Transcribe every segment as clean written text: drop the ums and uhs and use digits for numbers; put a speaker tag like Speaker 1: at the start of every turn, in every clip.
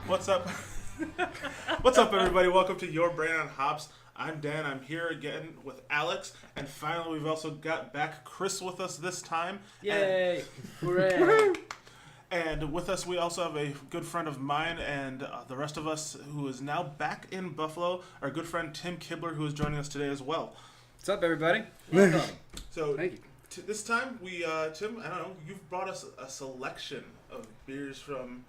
Speaker 1: What's up? What's up, everybody? Welcome to Your Brain on Hops. I'm Dan. I'm here again with Alex. And finally, we've also got back Chris with us this time.
Speaker 2: Yay! Hooray!
Speaker 1: And with us, we also have a good friend of mine and the rest of us who is now back in Buffalo, our good friend Tim Kibler, who is joining us today as well.
Speaker 3: What's up, everybody?
Speaker 1: Welcome. So,
Speaker 3: Thank you.
Speaker 1: This time, we, Tim, I don't know, you've brought us a selection of beers from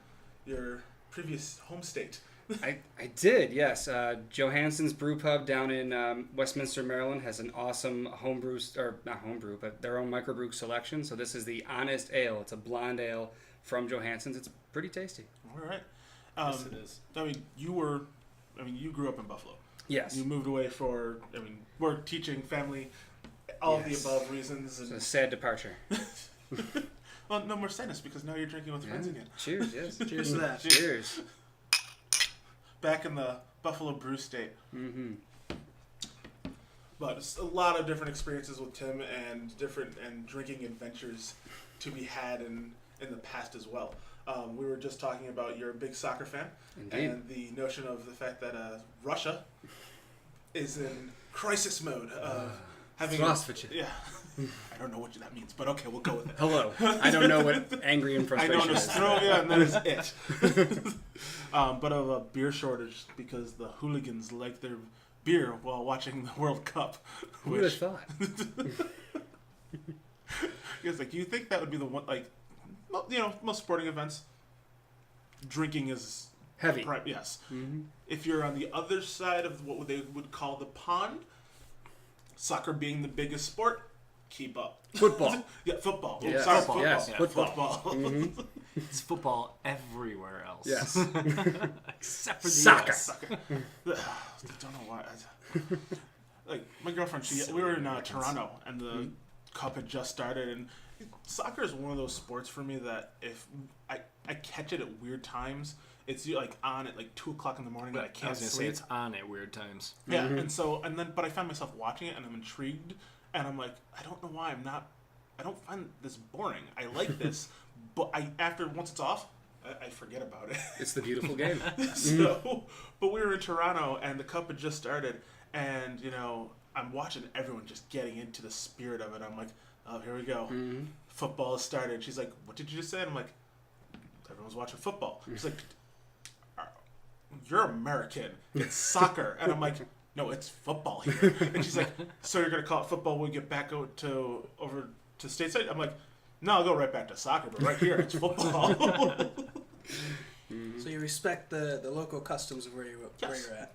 Speaker 1: your previous home state.
Speaker 3: I did, yes. Johansson's Brew Pub down in Westminster, Maryland has an awesome homebrew, or not homebrew, but their own microbrew selection. So this is the Honest Ale. It's a blonde ale from Johansson's. It's pretty tasty.
Speaker 1: All right.
Speaker 2: Yes, it is.
Speaker 1: You grew up in Buffalo.
Speaker 3: Yes.
Speaker 1: You moved away for, work, teaching, family, all of the above reasons. And
Speaker 3: It's a sad departure.
Speaker 1: Well, no more sadness because now you're drinking with friends again.
Speaker 3: Cheers, yes.
Speaker 2: Cheers to that.
Speaker 3: Cheers.
Speaker 1: Back in the Buffalo Brew State.
Speaker 3: Mm-hmm.
Speaker 1: But it's a lot of different experiences with Tim and drinking adventures to be had in the past as well. We were just talking about you're a big soccer fan.
Speaker 3: Indeed.
Speaker 1: And the notion of the fact that Russia is in crisis mode of having
Speaker 3: Yeah.
Speaker 1: I don't know what that means, but okay, we'll go with it.
Speaker 3: Hello. I don't know what angry and
Speaker 1: I
Speaker 3: frustration
Speaker 1: know
Speaker 3: is.
Speaker 1: Nostrovia, and that is it. But of a beer shortage because the hooligans like their beer while watching the World Cup.
Speaker 3: Who would have thought?
Speaker 1: It's like, you think that would be the one, like, most sporting events, drinking is
Speaker 3: Heavy.
Speaker 1: Yes.
Speaker 3: Mm-hmm.
Speaker 1: If you're on the other side of what they would call the pond, soccer being the biggest sport, keep up.
Speaker 3: Football.
Speaker 1: Yeah, football.
Speaker 3: Yeah.
Speaker 1: Sorry,
Speaker 3: Football.
Speaker 1: football.
Speaker 3: Yes,
Speaker 1: Yeah,
Speaker 3: football.
Speaker 1: football.
Speaker 2: It's football everywhere else.
Speaker 3: Yes.
Speaker 2: Except for the
Speaker 3: Soccer.
Speaker 2: US.
Speaker 1: Soccer. I don't know why. Like, my girlfriend, we were in Toronto, and the cup had just started, and soccer is one of those sports for me that if I catch it at weird times, it's like on at like 2 o'clock in the morning, and I can't sleep.
Speaker 2: It's on at weird times.
Speaker 1: Yeah, but I find myself watching it, and I'm intrigued, and I'm like, I don't know why I don't find this boring. I like this, but once it's off, I forget about it.
Speaker 3: It's the beautiful game.
Speaker 1: But we were in Toronto, and the cup had just started, and I'm watching everyone just getting into the spirit of it. I'm like, oh, here we go.
Speaker 3: Mm-hmm.
Speaker 1: Football has started. She's like, what did you just say? And I'm like, everyone's watching football. She's like, you're American. It's soccer. And I'm like, no, it's football here. And she's like, so you're going to call it football when we get back over to stateside? I'm like, no, I'll go right back to soccer, but right here it's football.
Speaker 4: So you respect the local customs of where you're at.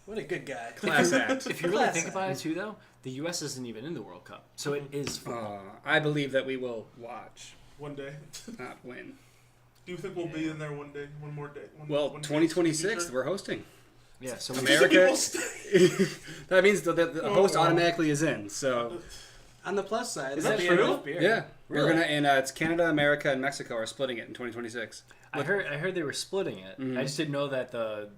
Speaker 4: What a good guy.
Speaker 3: Class act.
Speaker 2: If you really think about it, too, though, the U.S. isn't even in the World Cup, so it is football.
Speaker 3: I believe that we will watch,
Speaker 1: One day.
Speaker 3: not win.
Speaker 1: Do you think we'll be in there one day? One more day?
Speaker 3: Well,
Speaker 1: one
Speaker 3: 2026, we're hosting.
Speaker 2: Yeah, so
Speaker 3: America. That means the host automatically is in. So
Speaker 4: On the plus side,
Speaker 2: Is
Speaker 4: that'd
Speaker 2: that
Speaker 4: be
Speaker 2: true?
Speaker 4: enough beer.
Speaker 3: yeah,
Speaker 2: Really?
Speaker 3: we're gonna and it's Canada, America, and Mexico are splitting it in 2026.
Speaker 2: I heard they were splitting it.
Speaker 3: Mhm.
Speaker 2: I just didn't know that the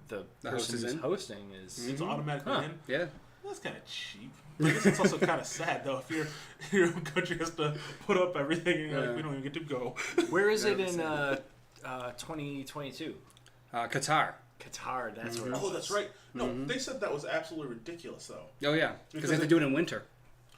Speaker 3: host
Speaker 2: person
Speaker 3: is
Speaker 2: who's
Speaker 3: in?
Speaker 2: hosting is.
Speaker 1: It's automatically
Speaker 2: Huh.
Speaker 1: in.
Speaker 3: Yeah.
Speaker 1: That's kind of cheap. But I guess it's also kind of sad, though, if your country has to put up everything and you're like, we don't even get to go.
Speaker 2: Where is it in 2022?
Speaker 3: Qatar.
Speaker 2: Qatar. That's where.
Speaker 1: Oh, that's right. No, they said that was absolutely ridiculous, though.
Speaker 3: Oh yeah, because they have to do it in winter.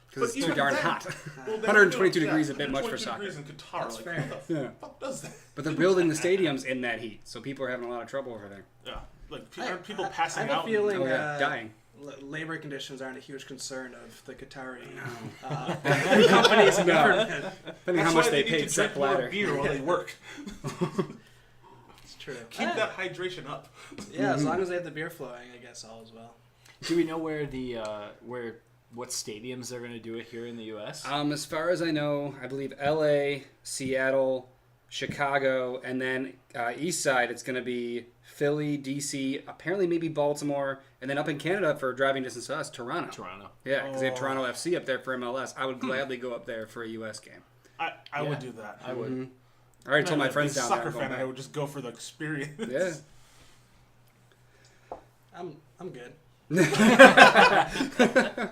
Speaker 3: Because
Speaker 1: But
Speaker 3: it's too
Speaker 1: even
Speaker 3: darn
Speaker 1: then-
Speaker 3: hot.
Speaker 1: Well,
Speaker 3: 122 degrees is a bit much for
Speaker 1: 122
Speaker 3: soccer.
Speaker 1: degrees in Qatar.
Speaker 4: That's
Speaker 1: like,
Speaker 4: fair.
Speaker 1: what the
Speaker 3: Yeah.
Speaker 1: fuck does that?
Speaker 3: But they're building the stadiums in that heat, so people are having a lot of trouble over there.
Speaker 1: Yeah. Like, aren't people passing
Speaker 4: I have
Speaker 1: out?
Speaker 4: a feeling
Speaker 3: Oh yeah, dying.
Speaker 4: labor conditions aren't a huge concern of the Qatari companies in government.
Speaker 3: Depending how
Speaker 1: That's
Speaker 3: much
Speaker 1: why
Speaker 3: they
Speaker 1: need
Speaker 3: paid
Speaker 1: to
Speaker 3: Sepp
Speaker 1: drink more
Speaker 3: Blatter.
Speaker 1: beer while they work.
Speaker 4: It's true.
Speaker 1: Keep that hydration up.
Speaker 4: Yeah, as long as they have the beer flowing, I guess all is well.
Speaker 2: Do we know where what stadiums they're going to do it here in the U.S.?
Speaker 3: As far as I know, I believe L.A., Seattle, Chicago, and then east side it's going to be Philly, D.C., apparently maybe Baltimore, and then up in Canada for driving distance to us, Toronto.
Speaker 2: Toronto.
Speaker 3: Yeah, because they have Toronto FC up there for MLS. I would gladly go up there for a U.S. game.
Speaker 1: I would do that.
Speaker 2: I would.
Speaker 3: Mhm. I already told my friends down there.
Speaker 1: Soccer
Speaker 3: I'm going
Speaker 1: fan, I
Speaker 3: back.
Speaker 1: would just go for the experience.
Speaker 3: Yeah.
Speaker 4: I'm good.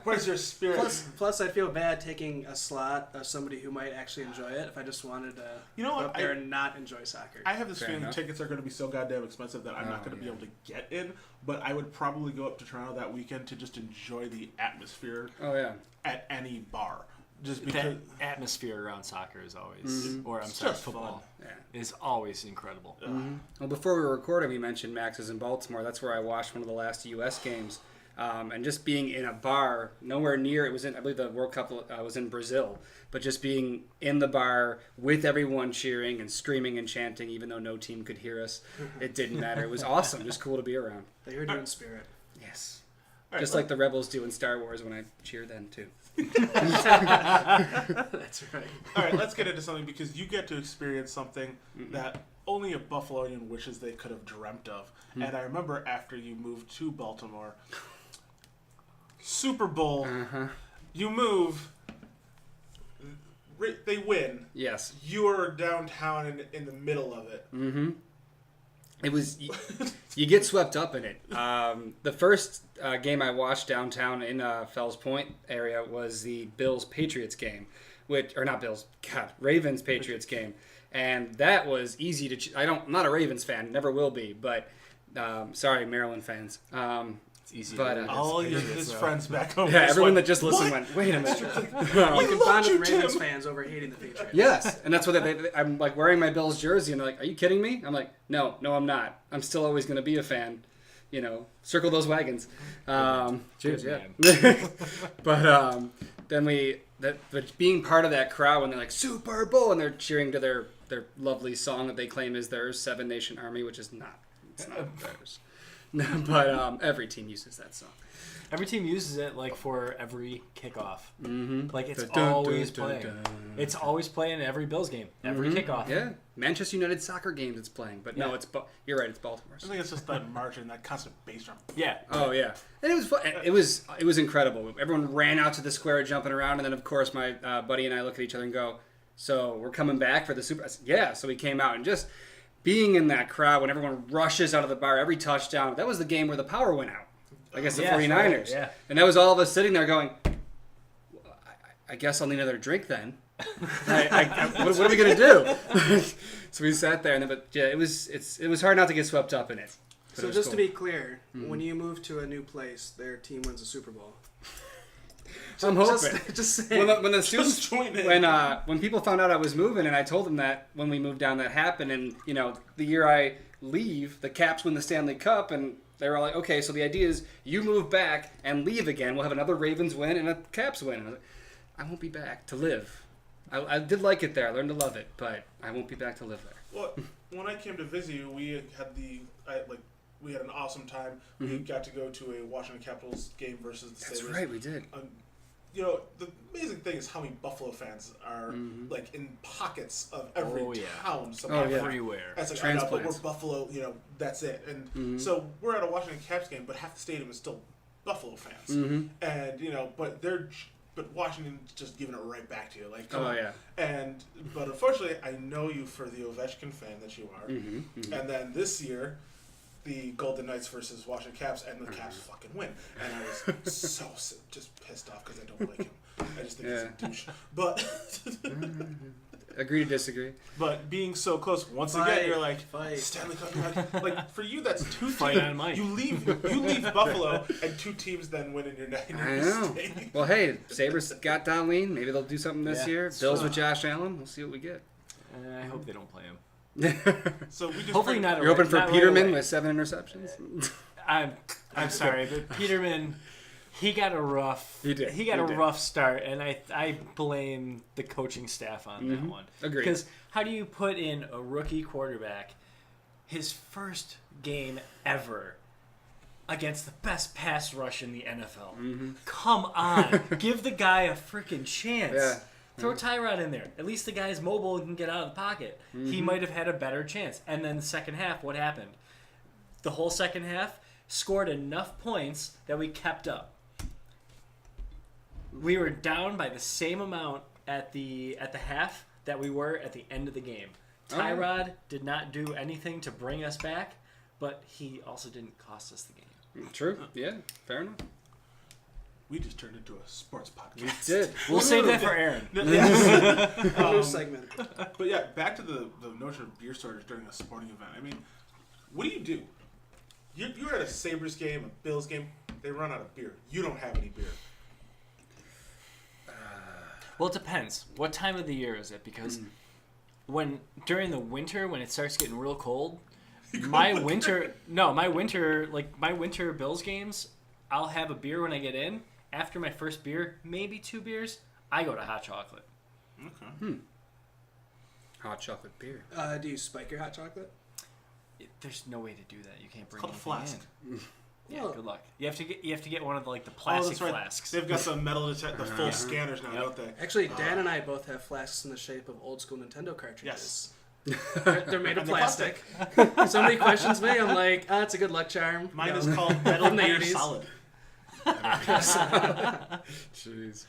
Speaker 1: Where's your spirit?
Speaker 4: Plus, I feel bad taking a slot of somebody who might actually enjoy it if I just wanted to
Speaker 1: You know
Speaker 4: go
Speaker 1: what?
Speaker 4: up there and not enjoy soccer.
Speaker 1: I have this
Speaker 3: Fair
Speaker 1: feeling
Speaker 3: enough.
Speaker 1: tickets are going to be so goddamn expensive that I'm not going to be able to get in. But I would probably go up to Toronto that weekend to just enjoy the atmosphere
Speaker 3: Oh yeah.
Speaker 1: at any bar. Just
Speaker 2: That
Speaker 1: because
Speaker 2: atmosphere around soccer is always, or I'm
Speaker 1: It's
Speaker 2: sorry,
Speaker 1: just
Speaker 2: football
Speaker 3: Yeah.
Speaker 2: is always incredible.
Speaker 3: Well, before we were recording, we mentioned Max is in Baltimore. That's where I watched one of the last U.S. games. And just being in a bar, nowhere near, it was in, I believe the World Cup was in Brazil, but just being in the bar with everyone cheering and screaming and chanting, even though no team could hear us, it didn't matter. It was awesome, just cool to be around.
Speaker 4: They heard you in spirit.
Speaker 3: Yes.
Speaker 1: All right,
Speaker 3: Just like the Rebels do in Star Wars when I cheer then, too.
Speaker 4: That's right.
Speaker 1: All right, let's get into something because you get to experience something that only a Buffaloian wishes they could have dreamt of. And I remember after you moved to Baltimore, Super Bowl, you move, they win.
Speaker 3: Yes.
Speaker 1: You're downtown in the middle of it.
Speaker 3: Mm-hmm. It was you get swept up in it. The first game I watched downtown in Fells Point area was the Bills Patriots game, Ravens Patriots game, and that was easy to. I'm not a Ravens fan, never will be, but sorry, Maryland fans.
Speaker 2: It's easy.
Speaker 3: But,
Speaker 2: to win
Speaker 1: All
Speaker 2: against
Speaker 1: his
Speaker 2: Patriots, though.
Speaker 1: friends back home.
Speaker 3: Yeah,
Speaker 1: just
Speaker 3: everyone
Speaker 1: went,
Speaker 3: that just listened
Speaker 1: "What?"
Speaker 3: went, wait a minute.
Speaker 4: You
Speaker 1: I
Speaker 4: can
Speaker 1: love
Speaker 4: bond
Speaker 1: you,
Speaker 4: with Ravens
Speaker 1: Tim.
Speaker 4: fans over hating the Patriots.
Speaker 3: Yes, and that's what I'm like wearing my Bills jersey, and they're like, "Are you kidding me?" I'm like, "No, I'm not. I'm still always going to be a fan." You know, circle those wagons. Cheers,
Speaker 2: Good
Speaker 3: yeah. But but being part of that crowd when they're like Super Bowl and they're cheering to their lovely song that they claim is theirs, Seven Nation Army, which is not. It's not theirs. But every team uses that song.
Speaker 2: Every team uses it like for every kickoff.
Speaker 3: Mm-hmm.
Speaker 2: Like it's
Speaker 3: Dun, dun,
Speaker 2: always
Speaker 3: dun,
Speaker 2: playing.
Speaker 3: dun.
Speaker 2: It's always playing in every Bills game. Every kickoff.
Speaker 3: Yeah, Manchester United soccer games it's playing, but no,
Speaker 2: Yeah.
Speaker 3: you're right, it's Baltimore's.
Speaker 1: I think it's just that march and that constant bass drum.
Speaker 2: Yeah.
Speaker 3: Oh yeah, and it was fun. It was incredible. Everyone ran out to the square, jumping around, and then of course my buddy and I look at each other and go, "So we're coming back for the Super?" I said, yeah. So we came out and just being in that crowd when everyone rushes out of the bar, every touchdown. That was the game where the power went out. I guess the
Speaker 2: Yeah,
Speaker 3: 49ers.
Speaker 2: right, yeah.
Speaker 3: And that was all of us sitting there going, I guess I'll need another drink then. What are we gonna do? So we sat there, and then, but yeah, it was hard not to get swept up in it. But
Speaker 4: So
Speaker 3: it was
Speaker 4: just
Speaker 3: cool.
Speaker 4: to be clear, when you move to a new place, their team wins the Super Bowl.
Speaker 3: I'm hoping.
Speaker 4: Just saying.
Speaker 3: When the students,
Speaker 1: join in.
Speaker 3: when people found out I was moving, and I told them that when we moved down that happened, and the year I leave, the Caps win the Stanley Cup, and they were all like, okay, so the idea is you move back and leave again. We'll have another Ravens win and a Caps win. And I was like, I won't be back to live. I did like it there. I learned to love it, but I won't be back to live there.
Speaker 1: Well, when I came to visit you, we had an awesome time. We got to go to a Washington Capitals game versus the
Speaker 3: That's
Speaker 1: Sabres.
Speaker 3: right, we did.
Speaker 1: The amazing thing is how many Buffalo fans are like in pockets of every
Speaker 2: Oh, yeah.
Speaker 1: town.
Speaker 3: Oh, yeah.
Speaker 2: Everywhere.
Speaker 1: That's like, I know, but we're
Speaker 3: Transplants.
Speaker 1: Buffalo, that's it. And so we're at a Washington Caps game, but half the stadium is still Buffalo fans. And, but Washington's just giving it right back to you. Like, come
Speaker 3: Oh,
Speaker 1: on.
Speaker 3: yeah.
Speaker 1: But unfortunately, I know you for the Ovechkin fan that you are. And then this year, the Golden Knights versus Washington Caps, and the Caps fucking win. And I was so just pissed off because I don't like him. I just think he's a douche. But
Speaker 3: Agree to disagree.
Speaker 1: but being so close, once
Speaker 4: Fight,
Speaker 1: again, you're like
Speaker 4: fight.
Speaker 1: Stanley Cup. You're like for you, that's two
Speaker 2: Fight
Speaker 1: teams.
Speaker 2: on mic.
Speaker 1: You leave Buffalo, and two teams then win in your
Speaker 3: I know.
Speaker 1: state.
Speaker 3: Well, hey, Sabres got Darlene. Maybe they'll do something this
Speaker 2: Yeah.
Speaker 3: year. Bills with Josh Allen. We'll see what we get.
Speaker 2: I hope they don't play him.
Speaker 1: So we just
Speaker 2: Hopefully
Speaker 1: bring-
Speaker 2: not.
Speaker 3: You're hoping for
Speaker 2: not right
Speaker 3: Peterman
Speaker 2: away.
Speaker 3: with 7 interceptions?
Speaker 2: I'm sorry, but Peterman, he got a rough.
Speaker 3: He did.
Speaker 2: He got
Speaker 3: He
Speaker 2: a
Speaker 3: did.
Speaker 2: rough start, and I blame the coaching staff on that one.
Speaker 3: Agreed.
Speaker 2: Because how do you put in a rookie quarterback, his first game ever, against the best pass rush in the NFL? Come on, give the guy a freaking chance.
Speaker 3: Yeah.
Speaker 2: Throw Tyrod in there. At least the guy's mobile and can get out of the pocket. He might have had a better chance. And then the second half, what happened? The whole second half scored enough points that we kept up. We were down by the same amount at the half that we were at the end of the game. Tyrod did not do anything to bring us back, but he also didn't cost us the game.
Speaker 3: True. Yeah. Fair enough.
Speaker 1: We just turned into a sports podcast.
Speaker 3: We did.
Speaker 2: We'll save that for Aaron.
Speaker 1: Yes.
Speaker 4: New segment.
Speaker 1: But yeah, back to the notion of beer storage during a sporting event. I mean, what do you do? You're at a Sabres game, a Bills game. They run out of beer. You don't have any beer.
Speaker 2: Well, it depends. What time of the year is it? Because during the winter, when it starts getting real cold, my winter Bills games, I'll have a beer when I get in. After my first beer, maybe 2 beers, I go to hot chocolate.
Speaker 1: Okay.
Speaker 3: Hot chocolate beer.
Speaker 4: Do you spike your hot chocolate?
Speaker 2: There's no way to do that. You can't bring
Speaker 1: Called a
Speaker 2: anything
Speaker 1: flask.
Speaker 2: in. Yeah,
Speaker 4: Well-
Speaker 2: good luck. You have to get one of the plastic
Speaker 1: that's right.
Speaker 2: flasks.
Speaker 1: They've got the metal detector, the full scanners now,
Speaker 2: Yep.
Speaker 1: don't they?
Speaker 4: Actually, Dan and I both have flasks in the shape of old school Nintendo cartridges.
Speaker 1: Yes.
Speaker 4: They're made of
Speaker 1: And they're
Speaker 4: plastic. Somebody questions me, I'm like, it's a good luck charm.
Speaker 1: Mine
Speaker 4: No.
Speaker 1: is called Metal
Speaker 4: From the
Speaker 1: Gear
Speaker 4: 80s.
Speaker 1: Solid.
Speaker 3: Jeez.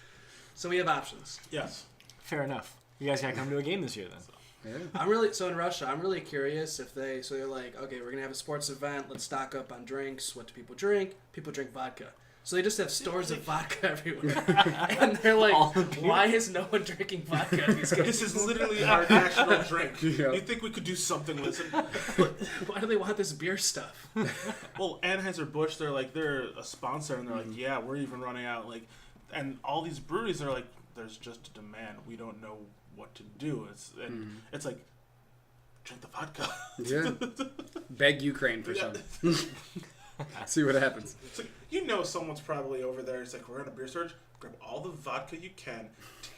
Speaker 4: So we have options.
Speaker 1: Yes.
Speaker 2: Fair enough. You guys got to come to a game this year then.
Speaker 3: Yeah.
Speaker 4: So in Russia, I'm really curious if they're like, okay, we're gonna have a sports event. Let's stock up on drinks. What do people drink? People drink vodka. So they just have stores of vodka everywhere, and they're like, why is no one drinking vodka at these games?
Speaker 1: This is literally our national drink.
Speaker 3: Yeah.
Speaker 1: You think we could do something with it?
Speaker 4: Why do they want this beer stuff?
Speaker 1: Well, Anheuser-Busch, they're a sponsor, and they're like, yeah, we're even running out. Like, and all these breweries are like, there's just a demand. We don't know what to do. It's like, drink the vodka.
Speaker 3: Yeah. Beg Ukraine for
Speaker 1: Yeah.
Speaker 3: some. See what happens.
Speaker 1: It's like, someone's probably over there. It's like, we're in a beer storage. Grab all the vodka you can,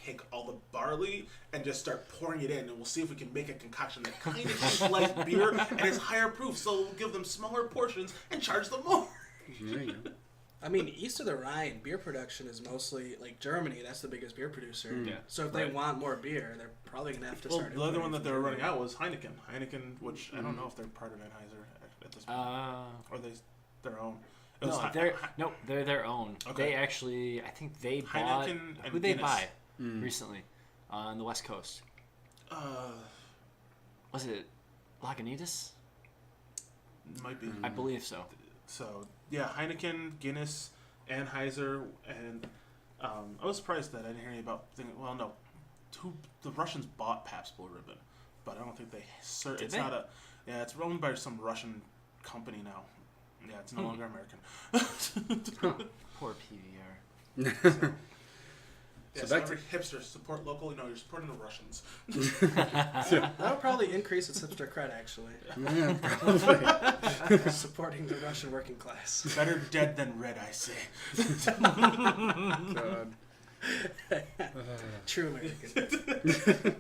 Speaker 1: take all the barley, and just start pouring it in, and we'll see if we can make a concoction that kind of tastes like beer and is higher proof. So we'll give them smaller portions and charge them more.
Speaker 3: There you go.
Speaker 4: I mean, east of the Rhine, beer production is mostly like Germany. That's the biggest beer producer.
Speaker 2: Yeah.
Speaker 4: So if they
Speaker 2: Right.
Speaker 4: want more beer, they're probably gonna have to
Speaker 1: Well,
Speaker 4: start.
Speaker 1: the other
Speaker 4: importing
Speaker 1: one that
Speaker 4: from
Speaker 1: they were running
Speaker 4: Germany.
Speaker 1: out was Heineken. Heineken, which I don't know if they're part of Anheuser at this point, or they their own. It was
Speaker 2: They're their own.
Speaker 1: Okay.
Speaker 2: They actually, I think they bought.
Speaker 1: Heineken and
Speaker 2: Who'd they
Speaker 1: Guinness.
Speaker 2: buy recently on the West Coast? Was it Lagunitas?
Speaker 1: Might be.
Speaker 2: I believe so.
Speaker 1: So yeah, Heineken, Guinness, Anheuser, and I was surprised that I didn't hear any about. Well, no, the Russians bought Pabst Blue Ribbon, but I don't think they. It's
Speaker 2: they?
Speaker 1: not a. Yeah, it's owned by some Russian company now. Yeah, it's no longer American.
Speaker 2: Poor PVR.
Speaker 1: Yeah,
Speaker 3: So
Speaker 1: so
Speaker 3: back
Speaker 1: every hipster support local. You're supporting the Russians.
Speaker 4: That'll probably increase its hipster cred, actually.
Speaker 3: Yeah, probably.
Speaker 4: Supporting the Russian working class.
Speaker 1: Better dead than red, I say.
Speaker 3: God.
Speaker 4: True American.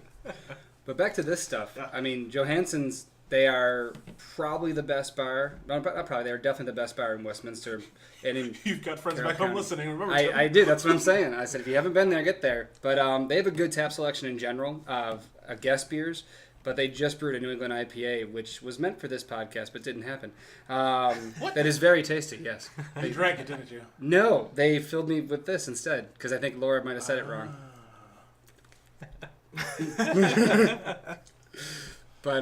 Speaker 3: But back to this stuff.
Speaker 1: Yeah.
Speaker 3: I mean, Johansson's, they are probably the best bar. Not probably, they're definitely the best bar in Westminster. And in
Speaker 1: You've got friends
Speaker 3: Carroll
Speaker 1: back home
Speaker 3: County.
Speaker 1: listening. Remember?
Speaker 3: I did. That's what I'm saying. I said, if you haven't been there, get there. But they have a good tap selection in general of guest beers. But they just brewed a New England IPA, which was meant for this podcast, but didn't happen. That is very tasty, yes.
Speaker 1: You drank it, didn't you?
Speaker 3: No, they filled me with this instead, because I think Laura might have said it wrong. But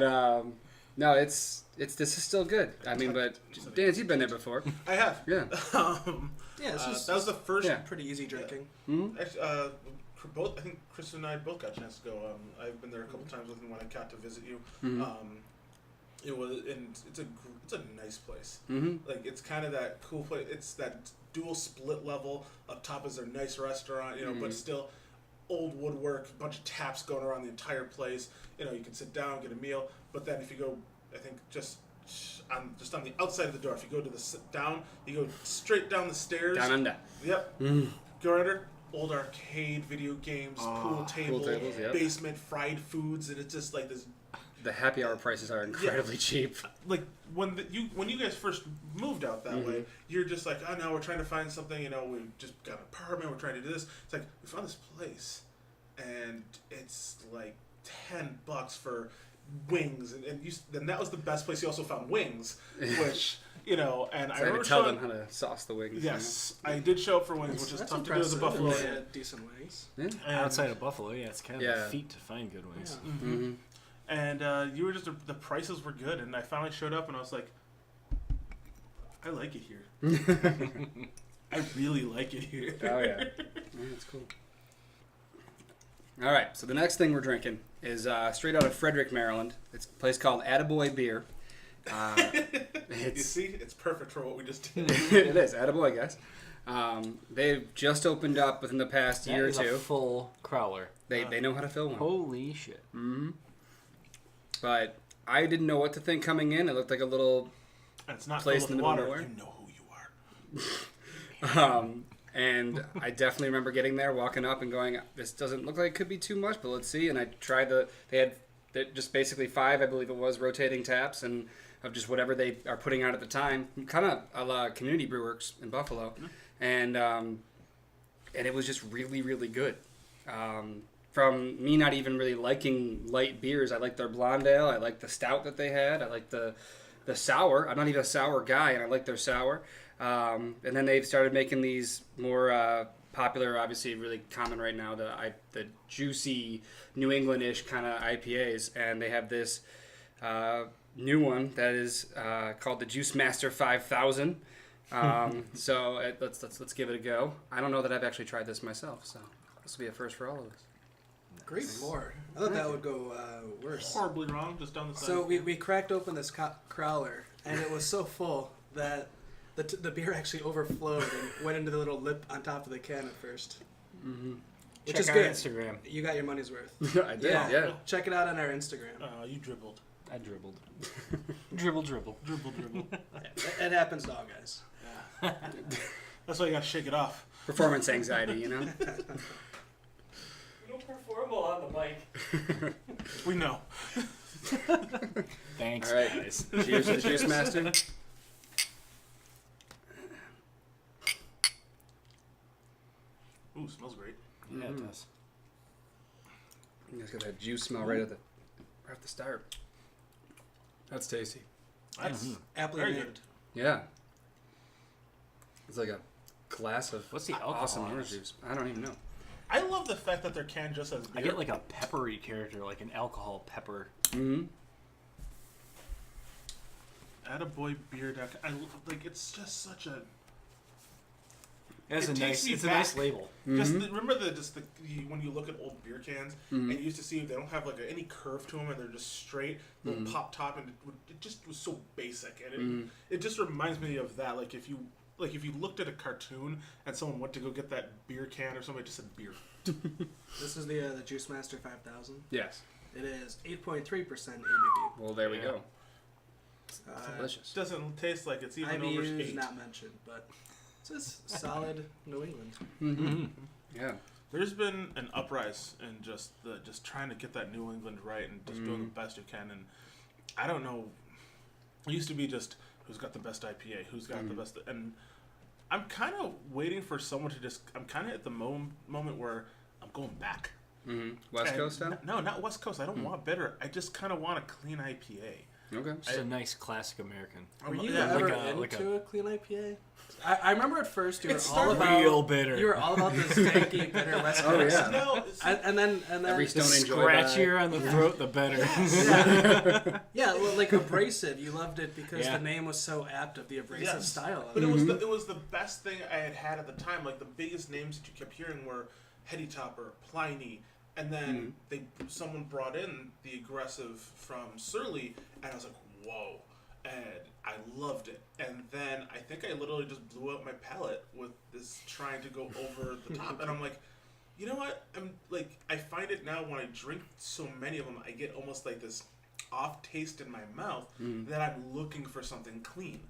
Speaker 3: no, it's this is still good. I mean, but Dan, you've been there before.
Speaker 1: I have.
Speaker 3: Yeah.
Speaker 4: Yeah, this is
Speaker 1: That was the first.
Speaker 3: Yeah.
Speaker 4: pretty easy drinking.
Speaker 1: Actually, both. I think Chris and I both got a chance to go. I've been there a couple times with him when I got to visit you. It was, and it's a nice place. Like it's kind of that cool place. It's that dual split level. Up top is their nice restaurant, but still old woodwork, a bunch of taps going around the entire place. You can sit down, get a meal. But then if you go, I think just on the outside of the door, if you go to you go straight down the stairs.
Speaker 3: Down under.
Speaker 1: Yep. Go under. Old arcade, video games, pool table,
Speaker 3: tables, yep.
Speaker 1: basement, fried foods, and it's just like this.
Speaker 3: The happy hour prices are incredibly cheap.
Speaker 1: Like when you guys first moved out that way, you're just like, oh no, we're trying to find something. We just got an apartment. We're trying to do this. It's like we found this place, and it's like $10 for wings, and that was the best place. You also found wings, which. And
Speaker 3: So
Speaker 1: I
Speaker 3: I had
Speaker 1: remember
Speaker 3: to tell
Speaker 1: showing,
Speaker 3: them how to sauce the wings.
Speaker 1: Yes, I did show up for wings, which is
Speaker 4: That's
Speaker 1: tough to do as a
Speaker 4: impressive.
Speaker 1: Buffalo.
Speaker 4: They had decent wings.
Speaker 3: Yeah.
Speaker 1: And-
Speaker 2: Outside of Buffalo, yeah, it's kind of
Speaker 3: Yeah.
Speaker 2: a feat to find good wings.
Speaker 4: Yeah.
Speaker 1: And you were the prices were good, and I finally showed up, and I was like, I like it here. I really like it here.
Speaker 3: Oh, yeah. That's cool. All right, so the next thing we're drinking is straight out of Frederick, Maryland. It's a place called Attaboy Beer.
Speaker 1: You see, it's perfect for what we just did.
Speaker 3: It is, Attaboy, guys. They've just opened up within the past year or
Speaker 2: That is
Speaker 3: two.
Speaker 2: a full crowler.
Speaker 3: They know how to fill one.
Speaker 2: Holy shit.
Speaker 3: Mm-hmm. But I didn't know what to think coming in. It looked like a little
Speaker 1: And it's not
Speaker 3: place
Speaker 1: filled
Speaker 3: in the
Speaker 1: with
Speaker 3: middle
Speaker 1: water.
Speaker 3: of
Speaker 1: You know who you are.
Speaker 3: And I definitely remember getting there, walking up and going, this doesn't look like it could be too much, but let's see. And I tried they had just basically 5, I believe it was, rotating taps and of just whatever they are putting out at the time. Kind of a la Community Brewworks in Buffalo. And it was just really, really good. From me not even really liking light beers, I liked their blonde ale. I liked the stout that they had. I liked the sour. I'm not even a sour guy, and I like their sour. And then they've started making these more popular, obviously really common right now, the juicy New England-ish kind of IPAs. And they have this new one that is called the Juice Master 5000. So let's give it a go. I don't know that I've actually tried this myself, so this will be a first for all of us.
Speaker 4: Great lord. I thought that would go worse.
Speaker 1: Horribly wrong, just down the side.
Speaker 4: So we cracked open this crowler, and it was so full that the beer actually overflowed and went into the little lip on top of the can at first.
Speaker 3: Mm-hmm.
Speaker 4: Which
Speaker 2: Check
Speaker 4: is
Speaker 2: our
Speaker 4: good.
Speaker 2: Instagram.
Speaker 4: You got your money's worth.
Speaker 3: I did, yeah.
Speaker 4: Check it out on our Instagram.
Speaker 1: You dribbled.
Speaker 2: I dribbled. dribble.
Speaker 1: Dribble.
Speaker 4: It happens to all guys.
Speaker 1: Yeah. That's why you gotta shake it off.
Speaker 3: Performance anxiety, you know?
Speaker 2: You don't perform well on the mic.
Speaker 1: We know.
Speaker 2: Thanks,
Speaker 3: All right.
Speaker 2: guys.
Speaker 3: Cheers to the Juice Master.
Speaker 1: Ooh, smells great.
Speaker 2: Yeah, it does.
Speaker 3: You guys got that juice smell right at the start. That's tasty.
Speaker 1: That's
Speaker 4: Aptly
Speaker 1: very
Speaker 4: named.
Speaker 1: good.
Speaker 3: Yeah. It's like a glass of
Speaker 2: What's the alcohol
Speaker 3: awesome
Speaker 2: on
Speaker 3: orange
Speaker 2: this?
Speaker 3: juice. I don't even know.
Speaker 1: I love the fact that their can just has beer.
Speaker 2: I get like a peppery character, like an alcohol pepper.
Speaker 3: Mm-hmm.
Speaker 1: Attaboy beer deck. Like it's just such a.
Speaker 2: It's
Speaker 1: It
Speaker 2: a
Speaker 1: takes
Speaker 2: nice.
Speaker 1: me
Speaker 2: It's a
Speaker 1: back.
Speaker 2: nice label.
Speaker 1: Just remember when you look at old beer cans
Speaker 3: Mhm.
Speaker 1: and you used to see they don't have like any curve to them and they're just straight little pop top and it just was so basic and it just reminds me of that. Like if you looked at a cartoon and someone went to go get that beer can or something, it just said beer.
Speaker 4: This is the Juice Master 5000.
Speaker 3: Yes.
Speaker 4: It is 8.3% ABV.
Speaker 3: Well, there we
Speaker 2: Yeah.
Speaker 3: go.
Speaker 4: Uh,
Speaker 3: Delicious.
Speaker 1: Doesn't taste like it's even over
Speaker 4: IBU is
Speaker 1: 8.
Speaker 4: not mentioned, but it's just solid New England.
Speaker 3: Mm-hmm. Yeah.
Speaker 1: There's been an uprise in just trying to get that New England right and just doing the best you can. And I don't know. It used to be just who's got the best IPA, who's got the best, and I'm kind of waiting for someone to just. I'm kind of at the moment where I'm going back.
Speaker 3: Mm-hmm. West
Speaker 1: And
Speaker 3: Coast style?
Speaker 1: No, not West Coast. I don't want bitter. I just kind of want a clean IPA.
Speaker 3: Okay.
Speaker 2: Just a nice classic American.
Speaker 4: Were you
Speaker 1: Yeah,
Speaker 4: ever
Speaker 2: like
Speaker 4: into a clean IPA? I remember at first you were
Speaker 1: It's
Speaker 4: all
Speaker 1: the
Speaker 4: about
Speaker 2: real bitter.
Speaker 4: You were all about this stanky bitter West
Speaker 3: Oh,
Speaker 4: Coast.
Speaker 3: yeah.
Speaker 1: No, it's-
Speaker 4: And then
Speaker 3: Every
Speaker 2: The
Speaker 3: stone enjoyed
Speaker 2: scratchier on the throat, the better.
Speaker 4: yeah, well, like abrasive. You loved it because
Speaker 2: Yeah.
Speaker 4: the name was so apt of the abrasive
Speaker 1: Yes.
Speaker 4: style. Of
Speaker 1: But
Speaker 4: it.
Speaker 1: it was the best thing I had at the time. Like the biggest names that you kept hearing were Heady Topper, Pliny, and then someone brought in the aggressive from Surly, and I was like, whoa, and I loved it. And then I think I literally just blew out my palate with this trying to go over the top, and I'm like, you know what? I'm like, I find it now when I drink so many of them, I get almost like this off taste in my mouth that I'm looking for something clean.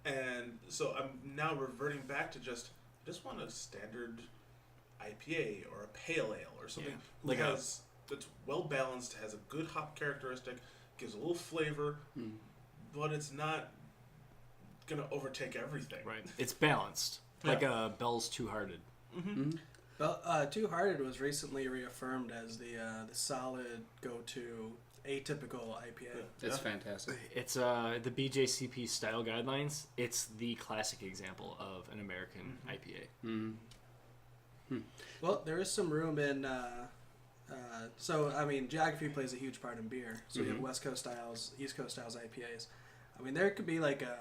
Speaker 1: And so I'm now reverting back to just want a standard IPA or a pale ale or something that's well balanced, has a good hop characteristic, gives a little flavor, but it's not gonna overtake everything.
Speaker 2: Right. It's balanced. Like a Bell's Two Hearted.
Speaker 4: Well, Two Hearted was recently reaffirmed as the solid go-to atypical IPA.
Speaker 3: It's fantastic.
Speaker 2: It's the BJCP style guidelines. It's the classic example of an American IPA.
Speaker 3: Mm-hmm.
Speaker 4: Well, there is some room in. So I mean, geography plays a huge part in beer. So you have West Coast styles, East Coast styles IPAs. I mean, there could be like a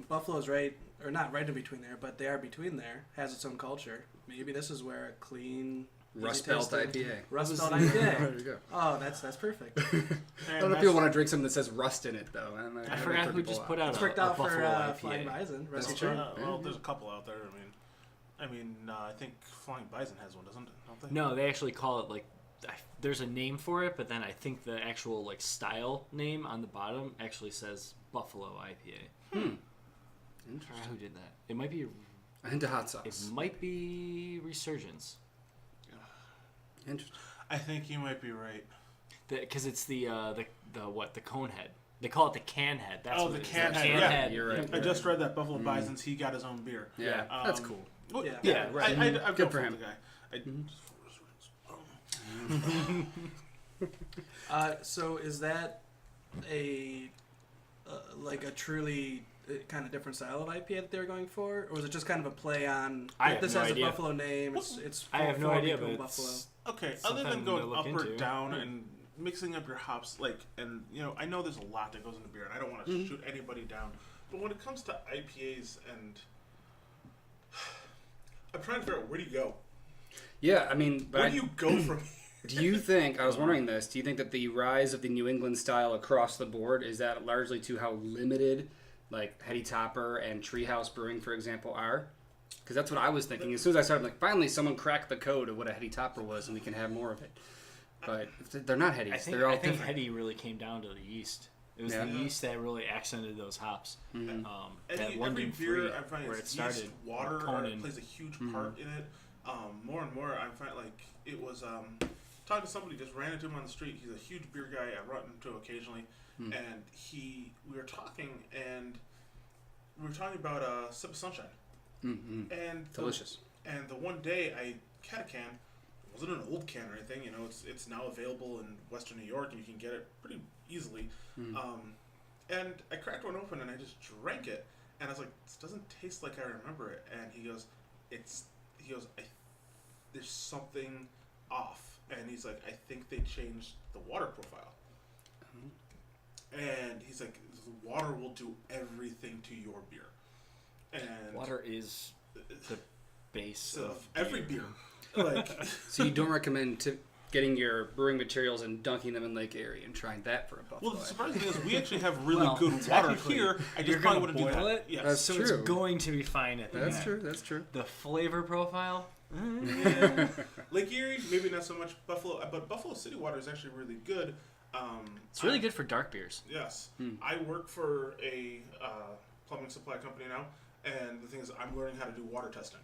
Speaker 4: Buffalo's right, or not right in between there, but they are between there. Has its own culture. Maybe this is where a clean
Speaker 3: Rust Belt IPA.
Speaker 4: Rust Belt
Speaker 3: There
Speaker 4: IPA.
Speaker 3: you go.
Speaker 4: Oh, that's perfect.
Speaker 3: I don't know if people want to drink something that says rust in it, though.
Speaker 2: I forgot who just put out
Speaker 4: It's
Speaker 2: a
Speaker 4: worked out
Speaker 2: Buffalo
Speaker 4: for
Speaker 2: IPA.
Speaker 4: Flying Bison.
Speaker 3: That's
Speaker 4: Rusty
Speaker 3: true.
Speaker 4: Tree.
Speaker 1: Well, there's a couple out there. I think Flying Bison has one, doesn't it? Don't they?
Speaker 2: No, they actually call it like. There's a name for it, but then I think the actual like style name on the bottom actually says Buffalo IPA. I forgot who did that. It might be.
Speaker 3: A hint of hot
Speaker 2: It
Speaker 3: sauce.
Speaker 2: might be Resurgence.
Speaker 3: Interesting.
Speaker 1: I think you might be right.
Speaker 2: Because it's the cone head. They call it the can head. That's
Speaker 1: Oh,
Speaker 2: what
Speaker 1: the
Speaker 2: it is.
Speaker 1: can
Speaker 2: The
Speaker 1: head,
Speaker 2: can
Speaker 1: yeah.
Speaker 2: head.
Speaker 3: You're right.
Speaker 1: I just read that Buffalo Bison's he got his own beer.
Speaker 3: Yeah, that's cool.
Speaker 1: Well,
Speaker 4: Yeah.
Speaker 2: Yeah, right.
Speaker 1: I've
Speaker 3: Good
Speaker 1: go
Speaker 3: for
Speaker 1: for
Speaker 3: him.
Speaker 1: the guy.
Speaker 4: So is that a like a truly kind of different style of IPA that they're going for, or was it just kind of a play on?
Speaker 2: I have
Speaker 4: this
Speaker 2: no
Speaker 4: has
Speaker 2: idea.
Speaker 4: a Buffalo name. It's
Speaker 2: I have no
Speaker 4: for
Speaker 2: idea,
Speaker 4: people
Speaker 2: but
Speaker 4: in Buffalo.
Speaker 2: it's
Speaker 1: Okay,
Speaker 2: something
Speaker 1: other than
Speaker 2: to
Speaker 1: going
Speaker 2: look
Speaker 1: up or
Speaker 2: into.
Speaker 1: down and mixing up your hops, and I know there's a lot that goes into beer, and I don't want to shoot anybody down, but when it comes to IPAs, and I'm trying to figure out where do you go?
Speaker 3: Yeah, I mean, but
Speaker 1: Where do you go from here?
Speaker 3: do you think, I was wondering this, do you think that the rise of the New England style across the board, is that largely to how limited, like, Heady Topper and Treehouse Brewing, for example, are? Because that's what I was thinking. As soon as I started, like, finally someone cracked the code of what a Heady Topper was and we can have more of it. But they're not Headies. They're all
Speaker 2: I think
Speaker 3: different.
Speaker 2: Heady really came down to the yeast. It was
Speaker 3: Yeah.
Speaker 2: the yeast that really accented those hops.
Speaker 3: Mhm.
Speaker 2: That
Speaker 1: Every
Speaker 2: London
Speaker 1: beer,
Speaker 2: Free,
Speaker 1: I'm finding
Speaker 2: where it
Speaker 1: yeast,
Speaker 2: started,
Speaker 1: water
Speaker 2: Conan.
Speaker 1: plays a huge part in it. More and more, I'm finding like it was talking to somebody, just ran into him on the street. He's a huge beer guy I run into occasionally, and we were talking about Sip of Sunshine, and
Speaker 3: Delicious.
Speaker 1: And the one day I had a can. It wasn't an old can or anything. It's now available in Western New York, and you can get it pretty easily. And I cracked one open and I just drank it, and I was like, "This doesn't taste like I remember it." And he goes, "There's something off." And he's like, "I think they changed the water profile." And he's like, "The water will do everything to your beer." And
Speaker 2: Water is the base
Speaker 1: of every beer. Like,
Speaker 3: So you don't recommend getting your brewing materials and dunking them in Lake Erie and trying that for a Buffalo
Speaker 1: well, the
Speaker 3: IPA?
Speaker 1: surprising thing is we actually have really
Speaker 2: Well,
Speaker 1: good water
Speaker 2: technically,
Speaker 1: here. I
Speaker 2: you're
Speaker 1: just probably
Speaker 2: gonna
Speaker 1: wouldn't do
Speaker 2: boil
Speaker 1: that.
Speaker 2: it?
Speaker 1: Yes.
Speaker 3: That's
Speaker 2: So
Speaker 3: true.
Speaker 2: it's going to be fine at the
Speaker 3: That's
Speaker 2: end.
Speaker 3: true. That's true.
Speaker 2: The flavor profile?
Speaker 1: Yeah. Lake Erie, maybe not so much Buffalo, but Buffalo City water is actually really good.
Speaker 2: It's really good for dark beers.
Speaker 1: Yes. I work for a plumbing supply company now, and the thing is, I'm learning how to do water testing.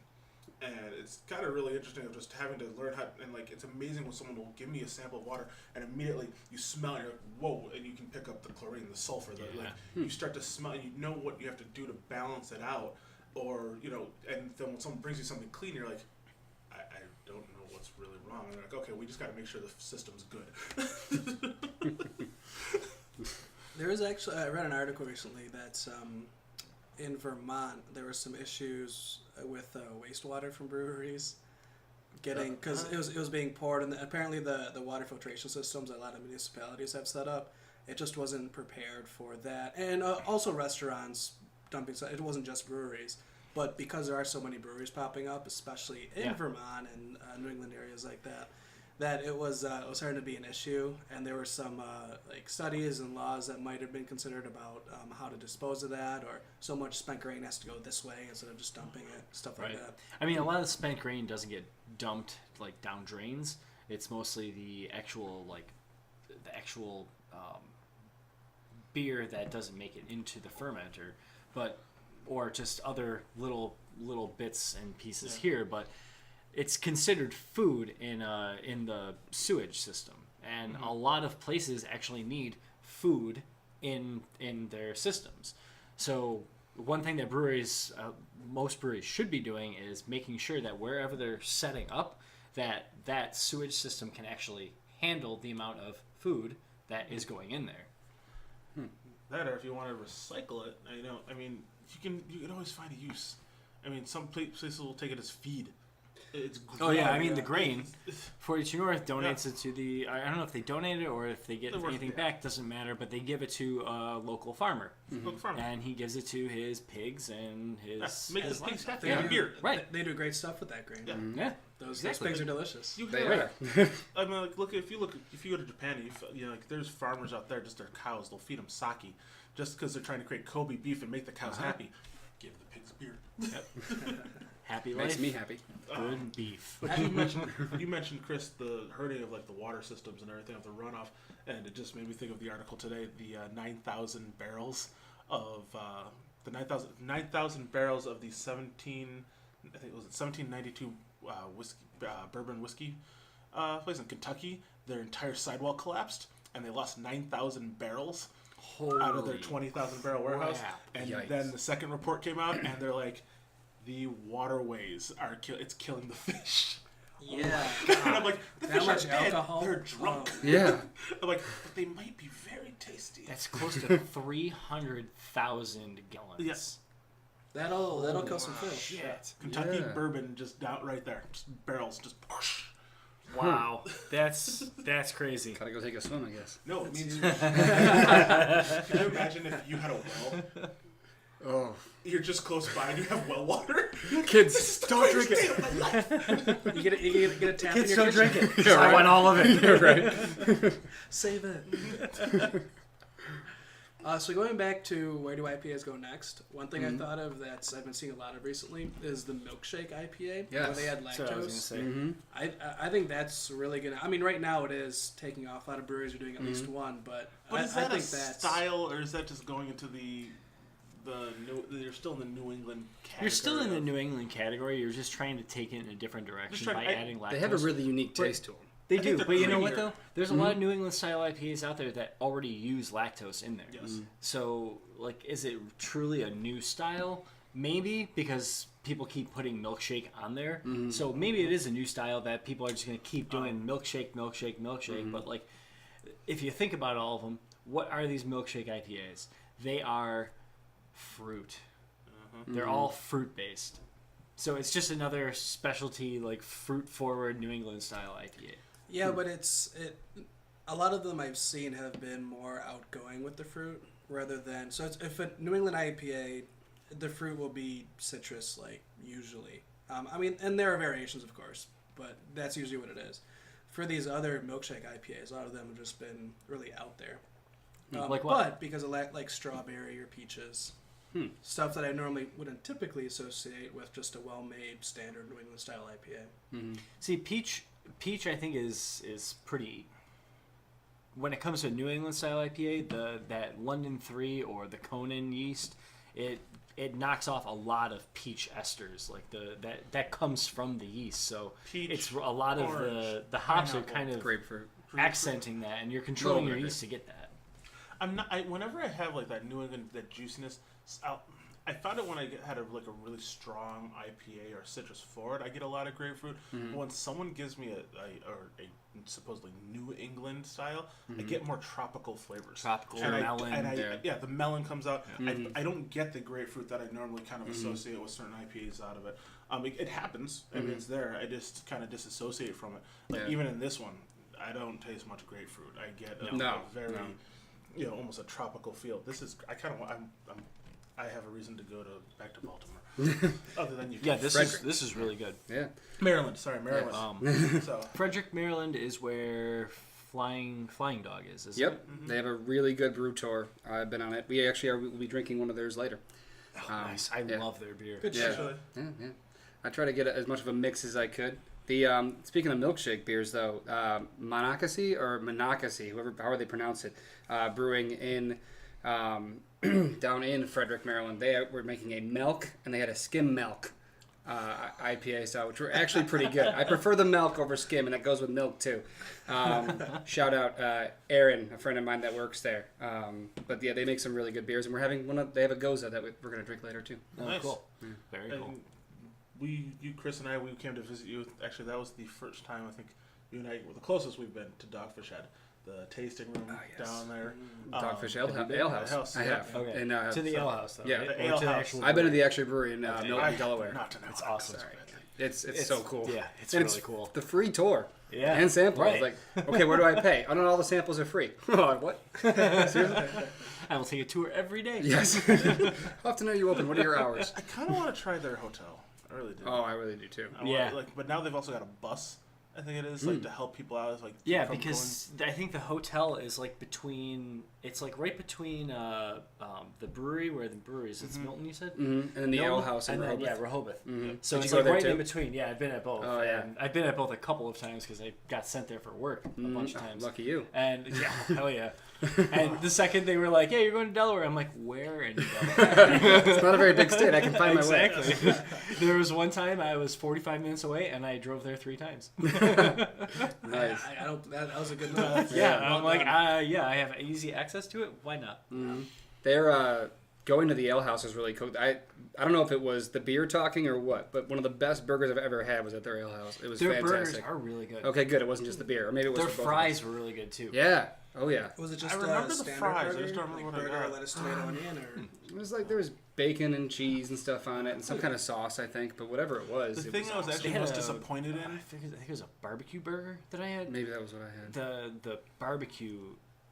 Speaker 1: And it's kind of really interesting of just having to learn how, and like, it's amazing when someone will give me a sample of water, and immediately you smell it, and you're like, whoa, and you can pick up the chlorine, the sulfur, you start to smell, and you know what you have to do to balance it out, or, and then when someone brings you something clean, you're like, I don't know what's really wrong. And they're like, okay, we just got to make sure the system's good.
Speaker 4: There is actually, I read an article recently that in Vermont there were some issues with wastewater from breweries getting, because it was being poured, and apparently the water filtration systems that a lot of municipalities have set up, it just wasn't prepared for that, and also restaurants dumping. It wasn't just breweries, but because there are so many breweries popping up, especially in Vermont and New England areas like that, that it was starting to be an issue, and there were some like studies and laws that might have been considered about how to dispose of that, or so much spent grain has to go this way instead of just dumping it, stuff like that.
Speaker 2: I mean, a lot of the spent grain doesn't get dumped like down drains. It's mostly the actual beer that doesn't make it into the fermenter, or just other little bits and pieces here, but it's considered food in the sewage system, and a lot of places actually need food in their systems. So one thing that most breweries should be doing is making sure that wherever they're setting up, that sewage system can actually handle the amount of food that is going in there.
Speaker 1: That, or if you want to recycle it, you can always find a use. I mean, some places will take it as feed. It's
Speaker 2: Oh yeah, I mean the grain. 42 North donates it to the. I don't know if they donate it or if they get anything back. Doesn't matter, but they give it to a local farmer, and he gives it to his pigs and his.
Speaker 1: Make his pigs happy.
Speaker 4: They do,
Speaker 1: Beer.
Speaker 2: Right.
Speaker 4: They do great stuff with that grain.
Speaker 2: Yeah.
Speaker 4: Those
Speaker 2: Exactly.
Speaker 4: pigs are delicious.
Speaker 3: They are.
Speaker 1: I mean, like, if you go to Japan, like, there's farmers out there, just their cows, they'll feed them sake, just because they're trying to create Kobe beef and make the cows happy. Give the pigs beer.
Speaker 2: Yep. Happy
Speaker 3: Makes
Speaker 2: life.
Speaker 3: me happy.
Speaker 2: Good beef.
Speaker 1: But you mentioned, Chris, the hurting of like the water systems and everything of the runoff, and it just made me think of the article today. The 9,000 barrels of the 9,000 barrels of the 1792 whiskey, bourbon whiskey place in Kentucky. Their entire sidewalk collapsed, and they lost 9,000 barrels out of their 20,000 barrel warehouse.
Speaker 2: crap.
Speaker 1: And
Speaker 3: Yikes.
Speaker 1: then the second report came out, and they're like, the waterways it's killing the fish.
Speaker 4: Yeah.
Speaker 1: And I'm like, the
Speaker 4: That
Speaker 1: fish
Speaker 4: much
Speaker 1: are dead.
Speaker 4: alcohol?
Speaker 1: They're drunk.
Speaker 3: Yeah.
Speaker 1: I'm like, but they might be very tasty.
Speaker 2: That's close to 300,000 gallons.
Speaker 1: Yes.
Speaker 4: That'll kill some fish.
Speaker 2: Shit.
Speaker 1: Kentucky
Speaker 3: Yeah.
Speaker 1: bourbon just out right there. Just barrels, just whoosh.
Speaker 2: Wow. That's crazy.
Speaker 3: Gotta go take a swim, I guess.
Speaker 1: No, it means. Can you imagine if you had a well?
Speaker 3: Oh.
Speaker 1: You're just close by and you have well water.
Speaker 3: Kids,
Speaker 1: Don't drink it.
Speaker 4: You get a tap in
Speaker 2: Kids
Speaker 4: your
Speaker 2: don't
Speaker 4: kitchen.
Speaker 2: drink it. I want all of it.
Speaker 3: right.
Speaker 4: Save it. So going back to where do IPAs go next? One thing I thought of that I've been seeing a lot of recently is the milkshake IPA, where
Speaker 3: Yes.
Speaker 4: they add
Speaker 2: That's what I was gonna
Speaker 4: lactose.
Speaker 2: say.
Speaker 3: Mm-hmm.
Speaker 4: I think that's really gonna. I mean, right now it is taking off. A lot of breweries are doing at least one, but
Speaker 1: But is
Speaker 4: I
Speaker 1: that a
Speaker 4: think that's
Speaker 1: style, or is that just going into the new? You're still in the New England category.
Speaker 2: You're still in the
Speaker 1: of-
Speaker 2: New England category. You're just trying to take it in a different direction
Speaker 1: trying-
Speaker 2: by
Speaker 1: I-
Speaker 2: adding lactose.
Speaker 3: They have a really unique
Speaker 2: But-
Speaker 3: taste to them.
Speaker 2: They
Speaker 1: I
Speaker 2: do,
Speaker 1: think
Speaker 2: but
Speaker 1: they're
Speaker 2: you know what
Speaker 1: creamier.
Speaker 2: though? There's a lot of New England style IPAs out there that already use lactose in there.
Speaker 1: Yes.
Speaker 2: So, like, is it truly a new style? Maybe because people keep putting milkshake on there. So maybe it is a new style that people are just going to keep doing milkshake. But like, if you think about all of them, what are these milkshake IPAs? They are fruit. They're all fruit based. So it's just another specialty, like fruit forward New England style IPA.
Speaker 4: Yeah, but a lot of them I've seen have been more outgoing with the fruit rather than if a New England IPA, the fruit will be citrus like usually. I mean, and there are variations of course, but that's usually what it is. For these other milkshake IPAs, a lot of them have just been really out there.
Speaker 2: Like what?
Speaker 4: But because of like strawberry or peaches, stuff that I normally wouldn't typically associate with just a well-made standard New England style IPA.
Speaker 2: See, peach I think is pretty. When it comes to New England style IPA, that London 3 or the Conan yeast, it knocks off a lot of peach esters, like that comes from the yeast. So
Speaker 1: Peach,
Speaker 2: it's a lot of
Speaker 1: orange,
Speaker 2: the hops are
Speaker 1: pineapple,
Speaker 2: kind of
Speaker 3: Grapefruit.
Speaker 2: accenting that, and you're controlling your
Speaker 3: Little bit.
Speaker 2: yeast to get that.
Speaker 1: I'm not. Whenever I have like that New England, that juiciness, I found it when I had a really strong IPA or citrus forward. I get a lot of grapefruit. But when someone gives me a supposedly New England style, I get more tropical flavors.
Speaker 2: Tropical,
Speaker 1: and
Speaker 2: melon.
Speaker 1: the melon comes out. I don't get the grapefruit that I normally kind of associate with certain IPAs out of it. It happens. I mean, it's there. I just kind of disassociate from it. Like even in this one, I don't taste much grapefruit. I get a very almost a tropical feel. This is I kind of I have a reason to go back to Baltimore. Other than you.
Speaker 2: Yeah, this is really good.
Speaker 3: Yeah.
Speaker 1: Maryland. Sorry, Maryland. So
Speaker 2: Frederick, Maryland is where Flying Dog is. Isn't
Speaker 3: Yep.
Speaker 2: it?
Speaker 3: They have a really good brew tour. I've been on it. We actually we'll be drinking one of theirs later.
Speaker 2: Oh, nice. I love their beer.
Speaker 1: good
Speaker 3: Yeah.
Speaker 1: shit.
Speaker 3: Yeah. I try to get as much of a mix as I could. The speaking of milkshake beers, though, Monocacy, however they pronounce it, brewing in down in Frederick, Maryland. They were making a milk, and they had a skim milk IPA style, which were actually pretty good. I prefer the milk over skim, and that goes with milk too. Shout out Aaron, a friend of mine that works there. But yeah, they make some really good beers, and we're having they have a Goza that we're going to drink later too.
Speaker 2: Oh,
Speaker 1: Nice.
Speaker 2: cool. Very cool.
Speaker 1: You, Chris, and I, we came to visit you. Actually, that was the first time I think you and I were the closest we've been to Dogfish Head, the tasting room down there.
Speaker 3: Dogfish
Speaker 1: have you been?
Speaker 3: Ale House. I
Speaker 1: Yeah.
Speaker 3: have.
Speaker 2: Okay.
Speaker 3: And,
Speaker 2: to the ale house, though.
Speaker 3: yeah,
Speaker 2: right?
Speaker 1: the
Speaker 2: Or
Speaker 1: ale
Speaker 2: to the
Speaker 1: house.
Speaker 2: actual
Speaker 3: I've been to
Speaker 2: brewery?
Speaker 3: the actual brewery in Milton,
Speaker 1: I
Speaker 3: Delaware.
Speaker 1: Not to know.
Speaker 2: It's
Speaker 1: how
Speaker 2: awesome.
Speaker 1: sorry.
Speaker 3: It's so cool.
Speaker 2: Yeah, it's
Speaker 3: And
Speaker 2: really cool.
Speaker 3: The free tour.
Speaker 2: Yeah,
Speaker 3: And samples.
Speaker 2: right.
Speaker 3: Like, okay, where do I pay? Oh, no, all the samples are free. Oh, what? Seriously?
Speaker 2: I will take a tour every day.
Speaker 3: Yes. How often are you open? What are your hours?
Speaker 1: I kind of want to try their hotel. I really do.
Speaker 3: Oh, I really do too.
Speaker 2: Yeah.
Speaker 1: But now they've also got a bus. I think it is like to help people out. Like
Speaker 2: Yeah,
Speaker 1: from
Speaker 2: because I think the hotel is like between. It's like right between the brewery where the brewery is. It's Milton, you said.
Speaker 3: Mm-hmm. And then the ale house in
Speaker 2: and then,
Speaker 3: Rehoboth.
Speaker 2: Rehoboth.
Speaker 3: Mm-hmm.
Speaker 2: So
Speaker 3: Did
Speaker 2: it's
Speaker 3: you go
Speaker 2: like
Speaker 3: there
Speaker 2: right
Speaker 3: too?
Speaker 2: in between. Yeah, I've been at both.
Speaker 3: Oh, yeah.
Speaker 2: And I've been at both a couple of times because I got sent there for work a bunch of times.
Speaker 3: Lucky you.
Speaker 2: And yeah, hell yeah. And the second they were like, "Hey, you're going to Delaware," I'm like, "Where in Delaware?"
Speaker 3: It's not a very big state. I can find my way.
Speaker 2: Exactly. There was one time I was 45 minutes away and I drove there 3 times.
Speaker 3: Nice.
Speaker 4: I don't. That was a good move.
Speaker 2: Yeah,
Speaker 4: well
Speaker 2: I'm like,
Speaker 4: done.
Speaker 2: yeah, I have easy access to it. Why not?
Speaker 3: They're going to the ale house is really cool. I don't know if it was the beer talking or what, but one of the best burgers I've ever had was at their ale house. It was
Speaker 2: Their
Speaker 3: fantastic.
Speaker 2: burgers are really good.
Speaker 3: Okay, good. It wasn't just the beer, or maybe it was
Speaker 2: Their
Speaker 3: for both of
Speaker 2: fries
Speaker 3: us.
Speaker 2: were really good too.
Speaker 3: Yeah. Oh yeah.
Speaker 4: Was it just
Speaker 1: I remember the
Speaker 4: standard
Speaker 1: fries. I
Speaker 4: burger?
Speaker 1: just don't remember
Speaker 4: like
Speaker 1: what I
Speaker 4: burger,
Speaker 1: got.
Speaker 4: lettuce, tomato, onion, or
Speaker 3: It was like there was bacon and cheese and stuff on it, and some kind of sauce, I think. But whatever it was,
Speaker 1: The
Speaker 3: it
Speaker 1: thing
Speaker 3: was
Speaker 1: I was
Speaker 3: awesome.
Speaker 1: actually
Speaker 2: They had
Speaker 1: most
Speaker 2: a-
Speaker 1: disappointed in.
Speaker 2: I think it was a barbecue burger that I had.
Speaker 3: Maybe that was what I had.
Speaker 2: The barbecue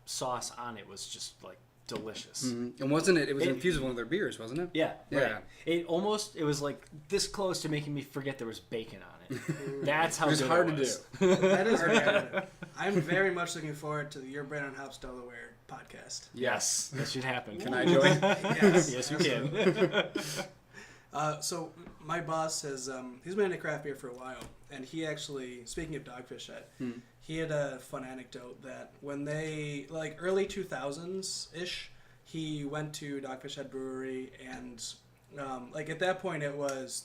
Speaker 2: sauce on it was just like delicious.
Speaker 3: Mhm. And wasn't it? It was
Speaker 2: It-
Speaker 3: infused with one of their beers, wasn't it?
Speaker 2: Yeah,
Speaker 3: Yeah.
Speaker 2: right. It was like this close to making me forget there was bacon on it. That's how
Speaker 3: It was
Speaker 2: good
Speaker 3: hard
Speaker 2: it
Speaker 3: to
Speaker 2: was.
Speaker 3: do.
Speaker 4: that is very good. I'm very much looking forward to your Brandon Hops Delaware podcast.
Speaker 2: Yes, that should happen.
Speaker 3: Can I join?
Speaker 4: Yes,
Speaker 2: Yes, you
Speaker 4: absolutely.
Speaker 2: can.
Speaker 4: So my boss has he's been into craft beer for a while, and he actually, speaking of Dogfish Head, he had a fun anecdote that when they like early 2000s ish, he went to Dogfish Head Brewery, and like at that point they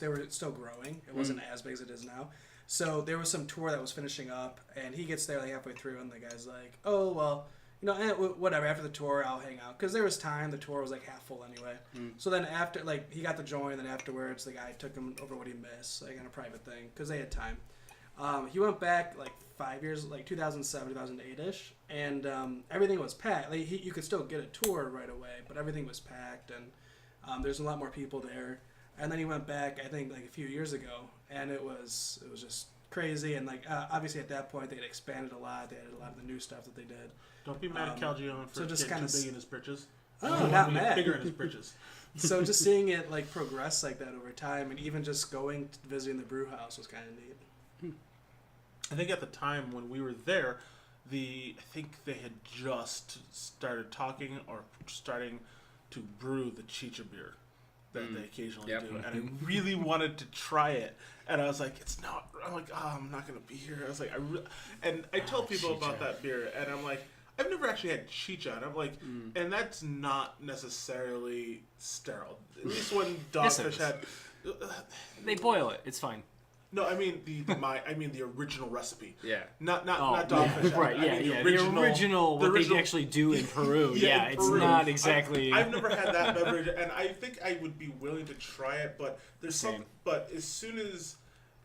Speaker 4: were still growing. It wasn't as big as it is now. So there was some tour that was finishing up, and he gets there like halfway through, and the guy's like, "Oh well, you know, whatever. After the tour, I'll hang out," because there was time. The tour was like half full anyway. So then after, like, he got to join. Then afterwards, the guy took him over what he missed, like on a private thing, because they had time. He went back like 5 years, like 2007, 2008 ish, and everything was packed. Like you could still get a tour right away, but everything was packed, and there's a lot more people there. And then he went back, I think, like a few years ago, and it was just crazy. And like obviously at that point they had expanded a lot. They added a lot of the new stuff that they did.
Speaker 1: Don't be mad at Calgione for
Speaker 4: so just
Speaker 1: getting
Speaker 4: kinda
Speaker 1: too big in his britches.
Speaker 4: Oh,
Speaker 1: I want
Speaker 4: not
Speaker 1: him to get
Speaker 4: mad.
Speaker 1: bigger in his britches.
Speaker 4: So just seeing it like progress like that over time, and even just going to visiting the brew house was kind of neat.
Speaker 1: I think at the time when we were there, I think they had just started talking or starting to brew the chicha beer that they occasionally
Speaker 3: Yep.
Speaker 1: do, and I really wanted to try it, and I was like, "It's not." I'm like, "Oh, I'm not gonna be here." I was like, and I told people about
Speaker 2: chicha.
Speaker 1: that beer, and I'm like, "I've never actually had chicha," and I'm like, and that's not necessarily sterile. At least when
Speaker 2: Yes, it
Speaker 1: Dogfish
Speaker 2: is.
Speaker 1: had.
Speaker 2: They boil it. It's fine.
Speaker 1: No, I mean the original recipe.
Speaker 3: Yeah.
Speaker 1: Not
Speaker 2: Oh,
Speaker 1: Dogfish.
Speaker 2: yeah. Right,
Speaker 1: I
Speaker 2: yeah,
Speaker 1: mean
Speaker 2: yeah. The original, what they actually do in Peru. Yeah,
Speaker 1: in
Speaker 2: it's
Speaker 1: Peru.
Speaker 2: not exactly.
Speaker 1: I've never had that beverage, and I think I would be willing to try it. But there's
Speaker 2: Same.
Speaker 1: some. But as soon as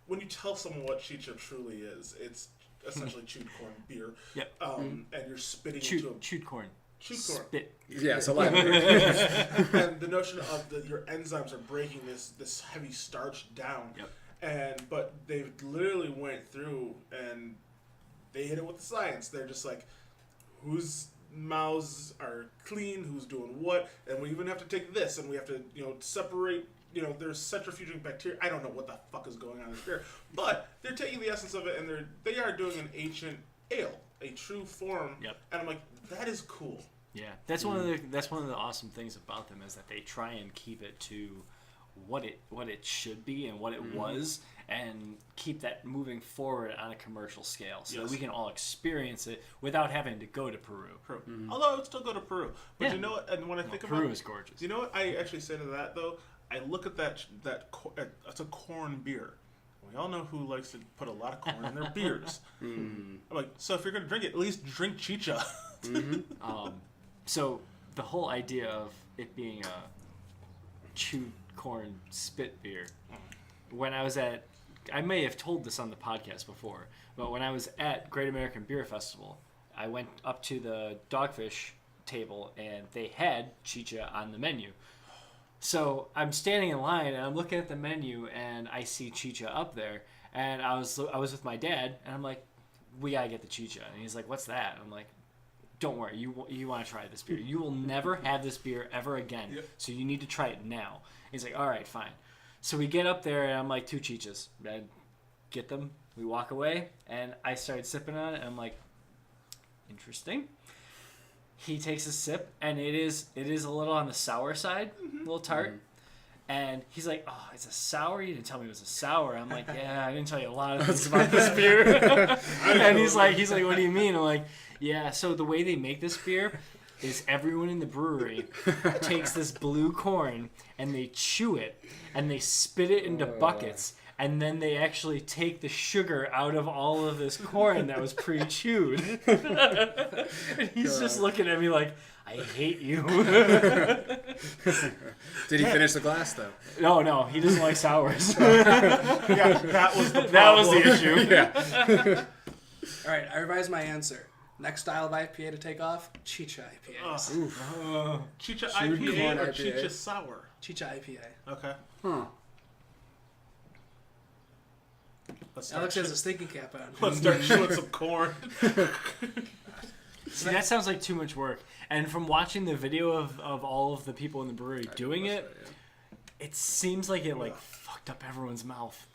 Speaker 1: when you tell someone what chicha truly is, it's essentially chewed corn beer.
Speaker 2: Yep.
Speaker 1: And you're spitting into a
Speaker 2: Chewed corn.
Speaker 1: chewed corn.
Speaker 2: Spit.
Speaker 3: Yeah, saliva.
Speaker 1: And the notion of your enzymes are breaking this heavy starch down.
Speaker 2: Yep.
Speaker 1: But they literally went through and they hit it with the science. They're just like, whose mouths are clean, who's doing what, and we even have to take this, and we have to separate. There's centrifuging bacteria. I don't know what the fuck is going on in this beer, but they're taking the essence of it and they are doing an ancient ale, a true form.
Speaker 2: Yep.
Speaker 1: And I'm like, that is cool.
Speaker 2: Yeah, that's one of the awesome things about them is that they try and keep it to what it should be and what it was, and keep that moving forward on a commercial scale, so that we can all experience it without having to go to Peru.
Speaker 1: Although I would still go to Peru, but
Speaker 2: Yeah.
Speaker 1: you know what? And when I think
Speaker 2: Peru
Speaker 1: about
Speaker 2: is gorgeous.
Speaker 1: you know what I actually say to that though, I look at that it's a corn beer. We all know who likes to put a lot of corn in their beers. I'm like, so if you're gonna drink it, at least drink chicha.
Speaker 2: So the whole idea of it being a chewed corn spit beer, when I was I may have told this on the podcast before, but when I was at Great American Beer Festival, I went up to the Dogfish table and they had chicha on the menu. So I'm standing in line and I'm looking at the menu and I see chicha up there. And I was with my dad and I'm like, we gotta get the chicha. And he's like, what's that? And I'm like, don't worry, you want to try this beer. You will never have this beer ever again.
Speaker 1: Yep.
Speaker 2: So you need to try it now. He's like, all right, fine. So we get up there and I'm like, 2 chichas. I get them. We walk away and I started sipping on it and I'm like, interesting. He takes a sip and it is a little on the sour side, a little tart. Mm-hmm. And he's like, oh, it's a sour? You didn't tell me it was a sour. I'm like, yeah, I didn't tell you a lot of things about this beer. And he's like, what do you mean? I'm like, yeah, so the way they make this beer is everyone in the brewery takes this blue corn and they chew it and they spit it into buckets. And then they actually take the sugar out of all of this corn that was pre-chewed. And he's just looking at me like, I hate you.
Speaker 3: Did he finish the glass, though?
Speaker 2: No, he doesn't like sours.
Speaker 1: Yeah, that was the problem.
Speaker 2: That was the issue.
Speaker 3: Yeah.
Speaker 4: All right, I revised my answer. Next style of IPA to take off, Chicha IPAs.
Speaker 1: Chicha
Speaker 4: Corn
Speaker 1: IPA or
Speaker 4: IPA.
Speaker 1: Chicha Sour?
Speaker 4: Chicha IPA.
Speaker 1: Okay.
Speaker 3: Huh.
Speaker 1: Let's
Speaker 4: Alex
Speaker 1: start,
Speaker 4: has his thinking cap on.
Speaker 1: let's start chewing some corn.
Speaker 2: See, that sounds like too much work. And from watching the video of all of the people in the brewery doing it, it seems like it fucked up everyone's mouth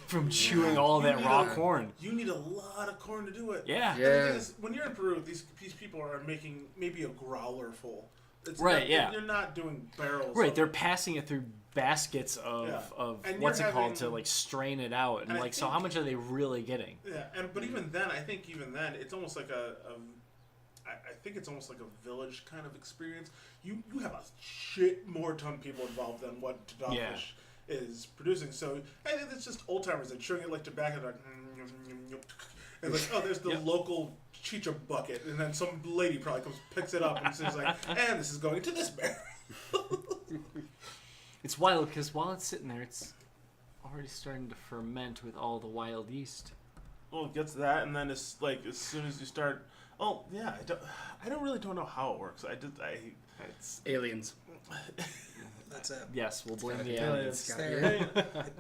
Speaker 2: from chewing all of that raw corn.
Speaker 1: You need a lot of corn to do it.
Speaker 2: Yeah.
Speaker 1: And the thing is, when you're in Peru, these people are making maybe a growler full. It's
Speaker 2: Right,
Speaker 1: not,
Speaker 2: yeah.
Speaker 1: You're not doing barrels.
Speaker 2: Right,
Speaker 1: of-
Speaker 2: they're passing it through baskets of
Speaker 1: And
Speaker 2: what's
Speaker 1: you're
Speaker 2: it called
Speaker 1: having-
Speaker 2: to strain it out. And
Speaker 1: And I
Speaker 2: so how much are they really getting?
Speaker 1: Yeah, but even then, I think it's almost like I think it's almost like a village kind of experience. You have a shit more ton people involved than what Dogfish is producing. So I think it's just old timers that chewing it like tobacco. Like, and like, oh, there's the local chicha bucket, and then some lady probably comes picks it up and says like, and this is going to this barrel.
Speaker 2: It's wild because while it's sitting there, it's already starting to ferment with all the wild yeast.
Speaker 1: Well, it gets that, and then it's like as soon as you start. Oh yeah, I don't really know how it works.
Speaker 2: It's
Speaker 3: Aliens.
Speaker 4: That's it.
Speaker 2: yes, we'll blame the
Speaker 3: aliens.
Speaker 2: aliens.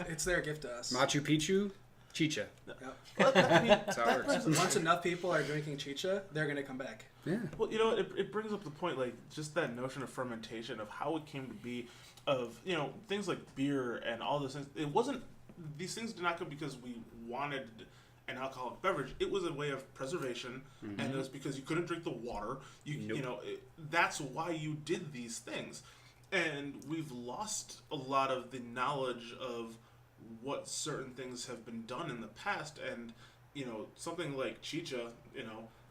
Speaker 4: It's their gift to us.
Speaker 3: Machu Picchu, Chicha.
Speaker 4: Yep.
Speaker 1: Well, I mean,
Speaker 3: That's how it works.
Speaker 4: Once enough people are drinking chicha, they're gonna come back.
Speaker 3: Yeah.
Speaker 1: well, it brings up the point, like just that notion of fermentation, of how it came to be, of things like beer and all those things. It wasn't; these things did not come because we wanted an alcoholic beverage. It was a way of preservation, and it was because you couldn't drink the water. That's why you did these things, and we've lost a lot of the knowledge of what certain things have been done in the past. And something like chicha,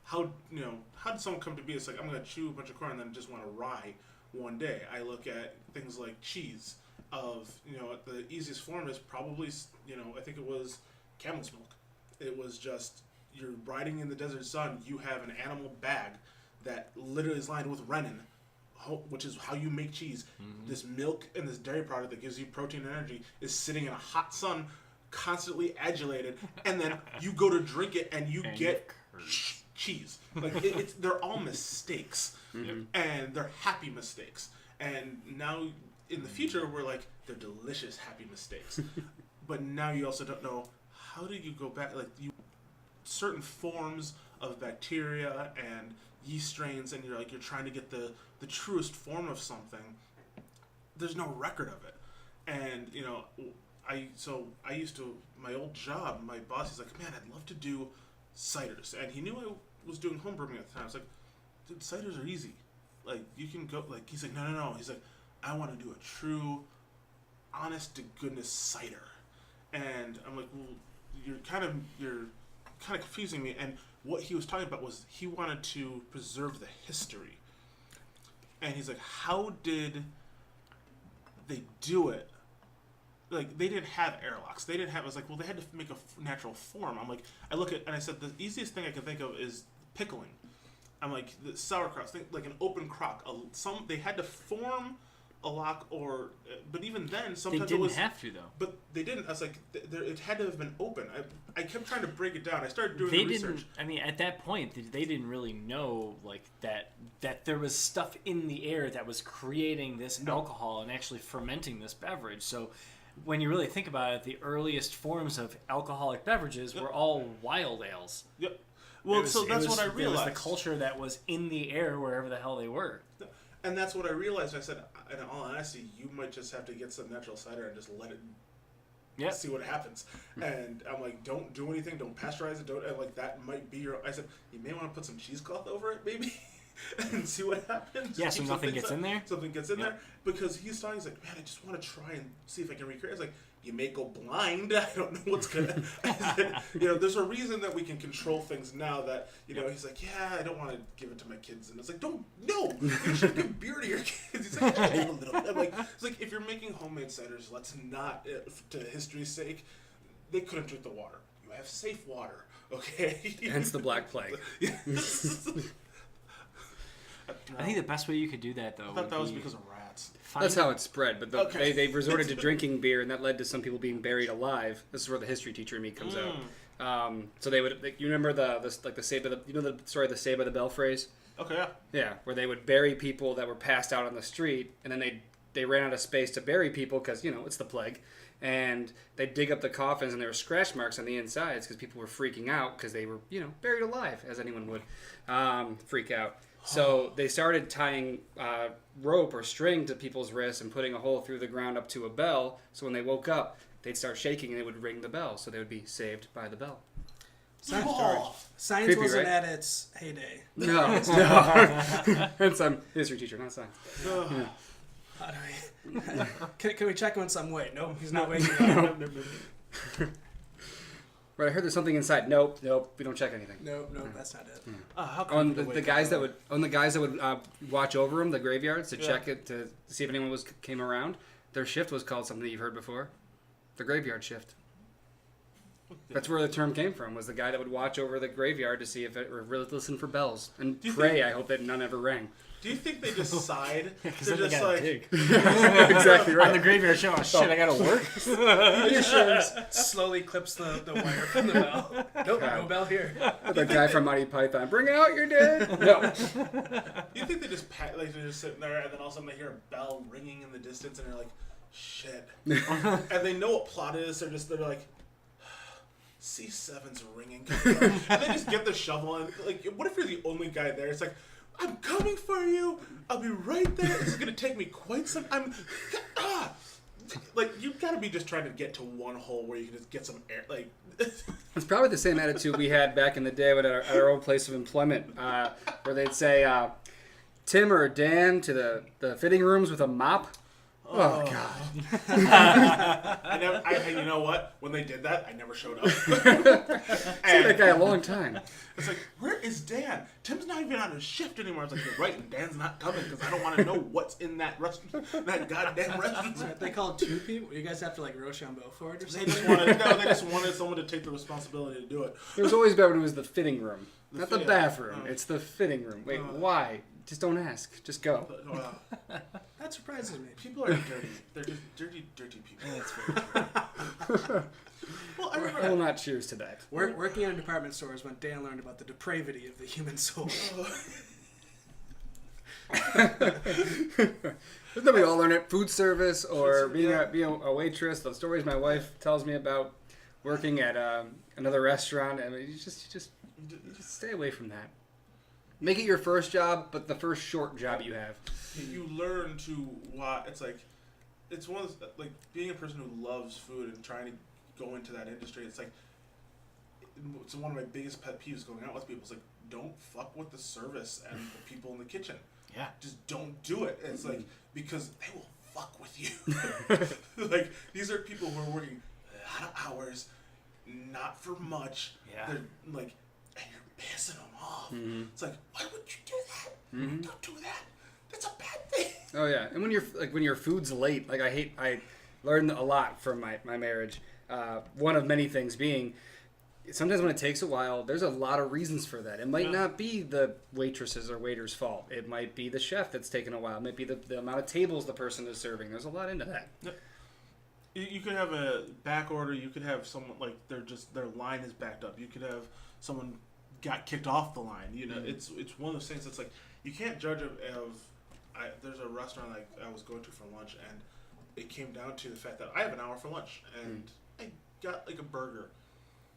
Speaker 1: how did someone come to be? It's like, I'm going to chew a bunch of corn and then just want to rye one day. I look at things like cheese. The easiest form is probably I think it was camel's milk. It was just, you're riding in the desert sun, you have an animal bag that literally is lined with rennet, which is how you make cheese. Mm-hmm. This milk and this dairy product that gives you protein and energy is sitting in a hot sun, constantly adulated, and then you go to drink it and you get cheese. Like they're all mistakes, and they're happy mistakes. And now in the future, we're like, they're delicious, happy mistakes. But now you also don't know, how do you go back? Like, certain forms of bacteria and yeast strains, and you're trying to get the truest form of something. There's no record of it. And I used to, my old job, my boss, he's like, man, I'd love to do ciders. And he knew I was doing home brewing at the time. I was like, dude, ciders are easy. Like, you can go, like, he's like, no. He's like, I want to do a true, honest to goodness cider. And I'm like, well, you're kind of confusing me. And what he was talking about was he wanted to preserve the history. And he's like, how did they do it? Like, they didn't have airlocks. They didn't have, I was like, well, they had to make a natural form. I'm like, and I said, the easiest thing I can think of is pickling. I'm like, the sauerkraut, think like an open crock. They had to form a lock, or but even then,
Speaker 2: They
Speaker 1: sometimes
Speaker 2: didn't
Speaker 1: it was.
Speaker 2: have to though.
Speaker 1: But they didn't. I was like, it had to have been open. I kept trying to break it down. I started doing
Speaker 2: They
Speaker 1: the
Speaker 2: didn't.
Speaker 1: research.
Speaker 2: I mean, at that point, they didn't really know like that there was stuff in the air that was creating this alcohol and actually fermenting this beverage. So, when you really think about it, the earliest forms of alcoholic beverages were all wild ales.
Speaker 1: Yep. Well, so that's what I
Speaker 2: It was
Speaker 1: realized.
Speaker 2: the culture that was in the air wherever the hell they were.
Speaker 1: And that's what I realized. I said, in all honesty, you might just have to get some natural cider and just let it see what happens. And I'm like, don't do anything. Don't pasteurize it. Don't, and like, that might be your... I said, you may want to put some cheesecloth over it, maybe, and see what happens.
Speaker 2: Yeah, so
Speaker 1: Keep
Speaker 2: nothing
Speaker 1: some
Speaker 2: gets
Speaker 1: things
Speaker 2: in there?
Speaker 1: Something gets in there. Because he's talking, he's like, man, I just want to try and see if I can recreate. I was like, you may go blind. I don't know what's going to... there's a reason that we can control things now that, he's like, yeah, I don't want to give it to my kids. And it's like, you should give beer to your kids. He's like, a little bit. I'm like, it's like, if you're making homemade ciders, let's not, to history's sake, they couldn't drink the water. You have safe water, okay?
Speaker 3: Hence the Black Plague.
Speaker 2: I think the best way you could do that, though,
Speaker 1: I thought that was because of rats.
Speaker 3: That's how it spread, but
Speaker 1: Okay.
Speaker 3: they resorted to drinking beer, and that led to some people being buried alive. This is where the history teacher in me comes out. So they would, you remember the Saved by the story of the Saved by the Bell phrase?
Speaker 1: Okay, yeah.
Speaker 3: Yeah, where they would bury people that were passed out on the street, and then they ran out of space to bury people because it's the plague, and they'd dig up the coffins, and there were scratch marks on the insides because people were freaking out because they were buried alive, as anyone would freak out. So they started tying rope or string to people's wrists and putting a hole through the ground up to a bell. So when they woke up, they'd start shaking and it would ring the bell. So they would be saved by the bell.
Speaker 4: Science
Speaker 3: Creepy,
Speaker 4: wasn't
Speaker 3: right?
Speaker 4: at its heyday.
Speaker 3: No. Hence, I'm a history teacher, not science. Yeah.
Speaker 4: How do we... can we check him in some way? Nope, he's not waking up.
Speaker 3: Right, I heard there's something inside. Nope, we don't check anything.
Speaker 4: Nope, that's not it.
Speaker 1: How
Speaker 3: On
Speaker 1: creepy to
Speaker 3: the
Speaker 1: wake
Speaker 3: guys
Speaker 1: up.
Speaker 3: that would watch over them, the graveyards, to check it to see if anyone came around. Their shift was called something you've heard before, the graveyard shift. That's where the term came from. Was the guy that would watch over the graveyard to see if it or really listen for bells and pray. I hope that none ever rang.
Speaker 1: Do you think they just sighed?
Speaker 2: Because
Speaker 1: They're
Speaker 2: then they
Speaker 1: just
Speaker 2: gotta
Speaker 1: like,
Speaker 2: dig.
Speaker 3: Exactly
Speaker 2: On the graveyard show, oh shit, I gotta work.
Speaker 4: He just slowly clips the wire from the bell. Nope, no bell here.
Speaker 3: The guy from Monty Python, bring out your dead. No.
Speaker 1: you think they just they're just sitting there, and then all of a sudden they hear a bell ringing in the distance, and they're like, shit. And they know what plot it is. They're like, C7's ringing. And they just get the shovel, and like, what if you're the only guy there? It's like, I'm coming for you. I'll be right there. This is gonna take me quite some. Like, you've got to be just trying to get to one hole where you can just get some air. Like,
Speaker 3: It's probably the same attitude we had back in the day at our old place of employment, where they'd say, Tim or Dan to the fitting rooms with a mop. Oh, God.
Speaker 1: You know what? When they did that, I never showed up.
Speaker 3: I've seen that guy a long time.
Speaker 1: It's like, where is Dan? Tim's not even on his shift anymore. I was like, you're right, and Dan's not coming because I don't want to know what's in that that goddamn restaurant.
Speaker 4: They called two people. You guys have to like Rochambeau for it or
Speaker 1: They
Speaker 4: something.
Speaker 1: just wanted someone to take the responsibility to do it.
Speaker 3: It was always better when it was the fitting room. Not the
Speaker 1: fitting-
Speaker 3: bathroom.
Speaker 1: oh.
Speaker 3: It's the fitting room. Wait, why? Just don't ask. Just go.
Speaker 4: That surprises me.
Speaker 1: People are dirty. They're just dirty people.
Speaker 2: That's very true.
Speaker 1: Well, I
Speaker 3: I will
Speaker 1: remember.
Speaker 3: not cheers to that.
Speaker 4: Working in a department store is when Dan learned about the depravity of the human soul.
Speaker 3: Isn't that we all learn it? Food service or being a waitress. The stories my wife tells me about working at another restaurant. I mean, you just stay away from that. Make it your first job, but the first short job you have.
Speaker 1: You learn to why it's like, it's one of those, like, being a person who loves food and trying to go into that industry. It's like, it's one of my biggest pet peeves going out with people. It's like, don't fuck with the service and the people in the kitchen.
Speaker 2: Yeah.
Speaker 1: Just don't do it. And it's like, because they will fuck with you. Like, these are people who are working a lot of hours, not for much.
Speaker 2: Yeah.
Speaker 1: They're like, and you're pissing them off.
Speaker 3: Mm-hmm.
Speaker 1: It's like, why would you do that? Don't do that. That's a bad thing.
Speaker 3: Oh yeah, and when your food's late, like I learned a lot from my marriage. One of many things being, sometimes when it takes a while, there's a lot of reasons for that. It might not be the waitresses or waiters' fault. It might be the chef that's taking a while. It might be the amount of tables the person is serving. There's a lot into that.
Speaker 1: You could have a back order. You could have someone like their line is backed up. You could have someone got kicked off the line. You know, it's one of those things that's like you can't judge there's a restaurant I was going to for lunch, and it came down to the fact that I have an hour for lunch, and I got like a burger.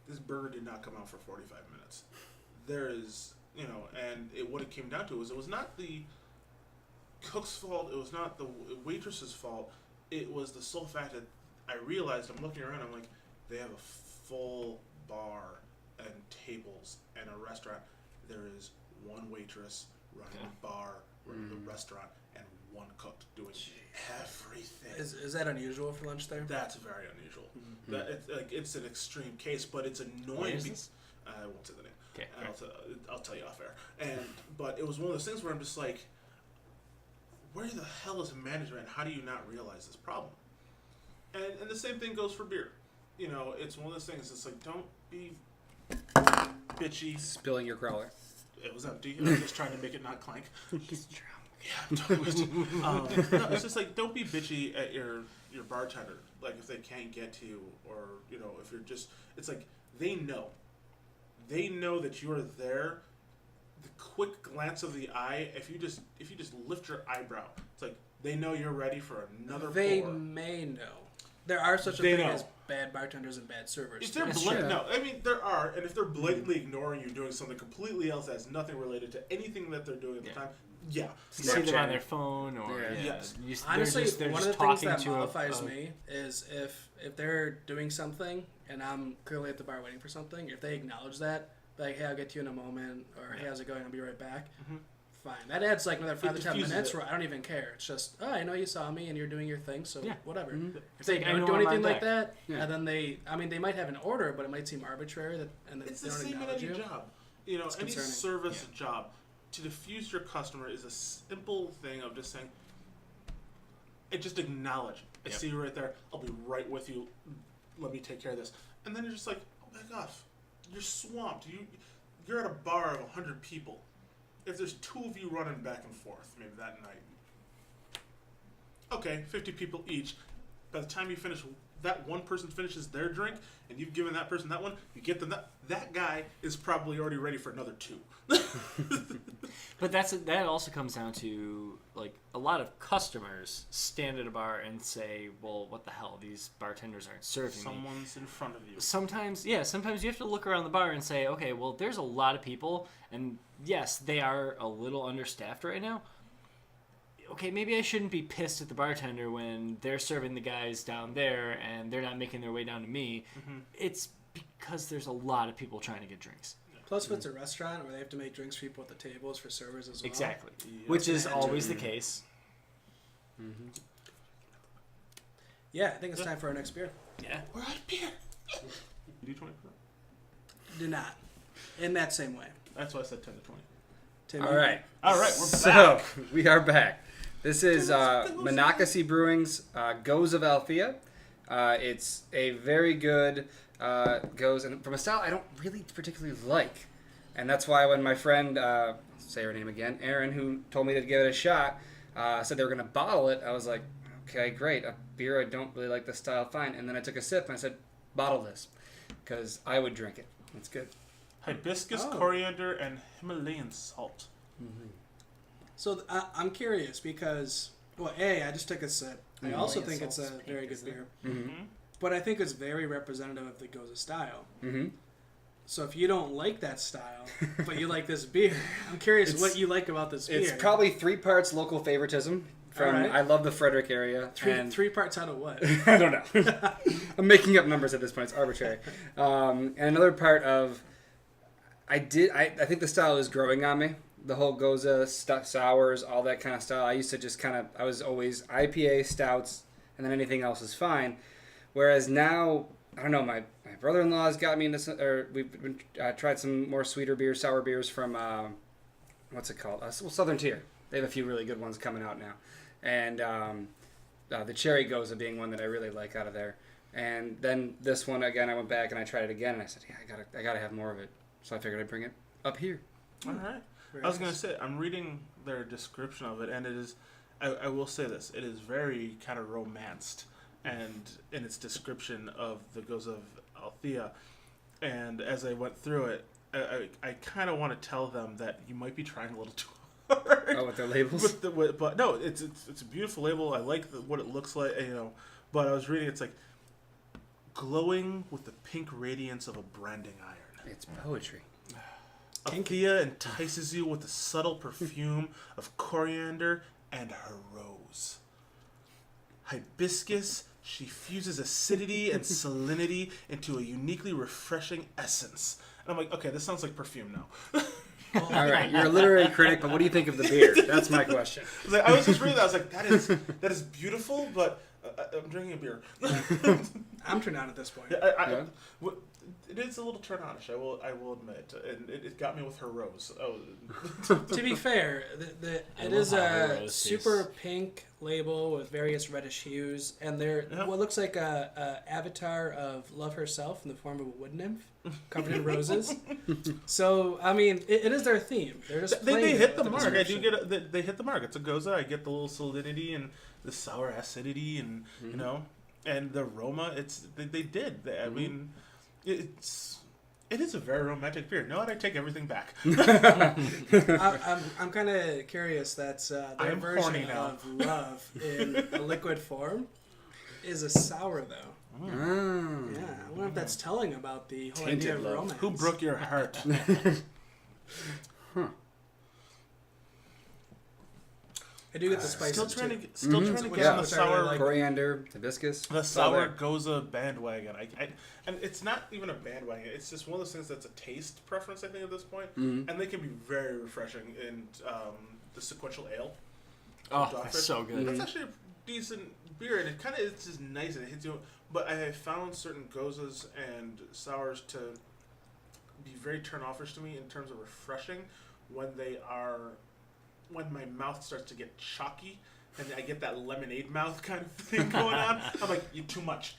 Speaker 1: This burger did not come out for 45 minutes. There is, and what it came down to was it was not the cook's fault. It was not the waitress's fault. It was the sole fact that I realized, I'm looking around, I'm like, they have a full bar and tables and a restaurant. There is one waitress running the bar, running the restaurant, and one cook doing everything.
Speaker 4: Is that unusual for lunch there?
Speaker 1: That's very unusual. It's an extreme case, but it's annoying. I won't say the name.
Speaker 2: Okay.
Speaker 1: I'll tell you off air. But it was one of those things where I'm just like, where the hell is management? How do you not realize this problem? And the same thing goes for beer. It's one of those things. It's like, don't be bitchy.
Speaker 3: Spilling your growler.
Speaker 1: It was empty. I was just trying to make it not clank. He's drunk. Yeah, I'm totally. No, it's just like, don't be bitchy at your bartender. Like, if they can't get to you, or if you're just, it's like they know that you are there. The quick glance of the eye, if you just lift your eyebrow, it's like they know you're ready for another pour.
Speaker 4: They may know. There are such a thing as bad bartenders and bad servers.
Speaker 1: If they're there are, and if they're blatantly ignoring you, doing something completely else that has nothing related to anything that they're doing at the time,
Speaker 2: you see them on their phone, or
Speaker 1: yes.
Speaker 4: Honestly,
Speaker 2: they're
Speaker 4: one
Speaker 2: just
Speaker 4: of the things
Speaker 2: talking
Speaker 4: that
Speaker 2: to
Speaker 4: mollifies me is if they're doing something and I'm clearly at the bar waiting for something, if they acknowledge that, like, hey, I'll get to you in a moment, or hey, how's it going? I'll be right back. Fine. That adds like another 5 to 10 minutes where I don't even care. It's just, oh, I know you saw me and you're doing your thing, so whatever. If they don't do anything like that, and then they might have an order, but it might seem arbitrary and
Speaker 1: it's
Speaker 4: they
Speaker 1: the
Speaker 4: don't
Speaker 1: same in
Speaker 4: acknowledge
Speaker 1: any
Speaker 4: you.
Speaker 1: job. Any service job, to diffuse your customer is a simple thing of just saying, just acknowledge. I see you right there. I'll be right with you. Let me take care of this. And then you're just like, oh, back off. You're swamped. You're at a bar of 100 people. If there's 2 of you running back and forth, maybe that night, okay, 50 people each. By the time you finish, that one person finishes their drink, and you've given that person that one, you get them that guy is probably already ready for another 2.
Speaker 2: But that also comes down to, like, a lot of customers stand at a bar and say, well, what the hell, these bartenders aren't serving me.
Speaker 1: Someone's in front of you.
Speaker 2: Sometimes you have to look around the bar and say, okay, well, there's a lot of people, and yes, they are a little understaffed right now. Okay, maybe I shouldn't be pissed at the bartender when they're serving the guys down there and they're not making their way down to me. It's because there's a lot of people trying to get drinks.
Speaker 4: Plus, if it's a restaurant where they have to make drinks for people at the tables for servers as well.
Speaker 2: Exactly. Which is always the case.
Speaker 4: Yeah, I think it's time for our next beer.
Speaker 2: Yeah.
Speaker 1: We're out of beer. You do 20%?
Speaker 4: Do not. In that same way.
Speaker 1: That's why I said 10 to 20.
Speaker 4: Tim,
Speaker 3: All right,
Speaker 1: we're back.
Speaker 3: So, we are back. This is Monocacy Brewing's Goes of Althea. It's a very good goes, and from a style I don't really particularly like. And that's why when my friend, say her name again, Erin, who told me to give it a shot, said they were going to bottle it, I was like, okay, great. A beer I don't really like this style, fine. And then I took a sip and I said, bottle this, because I would drink it. It's good.
Speaker 1: Hibiscus, coriander, and Himalayan salt.
Speaker 4: So I'm curious because, well, I just took a sip. I also think it's a very good beer. But I think it's very representative of the Goza style. So if you don't like that style, but you like this beer, I'm curious what you like about this beer.
Speaker 3: It's probably 3 parts local favoritism. I love the Frederick area.
Speaker 4: Three parts out of what?
Speaker 3: I don't know. I'm making up numbers at this point. It's arbitrary. And another part of, I think the style is growing on me. The whole Goza, sours, all that kind of style. I used to just I was always IPA, stouts, and then anything else is fine. Whereas now, I don't know, my brother-in-law has got me into, or we've been, tried some more sweeter beers, sour beers from, what's it called? Southern Tier. They have a few really good ones coming out now. And the Cherry Goza being one that I really like out of there. And then this one again, I went back and I tried it again, and I said, yeah, I gotta have more of it. So I figured I'd bring it up here.
Speaker 1: All right.
Speaker 4: Very
Speaker 1: I was going to
Speaker 4: nice.
Speaker 1: say, I'm reading their description of it, and it is, I will say this, it is very kind of romanced, and in its description of the Goes of Althea. And as I went through it, I kind of want to tell them that you might be trying a little too hard.
Speaker 3: Oh, with their labels?
Speaker 1: But no, it's a beautiful label. I like what it looks like, But I was reading, it's like glowing with the pink radiance of a branding iron.
Speaker 3: It's poetry.
Speaker 1: Althea entices you with the subtle perfume of coriander and her rose. Hibiscus, she fuses acidity and salinity into a uniquely refreshing essence. And I'm like, okay, this sounds like perfume now.
Speaker 3: All right, you're a literary critic, but what do you think of the beer? That's my question.
Speaker 1: I was just reading that. I was like, that is beautiful, but I'm drinking a beer.
Speaker 4: I'm turned on at this point.
Speaker 3: Yeah.
Speaker 1: It is a little turn-onish, I will admit, and it got me with her rose. Oh.
Speaker 4: To be fair,
Speaker 2: I
Speaker 4: it
Speaker 2: love
Speaker 4: is
Speaker 2: how her
Speaker 4: a
Speaker 2: rose
Speaker 4: super
Speaker 2: tastes.
Speaker 4: pink label with various reddish hues, and they're what looks like a avatar of Love herself in the form of a wood nymph covered in roses. So, I mean, it is their theme. They're just
Speaker 1: They hit the
Speaker 4: with
Speaker 1: mark. I do
Speaker 4: description.
Speaker 1: get they hit the mark. It's a goza. I get the little salinity and the sour acidity, and and the aroma. They did. I mean, it is a very romantic beer. No, I take everything back.
Speaker 4: I'm kind of curious. That's
Speaker 1: I
Speaker 4: their
Speaker 1: am horny
Speaker 4: version
Speaker 1: now.
Speaker 4: of love in a liquid form is a sour though.
Speaker 3: Mm.
Speaker 4: Yeah, I wonder if that's telling about the whole
Speaker 3: Tainted
Speaker 4: idea of
Speaker 3: love.
Speaker 4: romance.
Speaker 1: Who broke your heart?
Speaker 4: I do get the spices
Speaker 1: Still trying to
Speaker 4: too.
Speaker 1: get, still trying to
Speaker 4: Which
Speaker 1: get on the
Speaker 4: which I really
Speaker 1: sour
Speaker 4: like.
Speaker 3: Coriander, hibiscus.
Speaker 1: the
Speaker 3: it's all
Speaker 1: sour
Speaker 3: there.
Speaker 1: goza bandwagon. And it's not even a bandwagon. It's just one of those things that's a taste preference. I think at this point, and they can be very refreshing in the sequential ale.
Speaker 2: Oh,
Speaker 1: Dogfish.
Speaker 2: that's so good.
Speaker 1: That's actually a decent beer, and it kind of it's just nice and it hits you. But I have found certain gozas and sours to be very turn-offers to me in terms of refreshing when my mouth starts to get chalky and I get that lemonade mouth kind of thing going on. I'm like, you too much.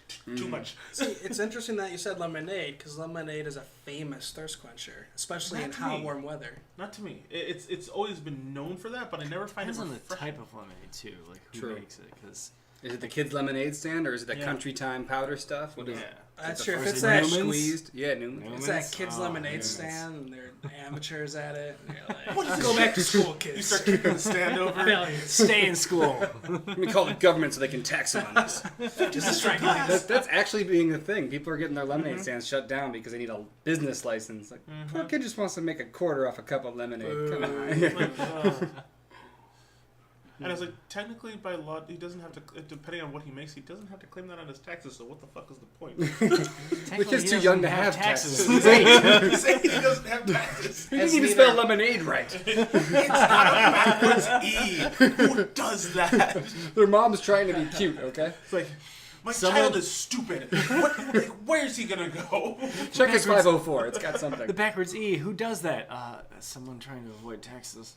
Speaker 4: See, it's interesting that you said lemonade because lemonade is a famous thirst quencher, especially
Speaker 1: Not
Speaker 4: in
Speaker 1: to
Speaker 4: hot,
Speaker 1: me.
Speaker 4: warm weather.
Speaker 1: Not to me. It's always been known for that, but I never find
Speaker 2: Depends
Speaker 1: it
Speaker 2: on the
Speaker 1: refreshing.
Speaker 2: type of lemonade too, like who
Speaker 3: True.
Speaker 2: makes it. Because
Speaker 3: Is it the kids' lemonade stand or is it the
Speaker 1: Yeah.
Speaker 3: country time powder stuff? What is
Speaker 1: Yeah.
Speaker 3: it?
Speaker 4: That's
Speaker 3: Is
Speaker 4: true.
Speaker 3: it
Speaker 4: If
Speaker 3: the
Speaker 4: it's
Speaker 3: fresh
Speaker 4: that,
Speaker 3: squeezed? Yeah, Newman.
Speaker 2: Newman.
Speaker 4: it's that kids'
Speaker 2: Oh,
Speaker 4: lemonade
Speaker 2: Newman's.
Speaker 4: stand, and they're amateurs at it. And you're like,
Speaker 1: What is this
Speaker 4: go back
Speaker 1: shit?
Speaker 4: to school,
Speaker 1: You
Speaker 4: kids.
Speaker 1: start kicking the stand over.
Speaker 4: Failures.
Speaker 2: stay in school.
Speaker 3: Let me call the government so they can tax them on this.
Speaker 4: Just a strike glass.
Speaker 3: That's actually being a thing. People are getting their lemonade stands shut down because they need a business license. Like, poor kid just wants to make a quarter off a cup of lemonade. Come on.
Speaker 1: And I was like, technically, by law, he doesn't have to. Depending on what he makes, he doesn't have to claim that on his taxes. So what the fuck is the point?
Speaker 3: The kid's too young to have taxes.
Speaker 1: He's saying he doesn't have taxes.
Speaker 3: He didn't
Speaker 4: As
Speaker 3: even
Speaker 4: neither-
Speaker 3: spell lemonade right.
Speaker 1: It's not a backwards E. Who does that?
Speaker 3: Their mom's trying to be cute, okay?
Speaker 1: It's like, my
Speaker 2: Someone-
Speaker 1: child is stupid. Where's he gonna go?
Speaker 3: Check his 504. It's got something.
Speaker 2: The backwards E. Who does that? Someone trying to avoid taxes.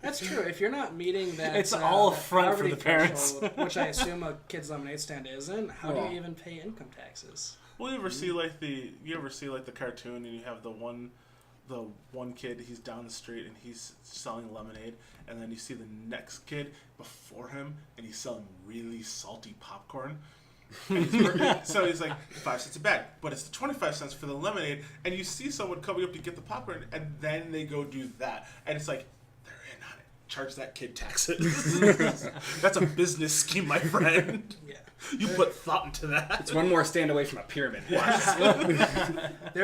Speaker 4: That's true. If you're not meeting that,
Speaker 2: It's all
Speaker 4: that
Speaker 2: front for
Speaker 4: poverty
Speaker 2: the parents.
Speaker 4: threshold, which I assume a kid's lemonade stand isn't, how do
Speaker 3: Well.
Speaker 4: you even pay income taxes?
Speaker 1: Well, you ever see like the cartoon and you have the one kid, he's down the street and he's selling lemonade, and then you see the next kid before him and he's selling really salty popcorn. And so he's like 5 cents a bag, but it's the 25 cents for the lemonade, and you see someone coming up to get the popcorn, and then they go do that, and it's like they're in on it. Charge that kid taxes. That's a business scheme, my friend.
Speaker 4: Yeah.
Speaker 1: You put thought into that.
Speaker 3: It's one more stand away from a pyramid.
Speaker 4: They're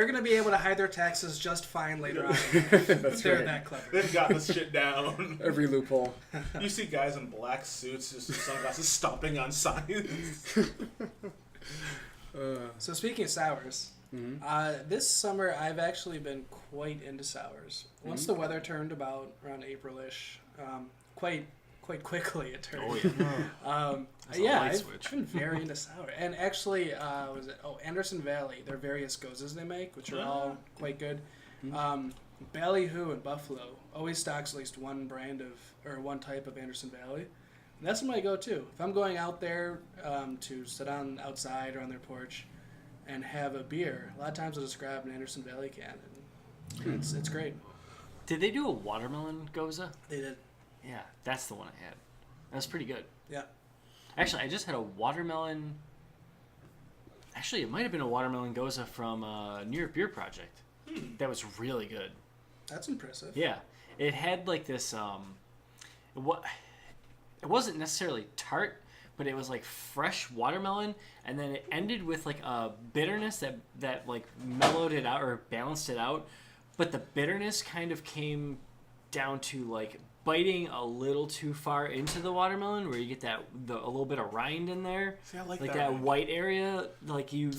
Speaker 4: going to be able to hide their taxes just fine later on.
Speaker 3: That's
Speaker 4: They're
Speaker 3: right.
Speaker 4: that clever.
Speaker 1: They've got this shit down.
Speaker 3: Every loophole.
Speaker 1: You see guys in black suits, just with sunglasses, stomping on signs.
Speaker 4: So speaking of sours, this summer I've actually been quite into sours. Once the weather turned about around April-ish, quite quickly it turned.
Speaker 2: Oh yeah. That's a
Speaker 4: Yeah,
Speaker 2: light
Speaker 4: I've
Speaker 2: switch.
Speaker 4: been very into sour. And actually, Anderson Valley, their various gozas they make, which are all quite good. Ballyhoo and Buffalo always stocks at least one brand of, or one type of Anderson Valley. That's my go-to. If I'm going out there to sit on outside or on their porch and have a beer, a lot of times I'll just grab an Anderson Valley can, and it's great.
Speaker 2: Did they do a watermelon goza?
Speaker 4: They did.
Speaker 2: Yeah, that's the one I had. That was pretty good.
Speaker 4: Yeah.
Speaker 2: Actually, I just had a watermelon. Actually, it might have been a watermelon goza from New York Beer Project. That was really good.
Speaker 4: That's impressive.
Speaker 2: Yeah, it had like this. It wasn't necessarily tart, but it was like fresh watermelon, and then it ended with like a bitterness that like mellowed it out or balanced it out. But the bitterness kind of came down to like biting a little too far into the watermelon, where you get a little bit of rind in there.
Speaker 1: See, I like
Speaker 2: that white area, like you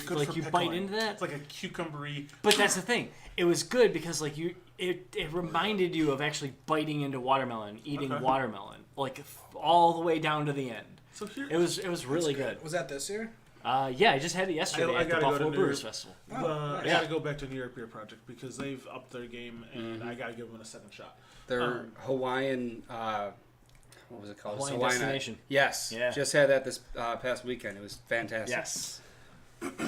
Speaker 2: bite into that.
Speaker 1: It's like a cucumbery.
Speaker 2: But that's the thing. It was good because like it reminded you of actually biting into watermelon, eating watermelon, like all the way down to the end.
Speaker 1: So here,
Speaker 2: it was really good.
Speaker 4: Was that this year?
Speaker 2: Yeah, I just had it yesterday at the Buffalo Brewers Festival.
Speaker 1: I gotta go back to New York Beer Project because they've upped their game, and I gotta give them a second shot.
Speaker 3: Their Hawaiian, what was it called?
Speaker 2: Hawaiian Destination.
Speaker 3: Yes.
Speaker 2: Yeah.
Speaker 3: Just had that this past weekend. It was fantastic.
Speaker 2: Yes.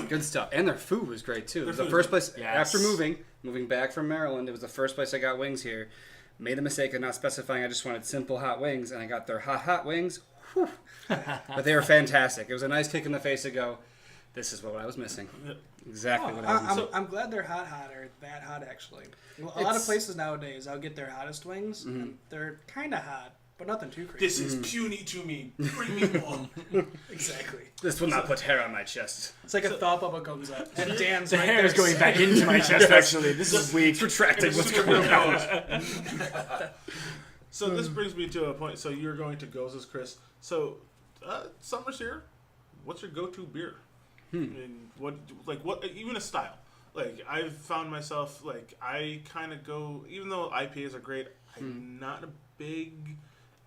Speaker 3: Good stuff. And their food was great, too. It was the
Speaker 1: food
Speaker 3: first place,
Speaker 2: Yes.
Speaker 3: after moving back from Maryland, it was the first place I got wings here. Made the mistake of not specifying I just wanted simple hot wings, and I got their hot wings. Whew. But they were fantastic. It was a nice kick in the face to go, this is what I was missing. Exactly what I was missing.
Speaker 4: I'm glad they're hot or that hot, actually. A lot of places nowadays, I'll get their hottest wings, and they're kind of hot, but nothing too crazy.
Speaker 1: This is puny to me. Bring me more.
Speaker 4: Exactly.
Speaker 3: This will not put hair on my chest.
Speaker 4: It's like a thought bubble comes up, and Dan's
Speaker 2: The
Speaker 4: right
Speaker 2: hair
Speaker 4: there
Speaker 2: is going back
Speaker 4: saying-
Speaker 2: into my chest, actually. This is weak.
Speaker 3: Retracting what's going on.
Speaker 1: So this brings me to a point. So you're going to Gozas, Chris. So summer's here. What's your go-to beer? And what even a style? Like I've found myself like I kind of go, even though IPAs are great, I'm not a big,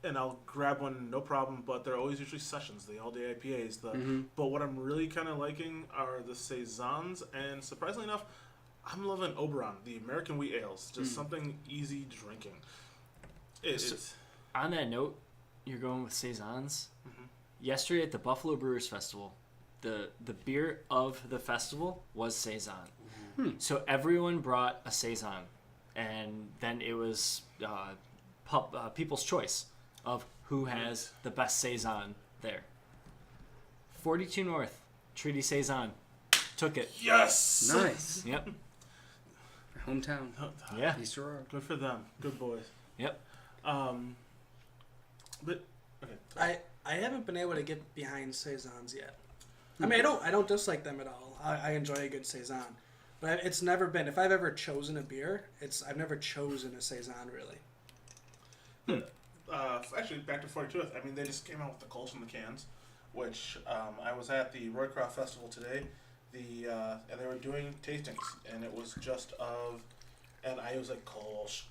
Speaker 1: and I'll grab one no problem. But they're always usually sessions, the all-day IPAs. But what I'm really kind of liking are the saisons, and surprisingly enough, I'm loving Oberon, the American wheat ales. Just something easy drinking. It's
Speaker 2: On that note, you're going with saisons. Yesterday at the Buffalo Brewers Festival, the beer of the festival was saison. So everyone brought a saison, and then it was people's choice of who has the best saison there. 42 North, Treaty Saison, took it.
Speaker 1: yes.
Speaker 3: Nice.
Speaker 2: Yep.
Speaker 3: Hometown.
Speaker 2: Yeah.
Speaker 3: East Aurora.
Speaker 1: Good for them. Good boys.
Speaker 2: Yep.
Speaker 1: But okay.
Speaker 4: I haven't been able to get behind saisons yet. I mean, I don't dislike them at all. I enjoy a good saison, but it's never been. If I've ever chosen a beer, I've never chosen a saison really.
Speaker 1: Actually, back to 42th. I mean, they just came out with the Kolsch in the cans, which I was at the Roycroft Festival today. And they were doing tastings, and it was just and I was like Kolsch,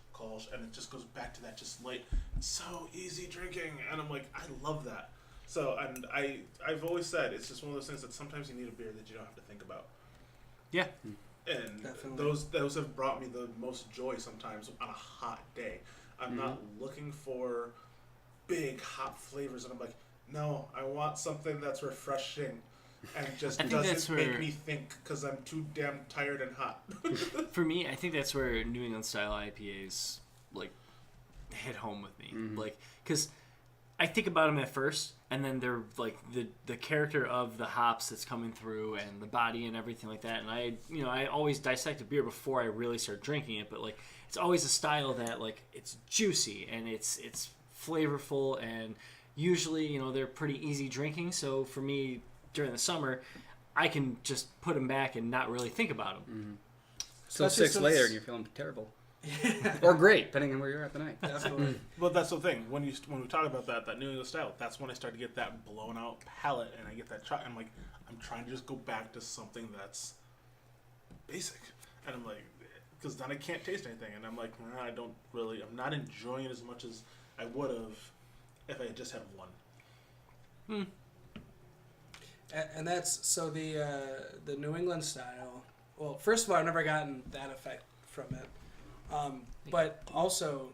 Speaker 1: and it just goes back to that just light, so easy drinking, and I'm like, I love that. So, and I've always said it's just one of those things that sometimes you need a beer that you don't have to think about.
Speaker 2: Yeah.
Speaker 1: And
Speaker 4: Definitely.
Speaker 1: those have brought me the most joy sometimes on a hot day. I'm not looking for big hot flavors, and I'm like, no, I want something that's refreshing and just doesn't make me think because I'm too damn tired and hot.
Speaker 2: For me, I think that's where New England style IPAs like hit home with me, like because I think about them at first, and then they're like the character of the hops that's coming through and the body and everything like that. And I always dissect a beer before I really start drinking it, but like it's always a style that like it's juicy and it's flavorful, and usually they're pretty easy drinking. So for me during the summer, I can just put them back and not really think about them.
Speaker 3: So
Speaker 4: Especially
Speaker 3: 6 later, and you're feeling terrible. Or great, depending on where you're at the night.
Speaker 4: Definitely.
Speaker 1: Well, that's the thing. When we talk about that New England style, that's when I start to get that blown out palate, and I get that I'm like, I'm trying to just go back to something that's basic, and I'm like, because then I can't taste anything, and I'm like, I'm not enjoying it as much as I would have if I had just had one.
Speaker 4: And that's so the New England style. Well, first of all, I've never gotten that effect from it, but also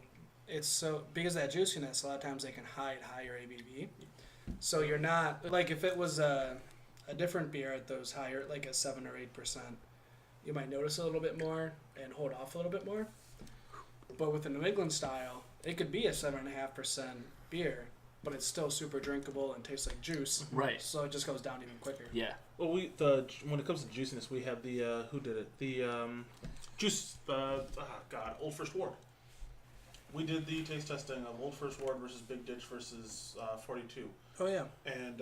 Speaker 4: it's so because of that juiciness. A lot of times they can hide higher ABV. So you're not like if it was a different beer at those higher, like a 7 or 8%, you might notice a little bit more and hold off a little bit more. But with the New England style, it could be a 7.5% beer, but it's still super drinkable and tastes like juice.
Speaker 2: Right.
Speaker 4: So it just goes down even quicker.
Speaker 2: Yeah.
Speaker 1: Well, when it comes to juiciness, we have the who did it? The juice. Old First Ward. We did the taste testing of Old First Ward versus Big Ditch versus 42.
Speaker 4: Oh yeah.
Speaker 1: And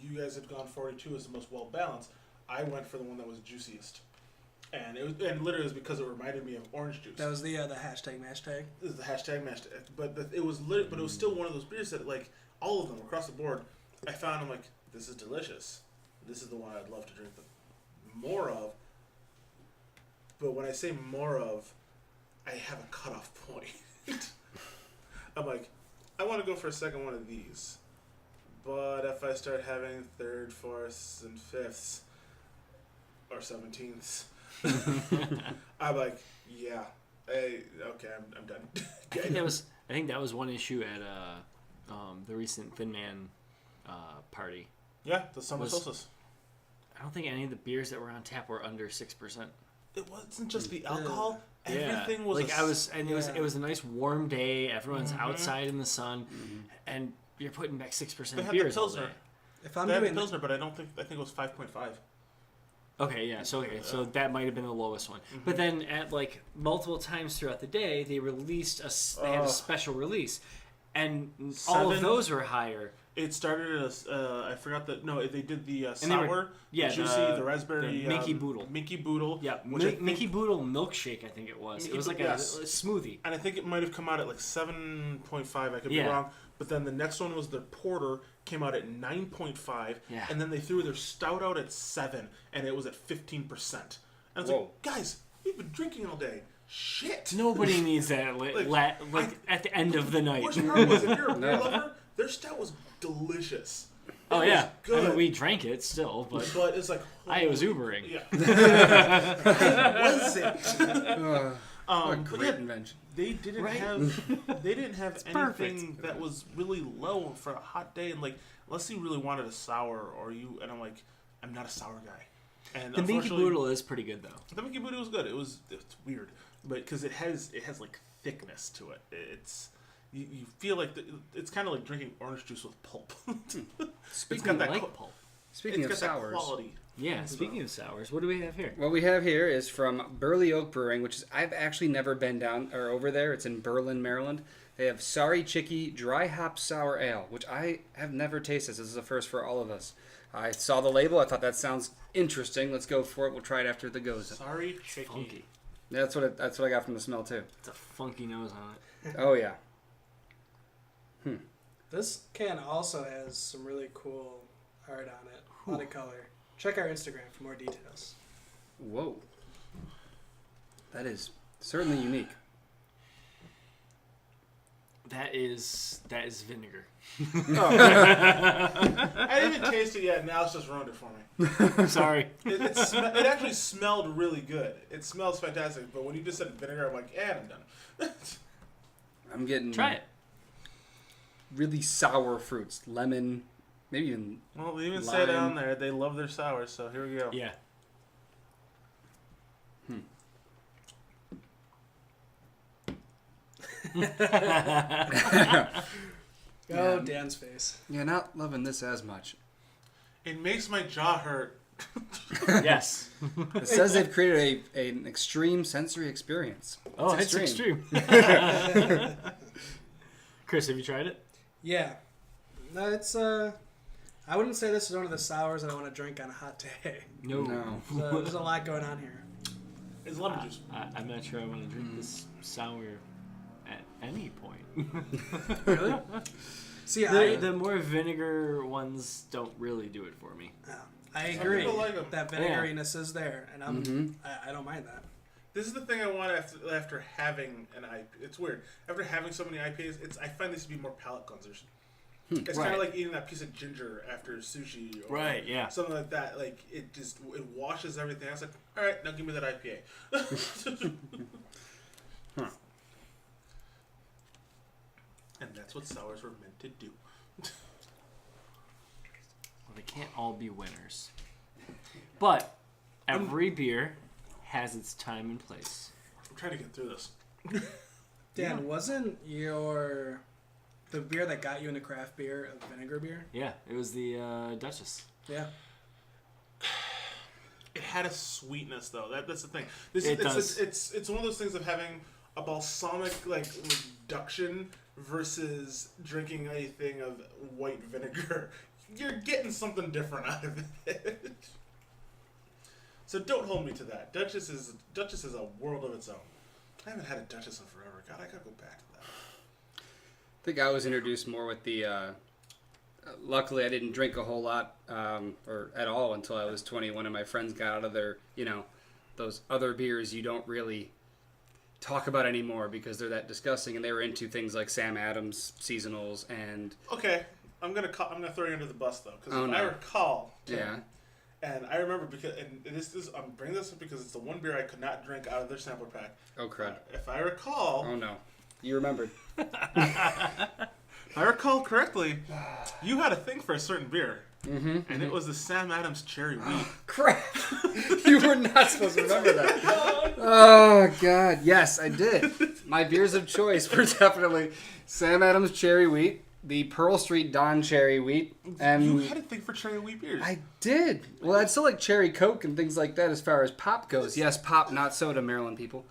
Speaker 1: you guys had gone 42 as the most well balanced. I went for the one that was juiciest, and literally it was because it reminded me of orange juice.
Speaker 4: That was the hashtag mashtag.
Speaker 1: This is the hashtag mashed, but it was still one of those beers that like all of them across the board. I found I'm like, this is delicious. This is the one I'd love to drink more of. But when I say more of, I have a cutoff point. I'm like, I want to go for a second one of these. But if I start having third, fourths, and fifths, or 17ths, I'm like, yeah, okay, I'm done.
Speaker 2: I think that was one issue at the recent Thin Man party.
Speaker 1: Yeah, the summer solstice.
Speaker 2: I don't think any of the beers that were on tap were under 6%.
Speaker 1: It wasn't just the alcohol.
Speaker 2: Yeah.
Speaker 1: Everything was
Speaker 2: it was a nice warm day. Everyone's outside in the sun, and you're putting back 6% beers all day.
Speaker 4: If I'm
Speaker 1: they had
Speaker 4: doing
Speaker 1: the Pilsner, but I think it was 5.5.
Speaker 2: Okay, yeah. So that might have been the lowest one. Mm-hmm. But then at like multiple times throughout the day, they released they had a special release, and all of those were higher.
Speaker 1: It started as I forgot that they did the sour, the juicy, the raspberry,
Speaker 2: the Minky Boodle.
Speaker 1: Minky Boodle.
Speaker 2: Yeah, Minky Boodle milkshake. I think it was. It was like a smoothie,
Speaker 1: and I think it might have come out at like 7.5. I could be wrong. But then the next one was the porter, came out at 9.5, and then they threw their stout out at 7, and it was at 15%. And it's like, guys, we've been drinking all day. Shit.
Speaker 2: Nobody needs that at the end of the night.
Speaker 1: Worst part was, if you're a beer lover, their stout was delicious.
Speaker 2: It was good. I mean, we drank it still, but
Speaker 1: it's like
Speaker 2: I was Ubering.
Speaker 1: Yeah. Was it?
Speaker 3: A great invention.
Speaker 1: They didn't have anything
Speaker 2: perfect.
Speaker 1: that was really low for a hot day, and like unless you really wanted a sour and I'm like, I'm not a sour guy. And
Speaker 2: the Minky Boodle is pretty good though.
Speaker 1: The Minky Boodle was good. It's weird, but because it has like thickness to it. It's you feel like it's kind of like drinking orange juice with pulp.
Speaker 2: Speaking of pulp.
Speaker 3: Speaking of sours.
Speaker 1: Quality.
Speaker 2: Yeah, speaking of sours, what do we have here?
Speaker 3: What we have here is from Burley Oak Brewing, which is I've actually never been down or over there. It's in Berlin, Maryland. They have Sorry Chicky Dry Hop Sour Ale, which I have never tasted. This is a first for all of us. I saw the label. I thought that sounds interesting. Let's go for it. We'll try it after the goes.
Speaker 1: Sorry Chicky.
Speaker 2: Funky.
Speaker 3: That's what I got from the smell too.
Speaker 2: It's a funky nose on it.
Speaker 3: Oh yeah.
Speaker 4: This can also has some really cool art on it. A lot of color. Check our Instagram for more details.
Speaker 3: Whoa. That is certainly unique.
Speaker 2: That is vinegar.
Speaker 1: I didn't even taste it yet. Now it's just ruined it for me.
Speaker 2: Sorry.
Speaker 1: It actually smelled really good. It smells fantastic. But when you just said vinegar, I'm like, I'm done.
Speaker 3: I'm getting
Speaker 2: Try it.
Speaker 3: really sour fruits, lemon, maybe even.
Speaker 1: Well, they even
Speaker 3: lime.
Speaker 1: say down there they love their sours. So here we go.
Speaker 2: Yeah.
Speaker 4: Oh, Dan's face.
Speaker 3: Yeah, not loving this as much.
Speaker 1: It makes my jaw hurt.
Speaker 2: Yes.
Speaker 3: It says they've created an extreme sensory experience.
Speaker 2: It's extreme. Chris, have you tried it?
Speaker 4: Yeah. No, it's I wouldn't say this is one of the sours that I want to drink on a hot day.
Speaker 2: No.
Speaker 4: So there's a lot going on here.
Speaker 1: It's lemon juice.
Speaker 2: I'm not sure I want to drink this sour at any point.
Speaker 4: Really? See,
Speaker 2: the more vinegar ones don't really do it for me.
Speaker 4: I agree.
Speaker 1: people like 'em.
Speaker 4: That vinegariness is there, and I don't mind that.
Speaker 1: This is the thing I want after having an IPA. It's weird. After having so many IPAs, I find these to be more palate cleansers. It's kind of like eating that piece of ginger after sushi, or something like that. Like it washes everything. I was like, all right, now give me that IPA. And that's what sours were meant to do.
Speaker 2: Well, they can't all be winners. But every beer has its time and place.
Speaker 1: I'm trying to get through this.
Speaker 4: Dan, wasn't the beer that got you into craft beer a vinegar beer?
Speaker 2: Yeah, it was the Duchess.
Speaker 4: Yeah.
Speaker 1: It had a sweetness though. That's the thing. It's one of those things of having a balsamic like reduction versus drinking anything of white vinegar. You're getting something different out of it. So don't hold me to that. Duchess is a world of its own. I haven't had a Duchess in forever. God, I gotta go back to that.
Speaker 3: I think I was introduced more with the. Luckily, I didn't drink a whole lot or at all until I was 21, and my friends got out of their, those other beers you don't really talk about anymore because they're that disgusting, and they were into things like Sam Adams seasonals and.
Speaker 1: Okay, I'm gonna throw you under the bus though, because
Speaker 3: I
Speaker 1: recall.
Speaker 3: Yeah.
Speaker 1: And I remember I'm bringing this up because it's the one beer I could not drink out of their sampler pack.
Speaker 3: Oh crud!
Speaker 1: If I recall.
Speaker 3: Oh no, you remembered.
Speaker 1: If I recall correctly, you had a thing for a certain beer,
Speaker 3: and
Speaker 1: it was the Sam Adams Cherry Wheat.
Speaker 3: Crap! You were not supposed to remember that. Oh God! Yes, I did. My beers of choice were definitely Sam Adams Cherry Wheat, the Pearl Street Dawn Cherry Wheat, and
Speaker 1: You had a thing for cherry wheat beers.
Speaker 3: I did. Well, I'd still like Cherry Coke and things like that as far as pop goes. Yes, pop, not soda, Maryland people.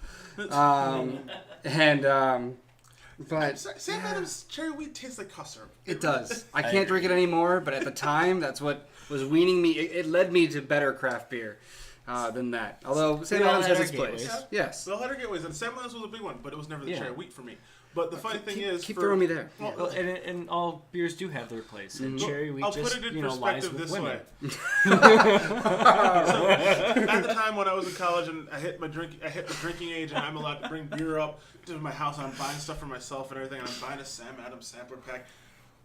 Speaker 3: But
Speaker 1: Sam Adams Cherry Wheat tastes like cough syrup.
Speaker 3: it does. I can't drink it anymore, but at the time, that's what was weaning me. It led me to better craft beer than that. Although Sam Adams has its place.
Speaker 1: Yeah.
Speaker 3: Yes.
Speaker 1: The Letter Gateways, and Sam Adams was a big one, but it was never the cherry wheat for me. But the funny thing is...
Speaker 3: Keep throwing me there.
Speaker 2: Well, and all beers do have their place. And cherry wheat
Speaker 1: I'll
Speaker 2: just,
Speaker 1: put it in
Speaker 2: lies
Speaker 1: perspective
Speaker 2: with
Speaker 1: this
Speaker 2: women.
Speaker 1: way. So, at the time when I was in college and I hit the drinking age and I'm allowed to bring beer up to my house and I'm buying stuff for myself and everything, and I'm buying a Sam Adams sampler pack.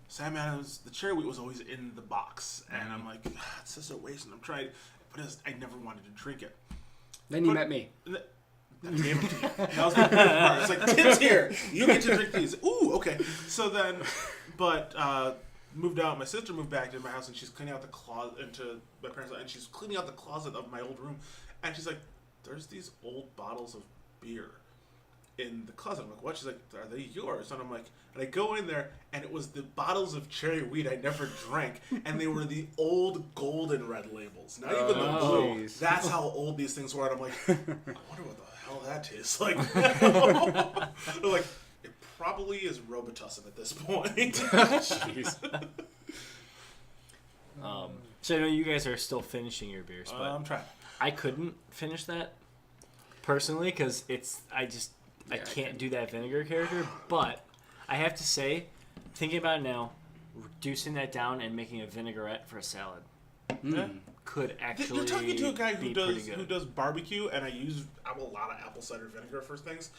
Speaker 1: Sam Adams, the cherry wheat was always in the box. And I'm like, it's just a waste. And I'm trying, but I never wanted to drink it.
Speaker 3: Then you met me.
Speaker 1: I gave them to you. That was the best part. It's like, Tim's here. You get to drink these. Ooh, okay. So then, moved out. My sister moved back to my house, and she's cleaning out the closet into my parents' house, and she's cleaning out the closet of my old room. And she's like, there's these old bottles of beer in the closet. I'm like, what? She's like, are they yours? And I'm like, and I go in there, and it was the bottles of cherry wheat I never drank, and they were the old golden red labels, not even the blue.
Speaker 3: Geez.
Speaker 1: That's how old these things were. And I'm like, I wonder what the hell that tastes like. They're like, it probably is Robitussin at this point.
Speaker 3: Jeez.
Speaker 2: So I know you guys are still finishing your beers, but
Speaker 1: I'm trying.
Speaker 2: I couldn't finish that personally because I can't do that vinegar character. But I have to say, thinking about it now, reducing that down and making a vinaigrette for a salad could actually.
Speaker 1: You're talking to a guy who
Speaker 2: be pretty good.
Speaker 1: does barbecue, and I use a lot of apple cider vinegar for things.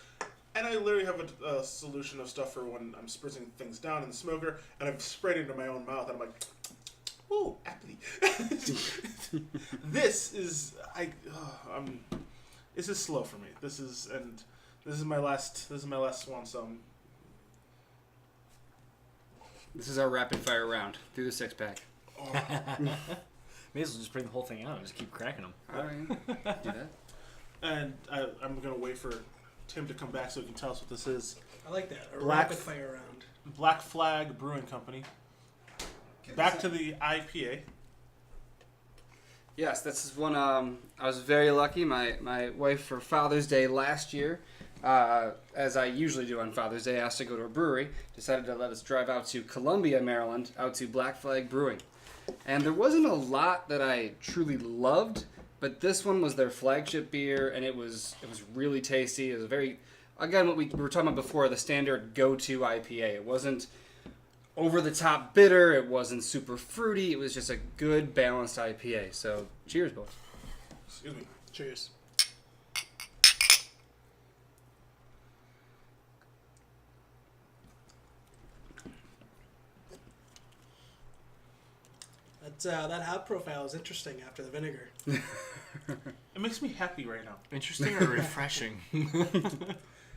Speaker 1: And I literally have a solution of stuff for when I'm spritzing things down in the smoker, and I've sprayed it into my own mouth, and I'm like, ooh, appley. This is this is slow for me. This is my last swan song.
Speaker 3: This is our rapid fire round through the 6-pack.
Speaker 2: May as well just bring the whole thing out and just keep cracking them.
Speaker 3: All right. Do that.
Speaker 1: And I'm going to wait for Tim to come back so he can tell us what this is.
Speaker 4: I like that. A
Speaker 1: Black-
Speaker 4: rapid fire round.
Speaker 1: Black Flag Brewing Company. Back to the IPA.
Speaker 3: Yes, this is one. I was very lucky. My wife, for Father's Day last year, as I usually do on Father's Day, asked to go to a brewery. Decided to let us drive out to Columbia, Maryland, out to Black Flag Brewing. And there wasn't a lot that I truly loved, but this one was their flagship beer, and it was really tasty. It was very, again, what we were talking about before, the standard go-to IPA. It wasn't over-the-top bitter. It wasn't super fruity. It was just a good, balanced IPA. So, cheers, boys.
Speaker 1: Excuse me.
Speaker 4: Cheers. That hop profile is interesting after the vinegar.
Speaker 1: It makes me happy right now.
Speaker 2: Interesting or refreshing?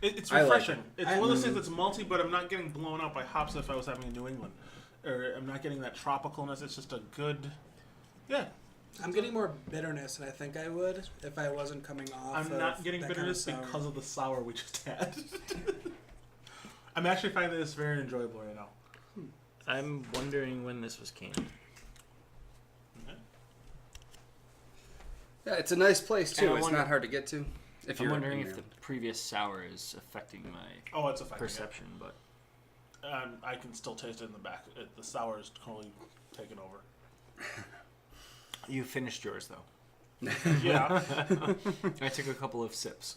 Speaker 1: It's
Speaker 3: I like
Speaker 1: refreshing. It's one of those things that's malty, but I'm not getting blown out by hops if I was having in New England. Or I'm not getting that tropicalness. It's just a good... Yeah.
Speaker 4: I'm getting more bitterness than I think I would if I wasn't coming off.
Speaker 1: I'm not getting bitterness because of the sour we just had. I'm actually finding this very enjoyable right now.
Speaker 2: I'm wondering when this was canned.
Speaker 1: Okay.
Speaker 3: Yeah, it's a nice place too.
Speaker 2: And I
Speaker 3: It's
Speaker 2: wonder-
Speaker 3: not hard to get to. If
Speaker 2: I'm
Speaker 3: you're
Speaker 2: wondering
Speaker 3: you
Speaker 2: if
Speaker 3: know.
Speaker 2: the previous sour is affecting my
Speaker 1: Oh, it's affecting
Speaker 2: perception, but
Speaker 1: it. I can still taste it in the back. The sour is totally taken over.
Speaker 2: you finished yours though.
Speaker 1: Yeah.
Speaker 2: I took a couple of sips.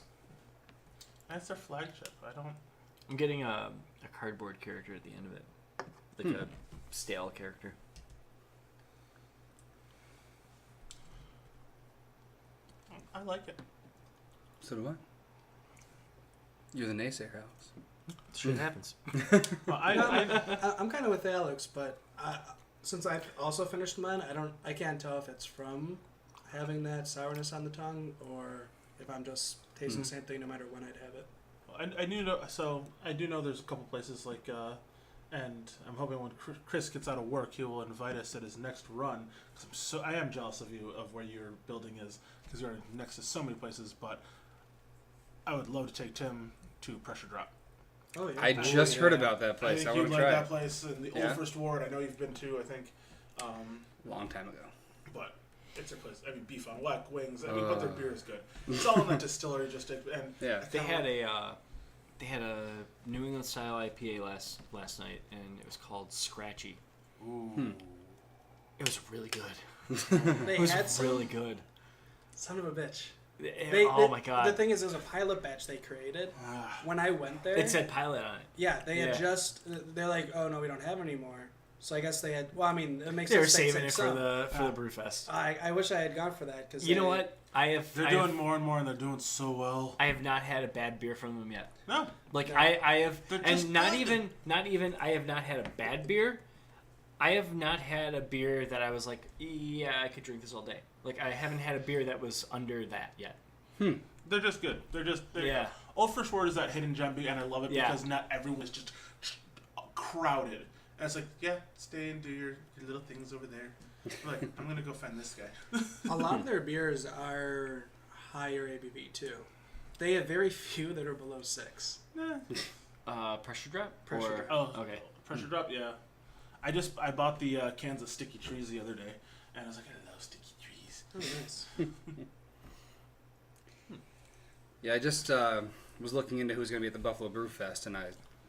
Speaker 1: That's their flagship.
Speaker 2: I'm getting a cardboard character at the end of it, like a stale character.
Speaker 1: I like it.
Speaker 3: So do I. You're the naysayer, Alex.
Speaker 2: Shit happens.
Speaker 1: Well,
Speaker 4: I'm kind of with Alex, but since I've also finished mine, I can't tell if it's from having that sourness on the tongue or if I'm just tasting the same thing no matter when I'd have it.
Speaker 1: I do know. So I do know there's a couple places like, and I'm hoping when Chris gets out of work, he will invite us at his next run. Cause I am jealous of you of where your building is because you're next to so many places. But I would love to take Tim to Pressure Drop.
Speaker 4: Oh yeah.
Speaker 3: I just heard about that place. I
Speaker 1: think
Speaker 3: want
Speaker 1: you'd
Speaker 3: to
Speaker 1: like
Speaker 3: try
Speaker 1: that
Speaker 3: it.
Speaker 1: place in the
Speaker 3: Yeah.
Speaker 1: Old First Ward. I know you've been to. I think,
Speaker 3: Long time ago.
Speaker 1: but it's a place. I mean, beef on whack, wings. I mean, but their beer is good. It's all in that distillery. And
Speaker 3: Yeah.
Speaker 2: They had a New England style IPA last night, and it was called Scratchy.
Speaker 1: ooh.
Speaker 2: It was really good.
Speaker 4: They
Speaker 2: It was
Speaker 4: had some
Speaker 2: really good.
Speaker 4: son of a bitch.
Speaker 2: Oh my god!
Speaker 4: The thing is, it was a pilot batch they created. When I went there,
Speaker 2: It said pilot on it.
Speaker 4: yeah, they had
Speaker 2: Yeah.
Speaker 4: just. They're like, oh no, we don't have any more. So I guess they had. Well, I mean, it makes
Speaker 2: They were
Speaker 4: sense they
Speaker 2: saving it
Speaker 4: said
Speaker 2: for
Speaker 4: some.
Speaker 2: the Brewfest.
Speaker 4: I wish I had gone for that because
Speaker 2: You know what?
Speaker 1: They're doing more and more, and they're doing so well.
Speaker 2: I have not had a bad beer from them yet.
Speaker 1: No,
Speaker 2: Like
Speaker 4: Yeah.
Speaker 2: I have,
Speaker 1: They're just
Speaker 2: and not
Speaker 1: good.
Speaker 2: even. I have not had a bad beer. I have not had a beer that I was like, yeah, I could drink this all day. Like I haven't had a beer that was under that yet.
Speaker 1: they're just good. They're
Speaker 2: Yeah.
Speaker 1: Old First Word is that hidden gem, and I love it
Speaker 2: Yeah.
Speaker 1: because not everyone is just crowded. And it's like, yeah, stay and do your little things over there. I'm like, I'm gonna go find this guy.
Speaker 4: a lot of their beers are higher ABV too. They have very few that are below 6.
Speaker 2: Pressure drop.
Speaker 4: Pressure
Speaker 1: Oh,
Speaker 2: Okay.
Speaker 1: Pressure Drop, yeah. I bought the cans of Sticky Trees the other day, and I was like, I love Sticky Trees.
Speaker 4: Oh, nice.
Speaker 3: Yeah, I just was looking into who's going to be at the Buffalo Brew Fest, and I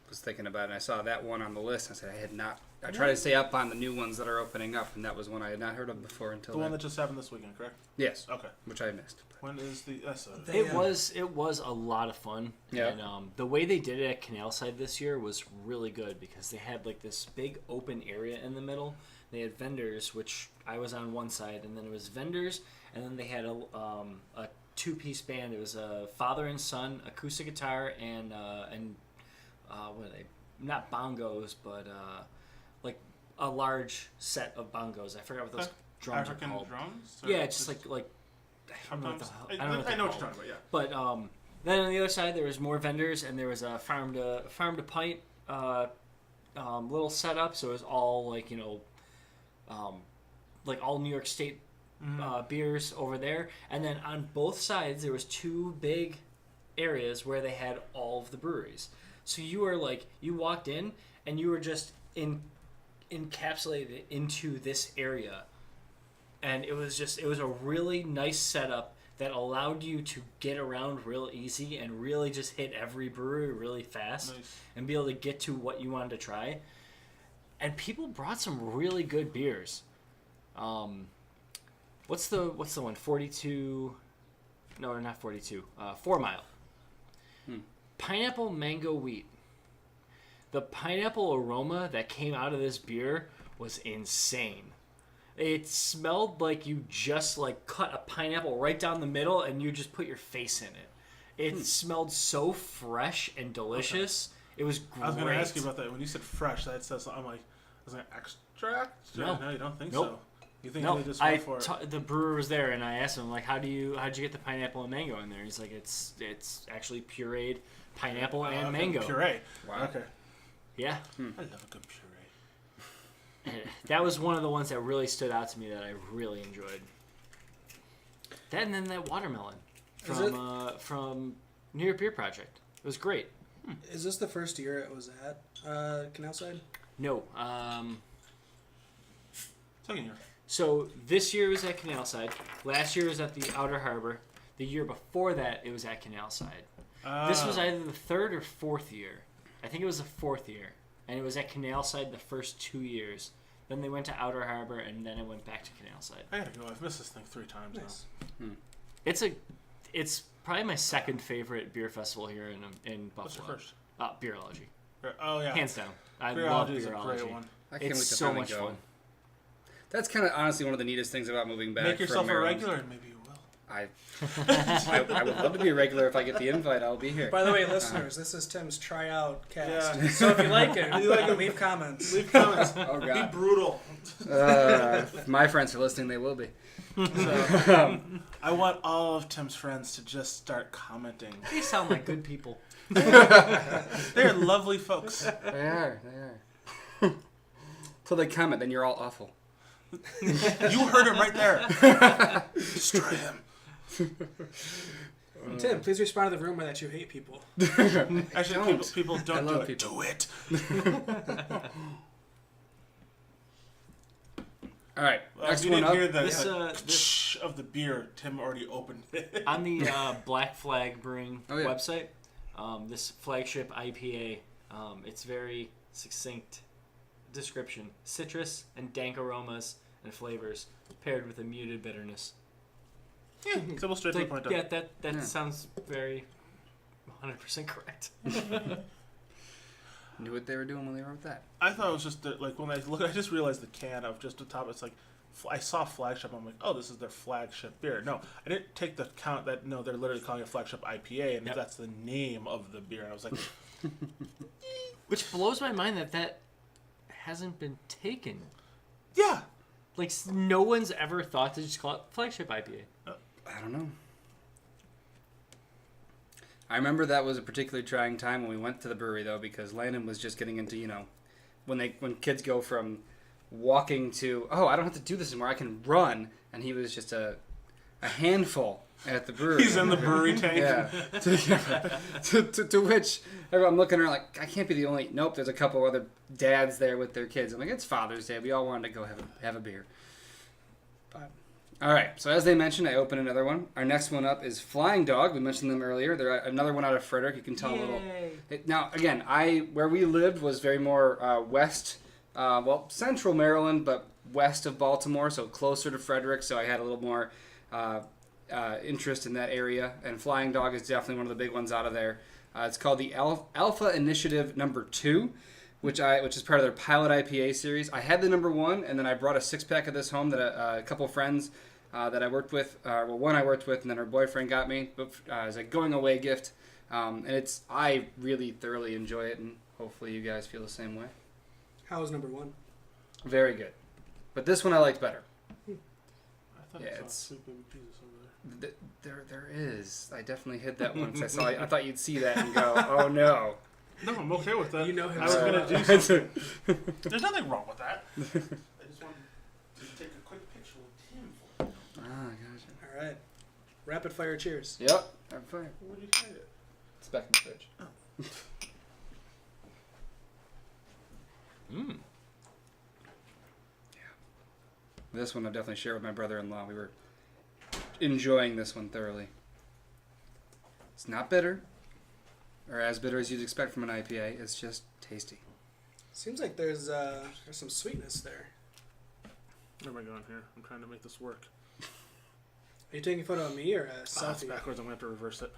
Speaker 3: was thinking about it, and I saw that one on the list, and I said I had not. I try to stay up on the new ones that are opening up, and that was one I had not heard of before until
Speaker 1: The one
Speaker 3: then.
Speaker 1: that just happened this weekend, correct?
Speaker 3: Yes,
Speaker 1: Okay.
Speaker 3: which I missed.
Speaker 1: When is the?
Speaker 4: They-
Speaker 2: It was a lot of fun.
Speaker 3: Yeah.
Speaker 2: And the way they did it at Canalside this year was really good because they had like this big open area in the middle. They had vendors, which I was on one side, and then it was vendors, and then they had a two-piece band. It was a father and son acoustic guitar and what are they? Not bongos, but like a large set of bongos. I forgot what those drums
Speaker 1: African
Speaker 2: are called.
Speaker 1: drums? Or
Speaker 2: Yeah, just like I don't know what the
Speaker 1: Sometimes-
Speaker 2: hell. I don't know what
Speaker 1: I
Speaker 2: they're
Speaker 1: know what you're
Speaker 2: called.
Speaker 1: talking about. Yeah.
Speaker 2: But then on the other side there was more vendors, and there was a farm to pint little setup. So it was all like like all New York State beers over there, and then on both sides there was two big areas where they had all of the breweries. So you were like you walked in and you were just encapsulated into this area. And it was a really nice setup that allowed you to get around real easy and really just hit every brewery really fast
Speaker 1: Nice.
Speaker 2: and be able to get to what you wanted to try. And people brought some really good beers. What's the one? 42? No, not 42. 4 Mile. Pineapple mango wheat. The pineapple aroma that came out of this beer was insane. It smelled like you just like cut a pineapple right down the middle and you just put your face in it. It smelled so fresh and delicious. It was great.
Speaker 1: I was going to ask you about that. When you said fresh, that says I'm like, is that extract?
Speaker 2: No.
Speaker 1: No, you don't think
Speaker 2: Nope.
Speaker 1: so. You think
Speaker 2: No,
Speaker 1: they just went for it?
Speaker 2: the brewer was there, and I asked him like, how'd you get the pineapple and mango in there? He's like, it's actually pureed pineapple and
Speaker 1: Okay,
Speaker 2: mango.
Speaker 1: Puree.
Speaker 3: Wow.
Speaker 1: Okay.
Speaker 2: Yeah,
Speaker 1: I love a good puree.
Speaker 2: That was one of the ones that really stood out to me that I really enjoyed. That and then that watermelon from New York Beer Project. It was great.
Speaker 4: Is this the first year it was at Canal Side?
Speaker 2: No.
Speaker 1: Second year.
Speaker 2: So this year it was at Canal Side. Last year it was at the Outer Harbor. The year before that it was at Canal Side. This was either the third or fourth year. I think it was the fourth year. And it was at Canal Side the first 2 years. Then they went to Outer Harbor, and then it went back to Canal Side.
Speaker 1: I gotta go. I've missed this thing 3 times now.
Speaker 2: It's probably my second favorite beer festival here in Buffalo.
Speaker 1: What's your first?
Speaker 2: Beerology.
Speaker 1: Oh yeah,
Speaker 2: hands down. I
Speaker 1: Beerology
Speaker 2: love
Speaker 1: is a
Speaker 2: Beerology.
Speaker 1: great one.
Speaker 3: I can't
Speaker 2: It's
Speaker 3: wait to
Speaker 2: so
Speaker 3: finally
Speaker 2: much
Speaker 3: go.
Speaker 2: fun.
Speaker 3: That's kind of honestly one of the neatest things about moving back.
Speaker 1: Make yourself
Speaker 3: from
Speaker 1: a
Speaker 3: Maryland.
Speaker 1: regular, and maybe you will.
Speaker 3: I would love to be a regular if I get the invite. I'll be here.
Speaker 4: By the way, listeners, this is Tim's tryout cast.
Speaker 1: Yeah.
Speaker 4: So if you like it, leave comments.
Speaker 1: Leave comments.
Speaker 3: Oh
Speaker 1: Be
Speaker 3: God.
Speaker 1: brutal.
Speaker 3: If my friends are listening, they will be.
Speaker 1: So, I want all of Tim's friends to just start commenting.
Speaker 2: They sound like good people.
Speaker 1: They're lovely folks.
Speaker 3: They are. Till they comment, then you're all awful.
Speaker 1: You heard him right there. Destroy him.
Speaker 4: Tim, please respond to the rumor that you hate people.
Speaker 1: Actually, people don't
Speaker 3: I
Speaker 1: do
Speaker 3: love
Speaker 1: it.
Speaker 3: people.
Speaker 1: Do it.
Speaker 3: All right, next
Speaker 1: you
Speaker 3: one
Speaker 1: didn't
Speaker 3: up.
Speaker 1: hear the
Speaker 2: This,
Speaker 1: of the beer. Tim already opened it.
Speaker 2: on the Black Flag Brewing
Speaker 3: Oh, yeah.
Speaker 2: website, this flagship IPA, it's very succinct description: citrus and dank aromas and flavors paired with a muted bitterness.
Speaker 1: Yeah, simple, straight to the point.
Speaker 2: Yeah, that
Speaker 3: Yeah.
Speaker 2: sounds very 100% correct.
Speaker 3: Knew what they were doing when they wrote that.
Speaker 1: I thought it was just like when I look, I just realized the can of just the top. It's like I saw flagship. I'm like, oh, this is their flagship beer. No, I didn't take the count that no, they're literally calling it flagship IPA, and
Speaker 2: Yep.
Speaker 1: that's the name of the beer. And I was like,
Speaker 2: Which blows my mind that hasn't been taken.
Speaker 1: yeah,
Speaker 2: Like, no one's ever thought to just call it flagship IPA.
Speaker 3: I don't know. I remember that was a particularly trying time when we went to the brewery, though, because Landon was just getting into, when kids go from walking to, oh, I don't have to do this anymore, I can run, and he was just a handful at the brewery.
Speaker 1: he's in the brewery tank.
Speaker 3: Yeah. To which I'm looking around like, I can't be the only. Nope, there's a couple other dads there with their kids. I'm like, it's Father's Day. We all wanted to go have a beer. But all right. So as they mentioned, I opened another one. Our next one up is Flying Dog. We mentioned them earlier. They're another one out of Frederick. You can tell a little. Now again, where we lived was very more west, central Maryland, but west of Baltimore, so closer to Frederick. So I had a little more. Interest in that area, and Flying Dog is definitely one of the big ones out of there. It's called the Alpha Initiative number 2, which is part of their pilot IPA series. I had the number 1, and then I brought a 6-pack of this home that a couple friends that I worked with, one I worked with, and then her boyfriend got me as a going away gift. And I really thoroughly enjoy it, and hopefully you guys feel the same way.
Speaker 4: How was number 1?
Speaker 3: Very good, but this one I liked better.
Speaker 1: I thought
Speaker 3: Yeah,
Speaker 1: I saw
Speaker 3: it's-
Speaker 1: Sweet Baby Jesus over there.
Speaker 3: There is. I definitely hid that once. I thought you'd see that and go, oh no.
Speaker 1: No, I'm okay with that.
Speaker 4: You know him
Speaker 1: I was
Speaker 4: so
Speaker 1: gonna
Speaker 4: well.
Speaker 1: do something. There's nothing wrong with that. I just wanted to take a quick picture with Tim for you.
Speaker 3: Ah, gotcha.
Speaker 4: All right. Rapid fire cheers.
Speaker 3: Yep. I'm fine.
Speaker 1: Where did you hide it?
Speaker 3: It's back in the fridge.
Speaker 2: Mm.
Speaker 3: This one I definitely share with my brother-in-law. We were enjoying this one thoroughly. It's not bitter, or as bitter as you'd expect from an IPA. It's just tasty.
Speaker 4: Seems like there's some sweetness there.
Speaker 1: Where am I going here? I'm trying to make this work.
Speaker 4: Are you taking a photo of me or a
Speaker 1: It's
Speaker 4: selfie?
Speaker 1: backwards. I'm going to have to reverse it.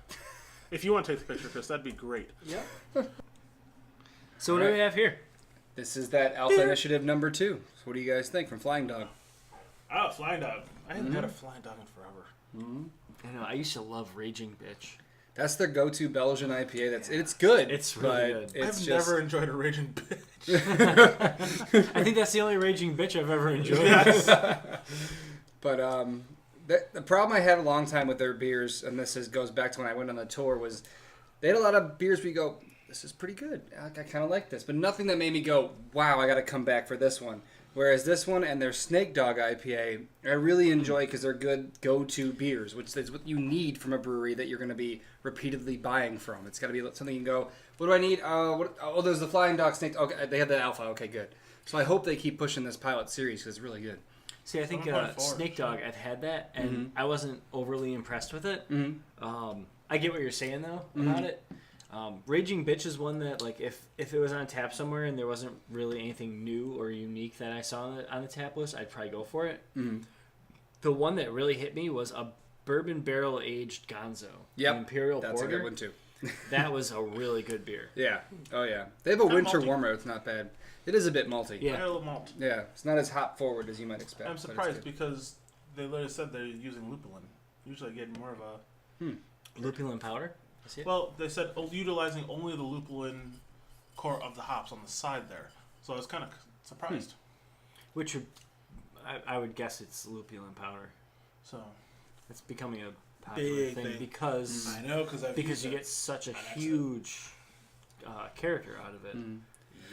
Speaker 1: If you want to take the picture, Chris, that'd be great.
Speaker 4: Yep.
Speaker 2: So what do we have here?
Speaker 3: This is that Alpha Initiative number 2. So what do you guys think from Flying Dog?
Speaker 1: Oh, Flying Dog. I haven't had a Flying Dog in forever.
Speaker 2: I know, I used to love Raging Bitch.
Speaker 3: That's their go-to Belgian IPA. It's good.
Speaker 2: It's really
Speaker 3: but
Speaker 2: good.
Speaker 3: It's
Speaker 1: I've
Speaker 3: just,
Speaker 1: never enjoyed a Raging Bitch.
Speaker 2: I think that's the only Raging Bitch I've ever enjoyed.
Speaker 1: Yes.
Speaker 3: But the problem I had a long time with their beers, and goes back to when I went on the tour, was they had a lot of beers where you go, this is pretty good. I kind of like this. But nothing that made me go, wow, I got to come back for this one. Whereas this one and their Snake Dog IPA, I really enjoy because they're good go-to beers, which is what you need from a brewery that you're going to be repeatedly buying from. It's got to be something you can go, what do I need? Oh, there's the Flying Dog Snake. Okay, they have the Alpha. Okay, good. So I hope they keep pushing this pilot series because it's really good.
Speaker 2: See, I think Snake Dog, I've had that, and I wasn't overly impressed with it. I get what you're saying, though, about it. Raging Bitch is one that, like, if it was on tap somewhere and there wasn't really anything new or unique that I saw on the tap list, I'd probably go for it. The one that really hit me was a bourbon barrel aged Gonzo.
Speaker 3: Yep,
Speaker 2: the Imperial
Speaker 3: that's
Speaker 2: Porter.
Speaker 3: a good one too.
Speaker 2: That was a really good beer.
Speaker 3: Yeah. Oh yeah. They have a winter warmer. It's not bad. It is a bit malty.
Speaker 1: Yeah, a little malt.
Speaker 3: Yeah, it's not as hop forward as you might expect.
Speaker 1: I'm surprised because they literally said they're using lupulin. Usually I get more of a
Speaker 2: Lupulin powder.
Speaker 1: Well, they said utilizing only the lupulin core of the hops on the side there. So I was kind of surprised.
Speaker 2: Which would, I would guess it's lupulin powder.
Speaker 1: So
Speaker 2: it's becoming a popular thing because
Speaker 1: I know
Speaker 2: because you get such a huge character out of it.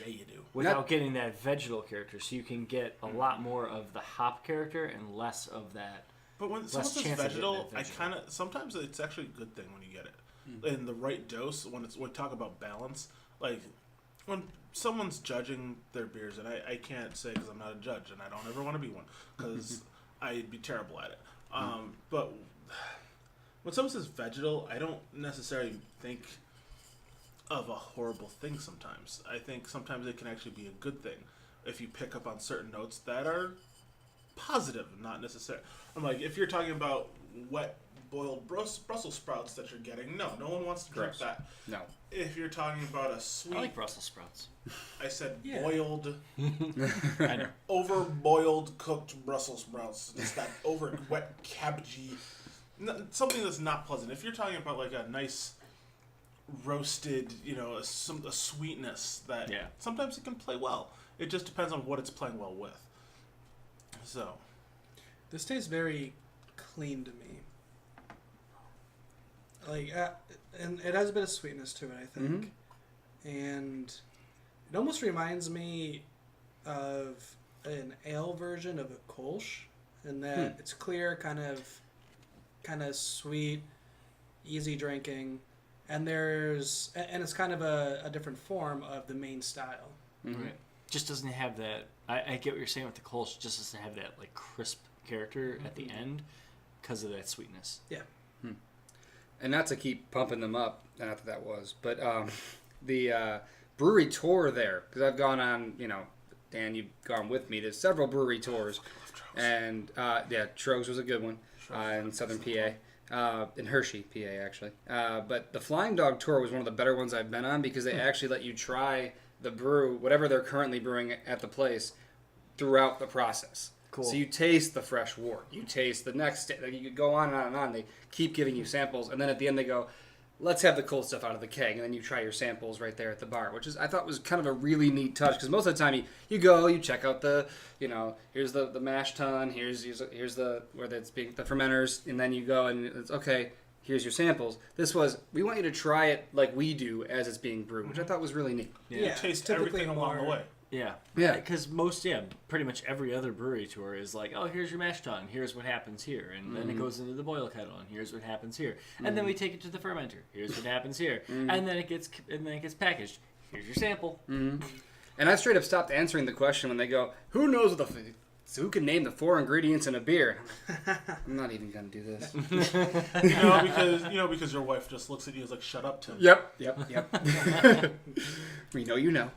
Speaker 1: Yeah, you do.
Speaker 2: Without getting that vegetal character, so you can get a lot more of the hop character and less of that.
Speaker 1: But when someone says vegetal, I kind of sometimes it's actually a good thing when you get it in the right dose. When we talk about balance, like when someone's judging their beers, and I can't say because I'm not a judge and I don't ever want to be one because I'd be terrible at it. But when someone says vegetal, I don't necessarily think of a horrible thing sometimes. I think sometimes it can actually be a good thing if you pick up on certain notes that are positive, not necessarily. I'm like, if you're talking about wet boiled Brussels sprouts that you're getting, no one wants to drink that.
Speaker 3: No.
Speaker 1: If you're talking about a sweet...
Speaker 2: I like Brussels sprouts.
Speaker 1: I said boiled,
Speaker 2: I know.
Speaker 1: over-boiled cooked Brussels sprouts. Just that over wet cabbagey... something that's not pleasant. If you're talking about like a nice roasted, a sweetness that sometimes it can play well. It just depends on what it's playing well with. So,
Speaker 4: this tastes very clean to me. Like, and it has a bit of sweetness to it, I think, and it almost reminds me of an ale version of a Kolsch, in that it's clear, kind of sweet, easy drinking. And it's kind of a different form of the main style.
Speaker 2: Right. Just doesn't have that. I get what you're saying with the Kolsch. Just doesn't have that like crisp character at the end because of that sweetness.
Speaker 4: Yeah.
Speaker 3: And not to keep pumping them up, not that was, but the brewery tour there, because I've gone on, Dan, you've gone with me to several brewery tours, and Trogs was a good one in Southern PA. In Hershey, PA, actually. But the Flying Dog Tour was one of the better ones I've been on because they actually let you try the brew, whatever they're currently brewing at the place, throughout the process.
Speaker 2: Cool.
Speaker 3: So you taste the fresh wort. You taste the next... you could go on and on and on. They keep giving you samples. And then at the end they go, let's have the cool stuff out of the keg. And then you try your samples right there at the bar, which I thought was kind of a really neat touch. Because most of the time you go, you check out the, here's the mash tun, here's the, where it's being, the fermenters, and then you go and it's, okay, here's your samples. This was, we want you to try it like we do as it's being brewed, which I thought was really neat.
Speaker 1: Yeah, taste everything along the way.
Speaker 2: Yeah.
Speaker 3: Yeah.
Speaker 2: Because pretty much every other brewery tour is like, oh, here's your mash tun, here's what happens here, and then it goes into the boil kettle, and here's what happens here, and then we take it to the fermenter. Here's what happens here, and then it gets packaged. Here's your sample.
Speaker 3: And I straight up stopped answering the question when they go, who knows who can name the 4 ingredients in a beer? I'm not even gonna do this.
Speaker 1: because your wife just looks at you and is like, shut up, Tim.
Speaker 3: Yep. We know you know.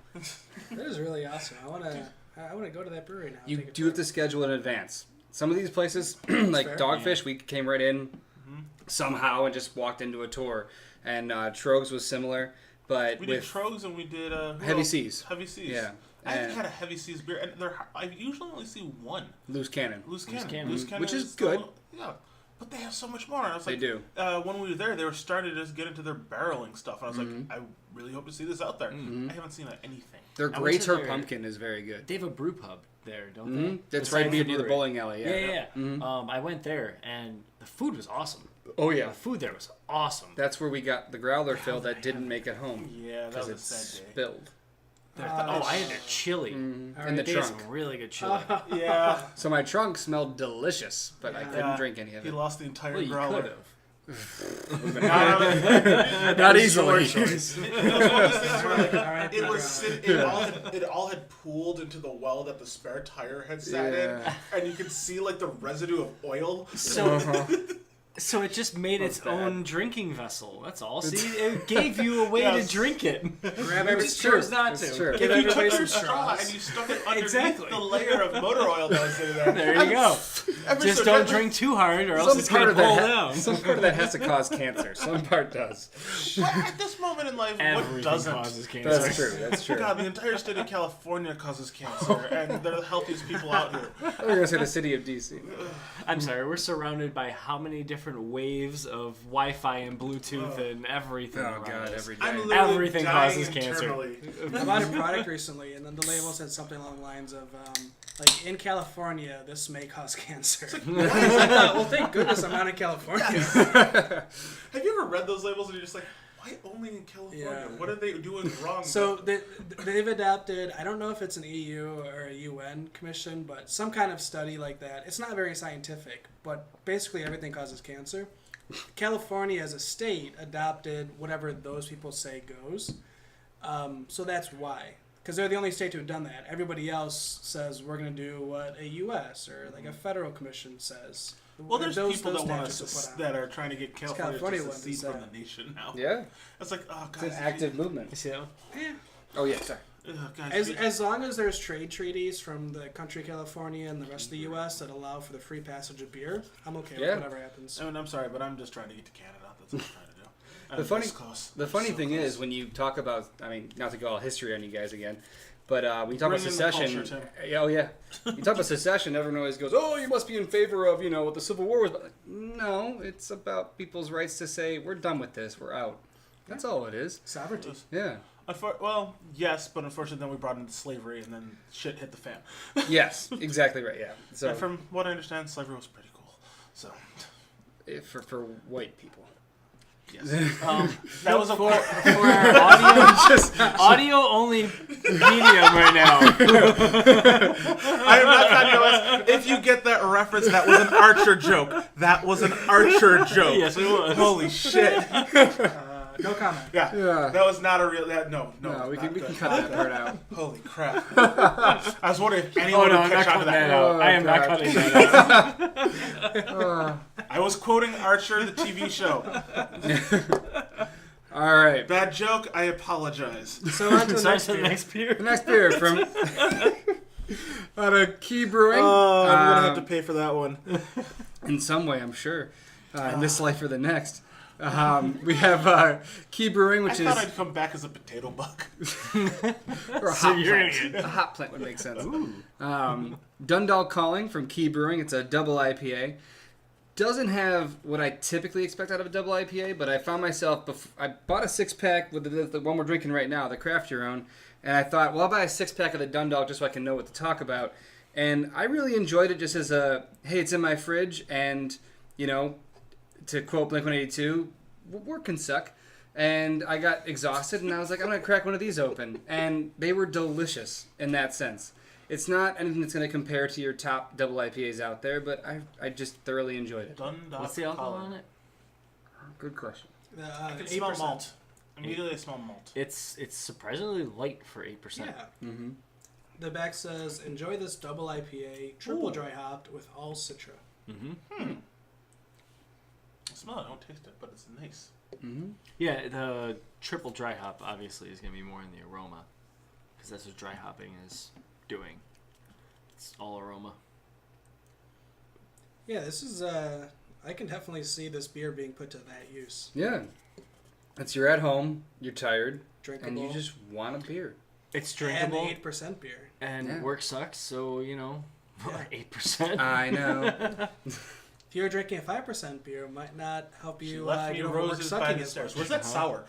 Speaker 4: That is really awesome. I wanna go to that brewery now.
Speaker 3: You do have to schedule in advance. Some of these places, like
Speaker 4: fair.
Speaker 3: Dogfish, we came right in somehow and just walked into a tour. And Trogs was similar, but
Speaker 1: we did Trogs and we did
Speaker 3: Heavy Seas.
Speaker 1: Heavy Seas.
Speaker 3: Yeah.
Speaker 1: I haven't had a Heavy Seas beer, and I usually only see one.
Speaker 3: Loose Cannon.
Speaker 1: Loose Cannon,
Speaker 3: which is good.
Speaker 1: Yeah, but they have so much more. And I was like,
Speaker 3: they do.
Speaker 1: When we were there, they were starting to just get into their barreling stuff. And I was like, I really hope to see this out there. I haven't seen anything.
Speaker 3: Their Greater Pumpkin is very good.
Speaker 2: They have a brew pub there, don't they?
Speaker 3: That's right near the bowling alley.
Speaker 2: Yeah. I went there, and the food was awesome.
Speaker 3: Oh, yeah.
Speaker 2: The food there was awesome.
Speaker 3: That's where we got the growler fill that didn't make it home.
Speaker 1: Yeah, that was a sad day.
Speaker 3: Spilled.
Speaker 2: I had their chili.
Speaker 3: in
Speaker 4: Alright,
Speaker 3: the
Speaker 2: They had
Speaker 3: trunk.
Speaker 2: some really good chili.
Speaker 1: Yeah.
Speaker 3: So my trunk smelled delicious, but I couldn't drink any of
Speaker 1: He
Speaker 3: it.
Speaker 1: lost the entire
Speaker 2: Well, you
Speaker 1: growler.
Speaker 2: could have.
Speaker 3: Not easily.
Speaker 1: It was one of those things where, like,
Speaker 4: Alright,
Speaker 1: it was it all had pooled into the well that the spare tire had sat in, and you could see like the residue of oil.
Speaker 2: So it just made its
Speaker 1: bad.
Speaker 2: own drinking vessel. That's all. See, it gave you a way to
Speaker 1: Yes.
Speaker 2: drink it.
Speaker 4: Grab
Speaker 2: You
Speaker 4: every
Speaker 2: just chose not
Speaker 3: It's
Speaker 2: to.
Speaker 3: true.
Speaker 4: Give
Speaker 1: If you took
Speaker 4: everybody
Speaker 1: your
Speaker 4: some
Speaker 1: straw
Speaker 4: straws.
Speaker 1: and you stuck it underneath
Speaker 2: Exactly.
Speaker 1: the layer of motor oil that was in there,
Speaker 2: There you go.
Speaker 1: ever
Speaker 2: Just
Speaker 1: so
Speaker 2: don't
Speaker 1: gently-
Speaker 2: drink too hard, or else
Speaker 3: Some
Speaker 2: it's
Speaker 3: part
Speaker 2: gonna
Speaker 3: of
Speaker 2: pull
Speaker 3: that,
Speaker 2: down.
Speaker 3: some part of that has to cause cancer. Some part does.
Speaker 1: But at this moment in life, what
Speaker 2: Everything
Speaker 1: doesn't?
Speaker 2: causes cancer.
Speaker 3: That's true. That's true.
Speaker 1: God, the entire state of California causes cancer, and they're the healthiest people out here.
Speaker 3: I was gonna say the city of DC.
Speaker 2: I'm sorry, we're surrounded by how many different waves of Wi-Fi and Bluetooth and everything
Speaker 3: Oh
Speaker 2: around
Speaker 3: God,
Speaker 2: us.
Speaker 3: every day.
Speaker 1: I'm literally
Speaker 2: Everything
Speaker 1: dying
Speaker 2: causes cancer.
Speaker 1: internally.
Speaker 4: I bought a product recently, and then the label said something along the lines of, like, in California, this may cause cancer. I thought, well, thank goodness I'm not in California.
Speaker 1: Have you ever read those labels and you're just like, why only in California?
Speaker 4: Yeah.
Speaker 1: What are they doing wrong?
Speaker 4: So they've adapted, I don't know if it's an EU or a UN commission, but some kind of study like that. It's not very scientific, but basically everything causes cancer. California as a state adopted whatever those people say goes. So that's why. Because they're the only state to have done that. Everybody else says we're going to do what a U.S. or like a federal commission says.
Speaker 1: well, there's people that want
Speaker 4: statutes
Speaker 1: to
Speaker 4: are put
Speaker 1: that are trying to get California
Speaker 4: California
Speaker 1: to
Speaker 4: one
Speaker 1: secede
Speaker 4: that's
Speaker 1: from
Speaker 4: that.
Speaker 1: the nation now.
Speaker 3: Yeah,
Speaker 1: It's like, oh,
Speaker 3: it's
Speaker 1: guys,
Speaker 3: an active movement.
Speaker 2: You see that one?
Speaker 4: Yeah.
Speaker 3: Oh yeah, sorry.
Speaker 1: guys,
Speaker 4: As long as there's trade treaties from the country California and the rest of the U.S. that allow for the free passage of beer, I'm okay
Speaker 3: Yeah.
Speaker 4: with whatever happens.
Speaker 1: I mean, I'm sorry, but I'm just trying to get to Canada. That's what I'm trying to do.
Speaker 3: The funny-
Speaker 1: This close.
Speaker 3: The funny
Speaker 1: So
Speaker 3: thing
Speaker 1: close.
Speaker 3: is when you talk about, I mean, not to go all history on you guys again, but when you talk
Speaker 1: Bring
Speaker 3: about
Speaker 1: in the
Speaker 3: secession,
Speaker 1: culture,
Speaker 3: oh yeah, you talk about secession, everyone always goes, oh, you must be in favor of, you know, what the Civil War was. But no, it's about people's rights to say we're done with this, we're out. That's all it is.
Speaker 4: Sovereignty.
Speaker 3: Yeah.
Speaker 1: Well, yes, but unfortunately, then we brought into slavery, and then shit hit the fan.
Speaker 3: Yes, exactly right. Yeah. So
Speaker 1: And from what I understand, slavery was pretty cool. So,
Speaker 3: for white people.
Speaker 1: yes.
Speaker 2: That was for our audio only medium right now.
Speaker 1: I am not Kanye West. If you get that reference, that was an Archer joke. That was an Archer joke.
Speaker 2: Yes, it was.
Speaker 1: Holy shit.
Speaker 4: No comment.
Speaker 1: Yeah.
Speaker 3: Yeah.
Speaker 1: That was not a real. No.
Speaker 3: No, we
Speaker 1: not
Speaker 3: can
Speaker 1: good.
Speaker 3: cut that part out.
Speaker 1: Holy crap. I was wondering if
Speaker 2: Oh
Speaker 1: anyone
Speaker 2: no,
Speaker 1: would
Speaker 2: I'm not
Speaker 1: catch on to
Speaker 2: cutting that
Speaker 1: that.
Speaker 2: out.
Speaker 3: Oh,
Speaker 2: I am not
Speaker 3: God.
Speaker 2: cutting that out.
Speaker 1: I was quoting Archer, the TV show.
Speaker 3: All right.
Speaker 1: Bad joke. I apologize.
Speaker 4: So on to the
Speaker 2: Sorry,
Speaker 4: next
Speaker 2: to the
Speaker 4: beer.
Speaker 2: next beer.
Speaker 3: The next beer from out of Key Brewing.
Speaker 1: Oh, I'm gonna have
Speaker 3: Um,
Speaker 1: to pay for that one.
Speaker 3: In some way, I'm sure. In this life or the next. We have Key Brewing,
Speaker 1: I
Speaker 3: which
Speaker 1: thought
Speaker 3: is
Speaker 1: I'd come back as a potato bug.
Speaker 3: or a
Speaker 2: So
Speaker 3: hot
Speaker 2: you're
Speaker 3: plant.
Speaker 2: gonna
Speaker 3: A hot plant would make sense. Dundalk Calling from Key Brewing. It's a double IPA. Doesn't have what I typically expect out of a double IPA, but I found myself. I bought a 6-pack with the one we're drinking right now, the Craft Your Own, and I thought, well, I'll buy a 6-pack of the Dundalk just so I can know what to talk about. And I really enjoyed it just as a, hey, it's in my fridge, and, you know, to quote Blink-182, work can suck. And I got exhausted, and I was like, I'm going to crack one of these open. And they were delicious in that sense. It's not anything that's going to compare to your top double IPAs out there, but I just thoroughly enjoyed it.
Speaker 1: Dundalk
Speaker 2: What's the alcohol
Speaker 1: Calling.
Speaker 2: on it?
Speaker 3: Good question.
Speaker 1: I can smell
Speaker 4: 8%.
Speaker 1: malt. Immediately I smell malt.
Speaker 2: It's surprisingly light for 8%.
Speaker 4: Yeah.
Speaker 3: Mm-hmm.
Speaker 4: The back says, enjoy this double IPA, triple
Speaker 1: Ooh.
Speaker 4: dry hopped with all Citra.
Speaker 2: Mm-hmm.
Speaker 1: I smell it. I don't taste it, but it's nice.
Speaker 3: Mm-hmm.
Speaker 2: Yeah, the triple dry hop obviously is going to be more in the aroma, because that's what dry hopping is doing. It's all aroma.
Speaker 4: Yeah, this is, I can definitely see this beer being put to that use.
Speaker 3: Yeah. It's you're at home, you're tired,
Speaker 4: Drinkable.
Speaker 3: and you just want a beer.
Speaker 2: It's
Speaker 4: and
Speaker 2: drinkable,
Speaker 4: 8% beer.
Speaker 2: and
Speaker 3: Yeah.
Speaker 2: work sucks, so, you know,
Speaker 4: Yeah.
Speaker 2: 8%.
Speaker 3: I know.
Speaker 4: If you're drinking a 5% beer, it might not help
Speaker 1: She
Speaker 4: you
Speaker 1: left me
Speaker 4: get over work
Speaker 1: roses by
Speaker 4: sucking
Speaker 1: the
Speaker 4: as
Speaker 1: stairs.
Speaker 4: much.
Speaker 1: Where's that sour?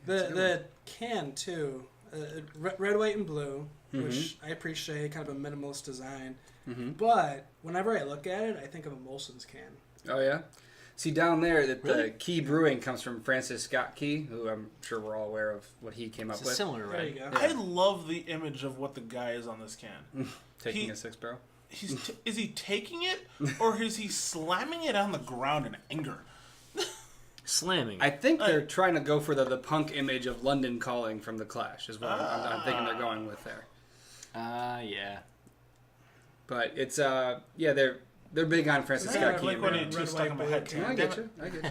Speaker 4: The can, too, red, white, and blue,
Speaker 3: Mm-hmm.
Speaker 4: which I appreciate, kind of a minimalist design.
Speaker 3: Mm-hmm.
Speaker 4: But whenever I look at it, I think of a Molson's can.
Speaker 3: Oh, yeah? See, down there, the Key Brewing comes from Francis Scott Key, who I'm sure we're all aware of what he came up
Speaker 2: It's a
Speaker 3: with.
Speaker 2: similar,
Speaker 4: There
Speaker 2: right?
Speaker 4: you go.
Speaker 1: I love the image of what the guy is on this can.
Speaker 3: Taking a 6-barrel.
Speaker 1: Is he taking it, or is he slamming it on the ground in anger?
Speaker 2: Slamming.
Speaker 3: I think they're trying to go for the punk image of London Calling from The Clash, is what I'm thinking they're going with there.
Speaker 2: Yeah.
Speaker 3: But it's, they're big on Francis
Speaker 1: Yeah,
Speaker 3: Scott Key.
Speaker 1: Blink-182
Speaker 4: Red,
Speaker 1: stuck
Speaker 4: white,
Speaker 1: in my
Speaker 4: blue
Speaker 1: head.
Speaker 4: can.
Speaker 3: I
Speaker 1: Damn
Speaker 3: get
Speaker 1: it.
Speaker 3: you.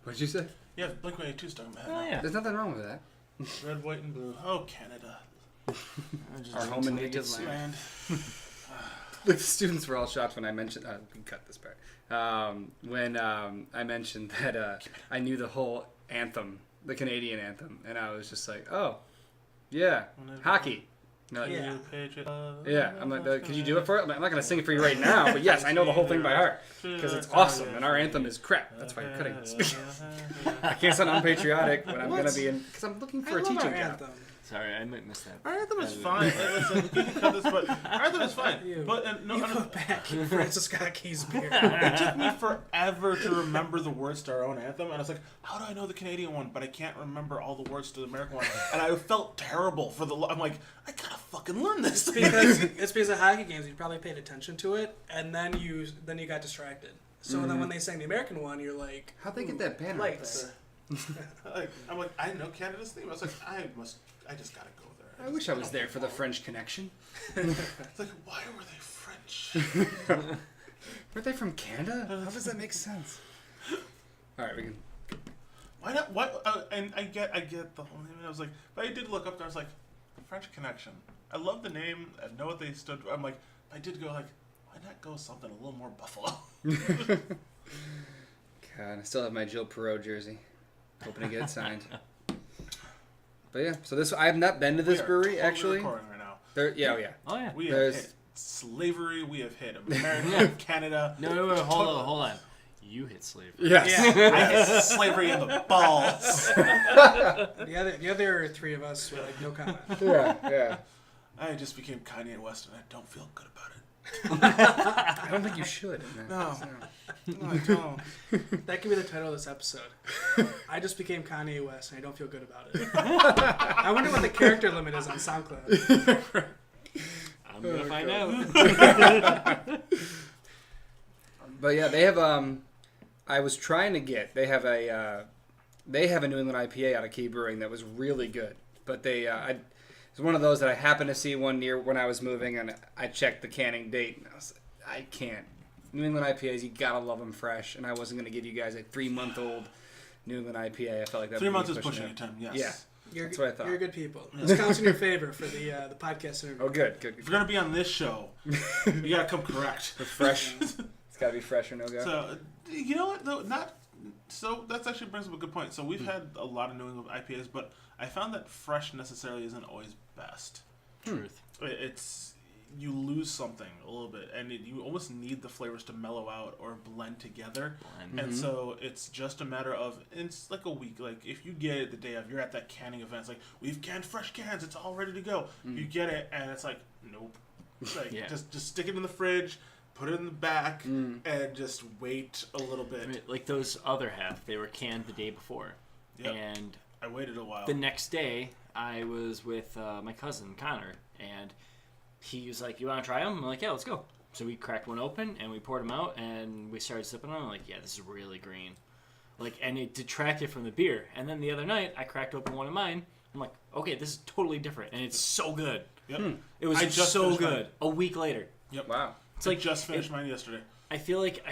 Speaker 3: What did you say?
Speaker 1: Yeah, Blink-182 stuck in my head.
Speaker 2: Oh,
Speaker 1: now.
Speaker 2: yeah.
Speaker 3: There's nothing wrong with that.
Speaker 1: Red, white, and blue. Oh, Canada.
Speaker 3: Our home and native land.
Speaker 1: Land.
Speaker 3: The students were all shocked when I mentioned. We can cut this part. When I mentioned that I knew the whole anthem, the Canadian anthem, and I was just like, "Oh, yeah, hockey." And they're like, yeah, I'm like, could you do it for it? I'm not gonna sing it for you right now, but yes, I know the whole thing by heart because it's awesome, and our anthem is crap. That's why I'm cutting this. I can't sound unpatriotic when I'm gonna be in because I'm looking for a teaching job.
Speaker 4: Anthem.
Speaker 2: Sorry, I might miss that.
Speaker 1: Our anthem is fine. Listen, you can cut this, but our anthem is fine.
Speaker 4: You.
Speaker 1: But no,
Speaker 4: You put back Francis Scott Key's beer.
Speaker 1: it took me forever to remember the words to our own anthem, and I was like, "How do I know the Canadian one, but I can't remember all the words to the American one?" And I felt terrible for the. I'm like, I gotta fucking learn this.
Speaker 4: It's because of hockey games, you probably paid attention to it, and then you got distracted. So then when they sang the American one, you're like,
Speaker 3: How'd they get that banner up
Speaker 4: lights.
Speaker 1: I'm like, I know Canada's theme. I was like, I just gotta go there.
Speaker 3: I wish I was there for the French Connection.
Speaker 1: It's like, why were they French?
Speaker 3: Weren't they from Canada? How does that make sense? All right, we can.
Speaker 1: Why not? Why? And I get the whole name. And I was like, but I did look up there. I was like, French Connection. I love the name. I know what they stood for. I'm like, I did go like, why not go something a little more Buffalo?
Speaker 3: God, I still have my Jill Perot jersey. Hoping to get it signed. But yeah, so this I have not been to this brewery actually.
Speaker 1: Recording right now.
Speaker 3: Yeah.
Speaker 2: Oh, yeah.
Speaker 1: We have
Speaker 3: There's-
Speaker 1: hit slavery. We have hit America, Canada.
Speaker 2: No, wait, hold on. You hit slavery.
Speaker 3: Yes.
Speaker 1: I hit slavery in the balls.
Speaker 4: The other three of us were like, no comment.
Speaker 3: yeah.
Speaker 1: I just became Kanye West, and I don't feel good about it.
Speaker 3: I don't think you should.
Speaker 1: No, I don't.
Speaker 4: That can be the title of this episode. I just became Kanye West, and I don't feel good about it. I wonder what the character limit is on SoundCloud.
Speaker 2: I'm going to find out.
Speaker 3: But yeah, they have. I was trying to get. They have a New England IPA out of Key Brewing that was really good. But it's one of those that I happened to see one near when I was moving, and I checked the canning date, and I was like, I can't. New England IPAs, you gotta love them fresh, and I wasn't gonna give you guys a 3-month-old New England IPA. I felt like that.
Speaker 1: 3 months is pushing it, Tim. Yes.
Speaker 3: Yeah. That's what I thought.
Speaker 4: You're good people. This counts in your favor for the podcast interview.
Speaker 3: Oh, good.
Speaker 1: If you're gonna be on this show, you gotta come correct.
Speaker 3: It's fresh. It's gotta be fresh or no go.
Speaker 1: So you know what though? So that actually brings up a good point. So we've had a lot of New England IPAs, but I found that fresh necessarily isn't always best.
Speaker 2: Truth.
Speaker 1: It's you lose something a little bit, and you almost need the flavors to mellow out or blend together. And so it's just a matter of it's like a week. Like if you get it the day of, you're at that canning event. It's like we've canned fresh cans. It's all ready to go. You get it, and it's like nope. Like just stick it in the fridge. Put it in the back and just wait a little bit.
Speaker 2: I mean, like those other half, they were canned the day before.
Speaker 1: Yep.
Speaker 2: And
Speaker 1: I waited a while.
Speaker 2: the next day, I was with my cousin, Connor, and he was like, you want to try them? I'm like, yeah, let's go. So we cracked one open, and we poured them out, and we started sipping on them. I'm like, yeah, this is really green. And it detracted from the beer. And then the other night, I cracked open one of mine. I'm like, okay, this is totally different, and it's so good.
Speaker 1: Yep.
Speaker 2: It was
Speaker 1: I just
Speaker 2: so
Speaker 1: finished
Speaker 2: good.
Speaker 1: mine.
Speaker 2: A week later.
Speaker 1: Yep.
Speaker 3: Wow.
Speaker 2: It's like
Speaker 1: just finished mine yesterday.
Speaker 2: I feel like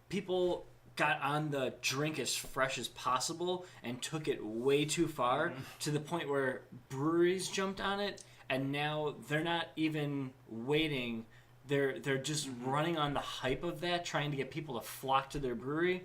Speaker 2: people got on the drink as fresh as possible and took it way too far to the point where breweries jumped on it, and now they're not even waiting. They're just running on the hype of that, trying to get people to flock to their brewery,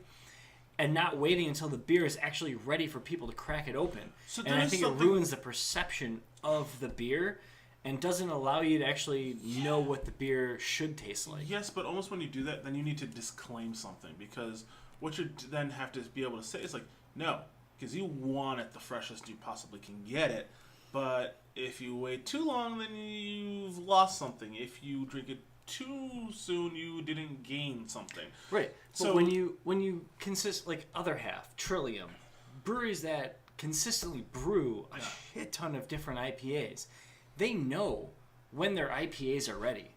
Speaker 2: and not waiting until the beer is actually ready for people to crack it open.
Speaker 1: So
Speaker 2: and I think it ruins the perception of the beer and doesn't allow you to actually know what the beer should taste like.
Speaker 1: Yes, but almost when you do that, then you need to disclaim something, because what you then have to be able to say is like, no, because you want it the freshest you possibly can get it, but If you wait too long, then you've lost something. If you drink it too soon, you didn't gain something.
Speaker 2: Right.
Speaker 1: So
Speaker 2: But when you consist like other half, Trillium, breweries that consistently brew a shit ton of different IPAs, they know when their IPAs are ready.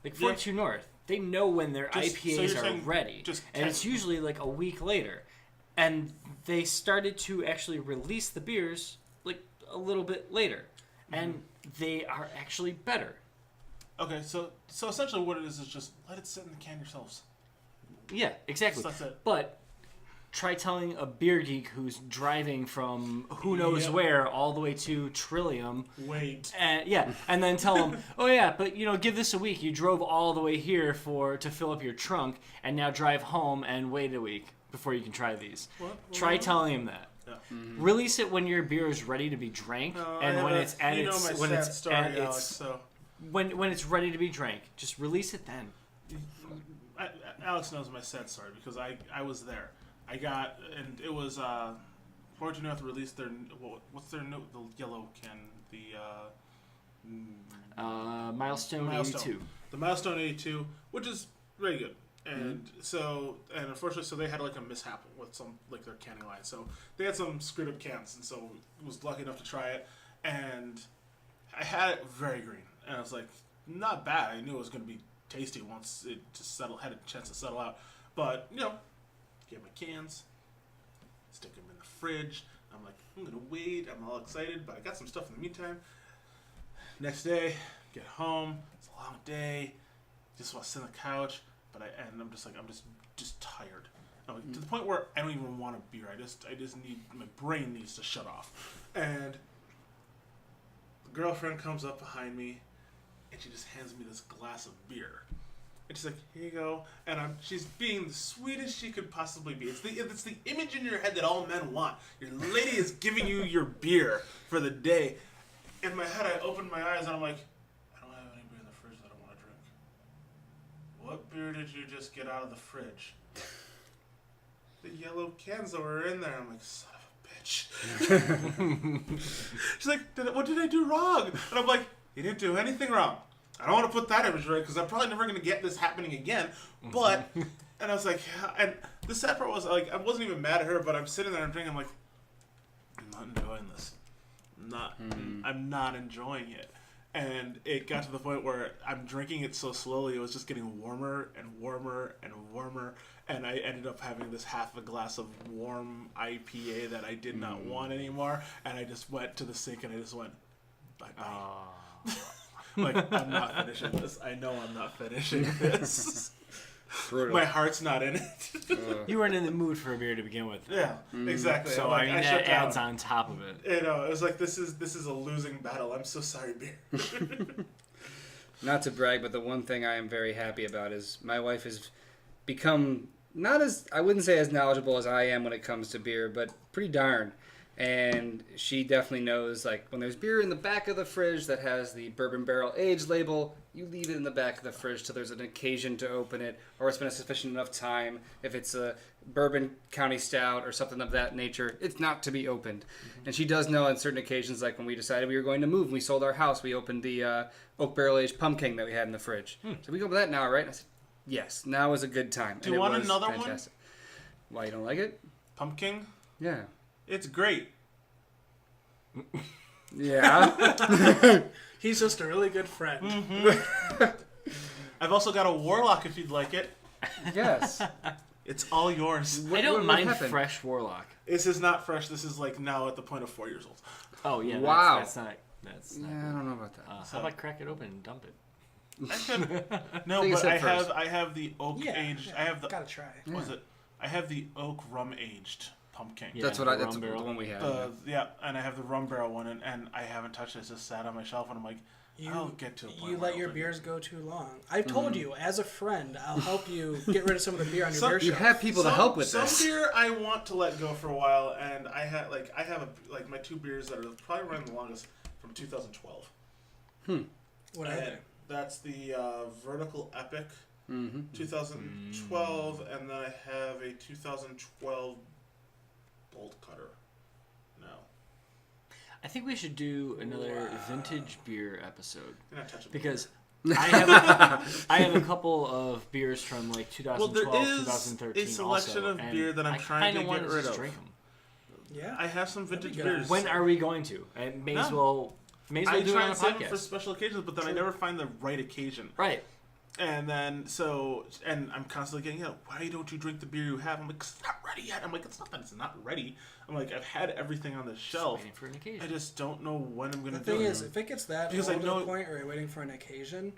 Speaker 2: Like 42 North, they know when their IPAs are ready. And it's usually like a week later. And they started to actually release the beers like a little bit later. And they are actually better.
Speaker 1: Okay, so essentially what it is just let it sit in the can yourselves.
Speaker 2: Yeah, exactly.
Speaker 1: So that's it.
Speaker 2: But try telling a beer geek who's driving from who knows where all the way to Trillium.
Speaker 1: Wait.
Speaker 2: And then tell them, oh yeah, but give this a week. You drove all the way here to fill up your trunk, and now drive home and wait a week before you can try these. Try telling him that. Yeah. Mm-hmm. Release it when your beer is ready to be drank, and when it's at when it's ready to be drank. Just release it then.
Speaker 1: Alex knows my sad story because I was there. I got, and it was 42 North released their what's their the yellow can, the
Speaker 2: Milestone 82.
Speaker 1: The Milestone 82, which is very good. And and unfortunately, they had like a mishap with some like their canning line. So they had some screwed up cans, and so was lucky enough to try it. And I had it very green, and I was like, not bad. I knew it was going to be tasty once it just had a chance to settle out. But get my cans, stick them in the fridge. I'm like, I'm gonna wait. I'm all excited, but I got some stuff in the meantime. Next day, get home. It's a long day. Just want to sit on the couch. And I'm just like, I'm just tired. I'm like, to the point where I don't even want a beer. I just need, my brain needs to shut off. And the girlfriend comes up behind me, and she just hands me this glass of beer. And she's like, here you go. And she's being the sweetest she could possibly be. It's the image in your head that all men want. Your lady is giving you your beer for the day. In my head, I opened my eyes, and I'm like, what beer did you just get out of the fridge? The yellow cans that were in there. I'm like, son of a bitch. She's like, what did I do wrong? And I'm like, you didn't do anything wrong. I don't want to put that image right because I'm probably never going to get this happening again. But, and I was like, and the sad part was, like, I wasn't even mad at her, but I'm sitting there and drinking. I'm like, I'm not enjoying this. I'm not enjoying it. And it got to the point where I'm drinking it so slowly, it was just getting warmer and warmer and warmer. And I ended up having this half a glass of warm IPA that I did not want anymore. And I just went to the sink and I just went, bye-bye. Like, I'm not finishing this. I know I'm not finishing this. Brutal. My heart's not in it.
Speaker 2: You weren't in the mood for a beer to begin with.
Speaker 1: Yeah, exactly.
Speaker 2: So I mean, that adds on top of it.
Speaker 1: It was like, this is a losing battle. I'm so sorry, beer.
Speaker 3: Not to brag, but the one thing I am very happy about is my wife has become not as, I wouldn't say as knowledgeable as I am when it comes to beer, but pretty darn. And she definitely knows, like, when there's beer in the back of the fridge that has the bourbon barrel aged label, you leave it in the back of the fridge till there's an occasion to open it, or it's been a sufficient enough time. If it's a bourbon county stout or something of that nature, it's not to be opened. And she does know on certain occasions, like when we decided we were going to move, we sold our house, we opened the oak barrel aged pumpkin that we had in the fridge. So we go with that now, right? And I said, yes, now is a good time.
Speaker 1: Do you want another
Speaker 3: fantastic. Why, you don't like it?
Speaker 1: Pumpkin?
Speaker 3: Yeah.
Speaker 1: It's great.
Speaker 3: Yeah.
Speaker 4: He's just a really good friend.
Speaker 1: Mm-hmm. I've also got a warlock if you'd like it.
Speaker 3: Yes.
Speaker 1: It's all yours.
Speaker 2: I don't mind fresh warlock.
Speaker 1: This is not fresh. This is like now at the point of 4 years old.
Speaker 2: Oh yeah.
Speaker 3: Wow.
Speaker 2: That's not
Speaker 3: yeah, I don't know about that.
Speaker 2: How about crack it open and dump it?
Speaker 1: I could. No, but I have the oak aged. I have the.
Speaker 4: Gotta try.
Speaker 1: What was it? I have the oak rum aged pumpkin.
Speaker 3: Yeah, that's the one we had.
Speaker 1: And I have the rum barrel one, and I haven't touched it. It's just sat on my shelf, and I'm like, I'll get to a point.
Speaker 4: You let your beers go too long. I've told you, as a friend, I'll help you get rid of some of the beer on your beer shelf.
Speaker 3: You have people to help with this.
Speaker 1: Some beer I want to let go for a while, and I have my two beers that are probably running the longest from 2012.
Speaker 4: What are they?
Speaker 1: That's the Vertical Epic 2012, and then I have a 2012 Bolt Cutter. No.
Speaker 2: I think we should do another vintage beer episode
Speaker 1: You're not touching
Speaker 2: because I have a couple of beers from like 2012,
Speaker 1: well, there is
Speaker 2: 2013
Speaker 1: a selection
Speaker 2: also,
Speaker 1: of
Speaker 2: and
Speaker 1: beer that I'm
Speaker 2: I
Speaker 1: trying to
Speaker 2: kinda wanna
Speaker 1: get rid
Speaker 2: just
Speaker 1: of.
Speaker 2: drink 'em.
Speaker 4: Yeah.
Speaker 1: I have some vintage
Speaker 4: That'd be good.
Speaker 1: beers.
Speaker 2: When are we going to? I may as well
Speaker 1: I
Speaker 2: do it
Speaker 1: try
Speaker 2: on a
Speaker 1: and save them
Speaker 2: podcast.
Speaker 1: for special occasions, but then I never find the right occasion.
Speaker 2: Right.
Speaker 1: And then and I'm constantly getting, why don't you drink the beer you have? I'm like, 'cause it's not ready yet. I'm like, it's not that it's not ready. I'm like, I've had everything on the shelf.
Speaker 2: Waiting for an occasion.
Speaker 1: I just don't know when I'm gonna
Speaker 4: The
Speaker 1: do
Speaker 4: thing
Speaker 1: it.
Speaker 4: is, if it gets that
Speaker 1: Because
Speaker 4: old
Speaker 1: I
Speaker 4: to
Speaker 1: know-
Speaker 4: the point where you're waiting for an occasion,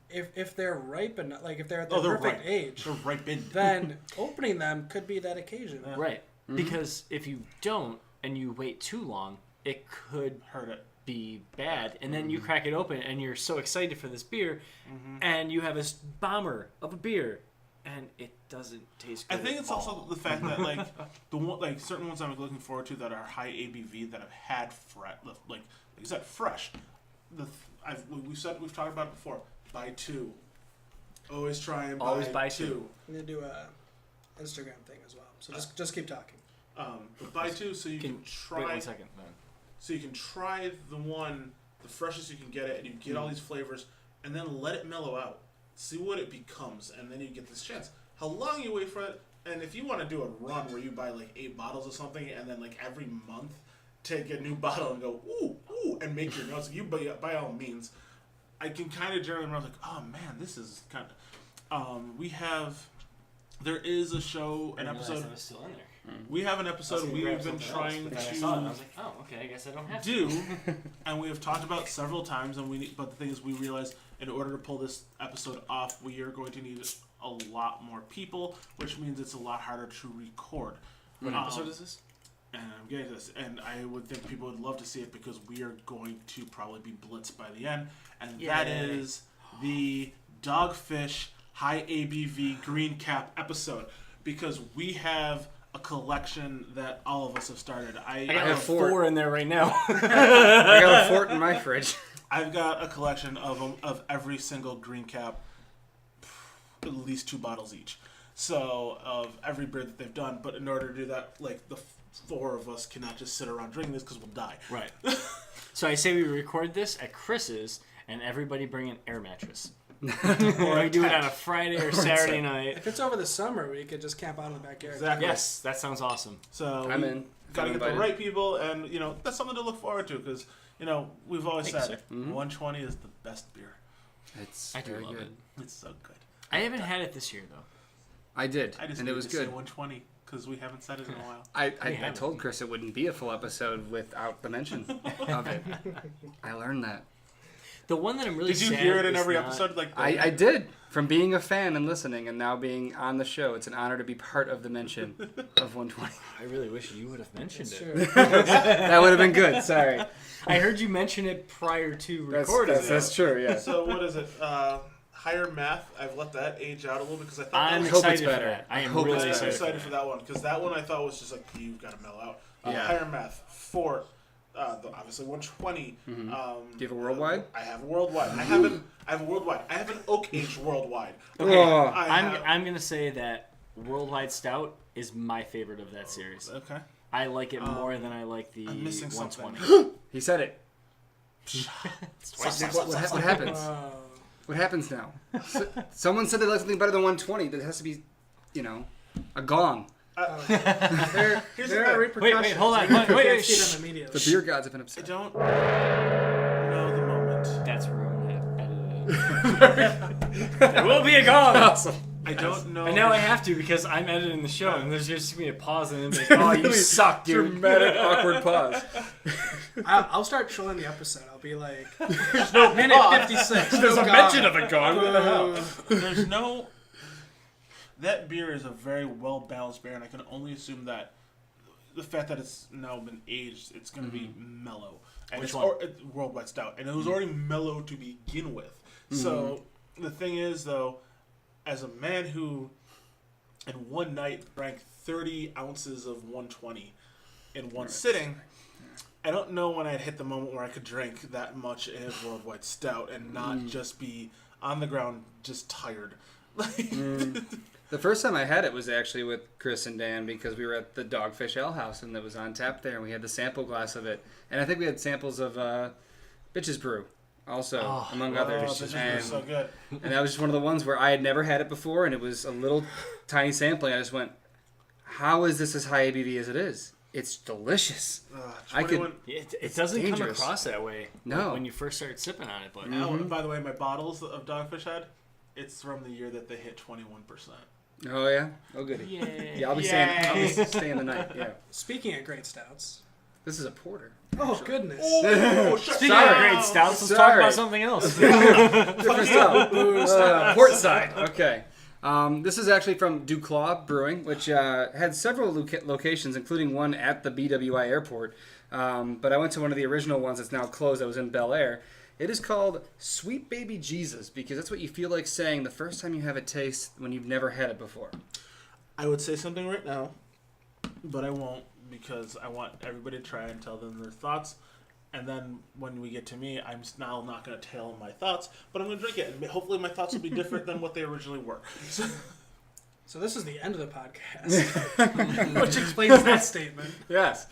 Speaker 4: if they're ripe and like if they're at the
Speaker 1: they're
Speaker 4: perfect
Speaker 1: ripe.
Speaker 4: age,
Speaker 1: They're ripened.
Speaker 4: then opening them could be that occasion.
Speaker 1: Yeah.
Speaker 2: Right. Because if you don't and you wait too long, it could
Speaker 1: Hurt it.
Speaker 2: be bad. And then you crack it open and you're so excited for this beer and you have a bomber of a beer and it doesn't taste good.
Speaker 1: I think
Speaker 2: at
Speaker 1: it's also
Speaker 2: all.
Speaker 1: the fact that like the one like certain ones I'm looking forward to that are high ABV that I've had like you said fresh. We've talked about it before. Buy two. Always try and
Speaker 2: Always buy
Speaker 1: two.
Speaker 2: two.
Speaker 4: We need to do a Instagram thing as well. So just keep talking.
Speaker 1: But buy two so you can try.
Speaker 2: Wait 1 second, man.
Speaker 1: So you can try the freshest you can get it, and you get all these flavors, and then let it mellow out. See what it becomes, and then you get this chance. How long you wait for it, and if you want to do a run where you buy like 8 bottles of something, and then like every month take a new bottle and go ooh, and make your notes. You by all means. I can kind of generally remember like, oh man, this is kind of. There is a show, an episode.
Speaker 2: I was still in there.
Speaker 1: We have an episode we've been trying
Speaker 2: I saw it and I
Speaker 1: to
Speaker 2: was like, oh, okay, I guess I don't have to.
Speaker 1: do, and we have talked about several times, but the thing is, we realized in order to pull this episode off, we are going to need a lot more people, which means it's a lot harder to record.
Speaker 2: What episode is this?
Speaker 1: And I'm getting to this, and I would think people would love to see it because we are going to probably be blitzed by the end, and that is the Dogfish High ABV Green Cap episode, because we have a collection that all of us have started. I
Speaker 3: got
Speaker 1: have
Speaker 3: a fort.
Speaker 2: 4 in there right now.
Speaker 3: I got a fort in my fridge.
Speaker 1: I've got a collection of every single Green Cap, at least 2 bottles each. So of every beer that they've done, but in order to do that, like the 4 of us cannot just sit around drinking this because we'll die.
Speaker 2: Right. So I say we record this at Chris's and everybody bring an air mattress. Or we do it on a Friday or Saturday night.
Speaker 4: If it's over the summer, we could just camp out in the backyard.
Speaker 1: Exactly.
Speaker 2: Yes, that sounds awesome.
Speaker 1: So
Speaker 3: I'm in.
Speaker 1: Gotta
Speaker 3: I'm
Speaker 1: get the
Speaker 3: invited.
Speaker 1: right people, and that's something to look forward to because we've always
Speaker 2: Thank you,
Speaker 1: said
Speaker 2: sir.
Speaker 1: 120 is the best beer.
Speaker 3: It's
Speaker 2: I do
Speaker 3: very
Speaker 2: love
Speaker 3: good.
Speaker 2: it.
Speaker 1: It's so good.
Speaker 2: I haven't had it this year though.
Speaker 3: I did,
Speaker 1: I just
Speaker 3: and
Speaker 1: need
Speaker 3: it was
Speaker 1: to say
Speaker 3: good.
Speaker 1: 120 because we haven't said it in a while.
Speaker 3: I
Speaker 2: haven't.
Speaker 3: told Chris it wouldn't be a full episode without the mention of it. I learned that.
Speaker 2: The one that I'm really
Speaker 1: Did you
Speaker 2: sad
Speaker 1: hear it in
Speaker 2: is
Speaker 1: every
Speaker 2: not-
Speaker 1: episode? Like
Speaker 3: I did. From being a fan and listening, and now being on the show, it's an honor to be part of the mention of 120.
Speaker 2: I really wish you would have mentioned
Speaker 4: That's
Speaker 2: it.
Speaker 4: true.
Speaker 3: That would have been good. Sorry.
Speaker 2: I heard you mention it prior to
Speaker 3: That's,
Speaker 2: recording.
Speaker 3: that's true. Yeah.
Speaker 1: So what is it? Higher math. I've let that age out a little because I thought
Speaker 2: I'm
Speaker 1: that
Speaker 3: hope
Speaker 2: excited
Speaker 3: it's
Speaker 2: for
Speaker 3: better.
Speaker 2: that. I am
Speaker 3: Hope
Speaker 2: really
Speaker 3: it's
Speaker 1: I'm
Speaker 3: better.
Speaker 1: excited for that one because that one I thought was just like you've got to mellow out.
Speaker 3: Yeah.
Speaker 1: Higher math 4. Obviously 120.
Speaker 3: Do you have a worldwide?
Speaker 1: I have a worldwide. I have a worldwide. I have an oak age worldwide.
Speaker 2: Okay,
Speaker 3: Oh.
Speaker 2: I'm gonna say that Worldwide Stout is my favorite of that series.
Speaker 1: Okay.
Speaker 2: I like it more than I like the
Speaker 1: I'm missing something.
Speaker 2: 120.
Speaker 3: He said it. What happens? What happens now? Someone said they like something better than 120. There has to be, a gong.
Speaker 4: There
Speaker 1: Here's the
Speaker 4: are
Speaker 1: thing.
Speaker 4: repercussions.
Speaker 2: Wait, hold on.
Speaker 4: You
Speaker 2: Wait,
Speaker 4: can't
Speaker 2: wait,
Speaker 4: see
Speaker 2: shh.
Speaker 4: them immediately.
Speaker 3: The beer gods have been
Speaker 1: I
Speaker 3: upset.
Speaker 1: don't know the moment.
Speaker 2: That's ruined. Edited. There will be a gong.
Speaker 3: Awesome.
Speaker 1: I don't know.
Speaker 2: And now I have to because I'm editing the show, and there's just gonna be a pause, and then like, oh, you suck, dude.
Speaker 3: Dramatic, awkward pause.
Speaker 4: I'll start trolling the episode. I'll be like, minute 56.
Speaker 2: There's
Speaker 4: no
Speaker 2: a
Speaker 4: gong.
Speaker 2: mention of a gong. What the hell?
Speaker 1: There's no. That beer is a very well balanced beer, and I can only assume that the fact that it's now been aged, it's going to be mellow. And
Speaker 2: Which
Speaker 1: it's
Speaker 2: one?
Speaker 1: It's Worldwide Stout, and it was already mellow to begin with. So the thing is, though, as a man who, in one night, drank 30 ounces of 120 in one sitting, I don't know when I'd hit the moment where I could drink that much in Worldwide Stout and not just be on the ground, just tired.
Speaker 3: The first time I had it was actually with Chris and Dan because we were at the Dogfish Ale House and it was on tap there and we had the sample glass of it. And I think we had samples of Bitches Brew also, among others.
Speaker 1: Bitches Brew is so good.
Speaker 3: And that was just one of the ones where I had never had it before and it was a little tiny sampling. I just went, how is this as high ABV as it is? It's delicious.
Speaker 2: It doesn't
Speaker 3: dangerous.
Speaker 2: come across that way when you first start sipping on it. But
Speaker 1: by the way, my bottles of Dogfish Head, it's from the year that they hit 21%.
Speaker 3: Oh yeah, oh goody. Yeah, I'll be staying the night. Yeah.
Speaker 4: Speaking of great stouts,
Speaker 3: this is a porter.
Speaker 4: Oh goodness!
Speaker 2: Speaking of great stouts, let's talk about something else.
Speaker 3: Different stuff. Port side. Okay. This is actually from Duclaw Brewing, which had several locations, including one at the BWI airport. But I went to one of the original ones that's now closed. That was in Bel Air. It is called Sweet Baby Jesus because that's what you feel like saying the first time you have a taste when you've never had it before.
Speaker 1: I would say something right now, but I won't because I want everybody to try and tell them their thoughts. And then when we get to me, I'm now not going to tell my thoughts, but I'm going to drink it. And hopefully my thoughts will be different than what they originally were.
Speaker 4: So this is the end of the podcast, which explains that statement.
Speaker 3: Yes.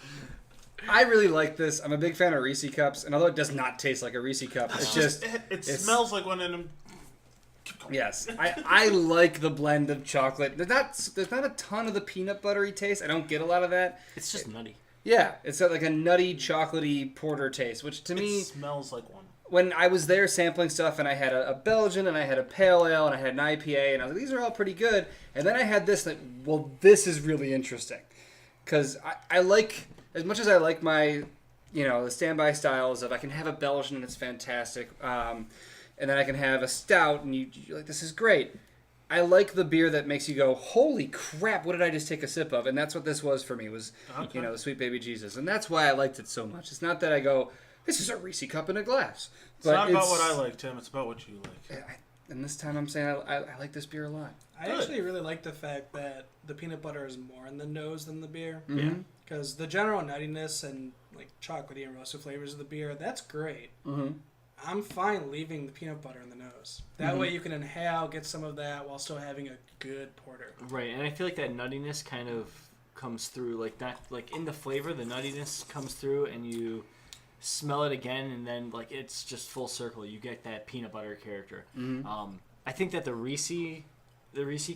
Speaker 3: I really like this. I'm a big fan of Reese cups, and although it does not taste like a Reese cup, it's just...
Speaker 1: It smells like one in them.
Speaker 3: Yes. I like the blend of chocolate. There's not a ton of the peanut buttery taste. I don't get a lot of that.
Speaker 2: It's just nutty.
Speaker 3: Yeah. It's got like a nutty, chocolatey porter taste, which to me...
Speaker 1: It smells like one.
Speaker 3: When I was there sampling stuff, and I had a Belgian, and I had a Pale Ale, and I had an IPA, and I was like, these are all pretty good. And then I had this, like, well, this is really interesting. Because I like... As much as I like my, the standby styles of I can have a Belgian and it's fantastic, and then I can have a stout and you're like, this is great. I like the beer that makes you go, holy crap, what did I just take a sip of? And that's what this was for me, was, the Sweet Baby Jesus. And that's why I liked it so much. It's not that I go, this is a Reese cup in a glass.
Speaker 1: It's not about what I like, Tim. It's about what you like.
Speaker 3: And this time I'm saying I like this beer a lot.
Speaker 4: I actually really like the fact that the peanut butter is more in the nose than the beer.
Speaker 3: Mm-hmm.
Speaker 4: Yeah. Because the general nuttiness and like chocolatey and roasted flavors of the beer, that's great.
Speaker 3: Mm-hmm.
Speaker 4: I'm fine leaving the peanut butter in the nose. That way you can inhale, get some of that while still having a good porter.
Speaker 2: Right, and I feel like that nuttiness kind of comes through, like not like in the flavor, the nuttiness comes through, and you smell it again, and then like it's just full circle. You get that peanut butter character.
Speaker 3: Mm-hmm.
Speaker 2: I think that the Reese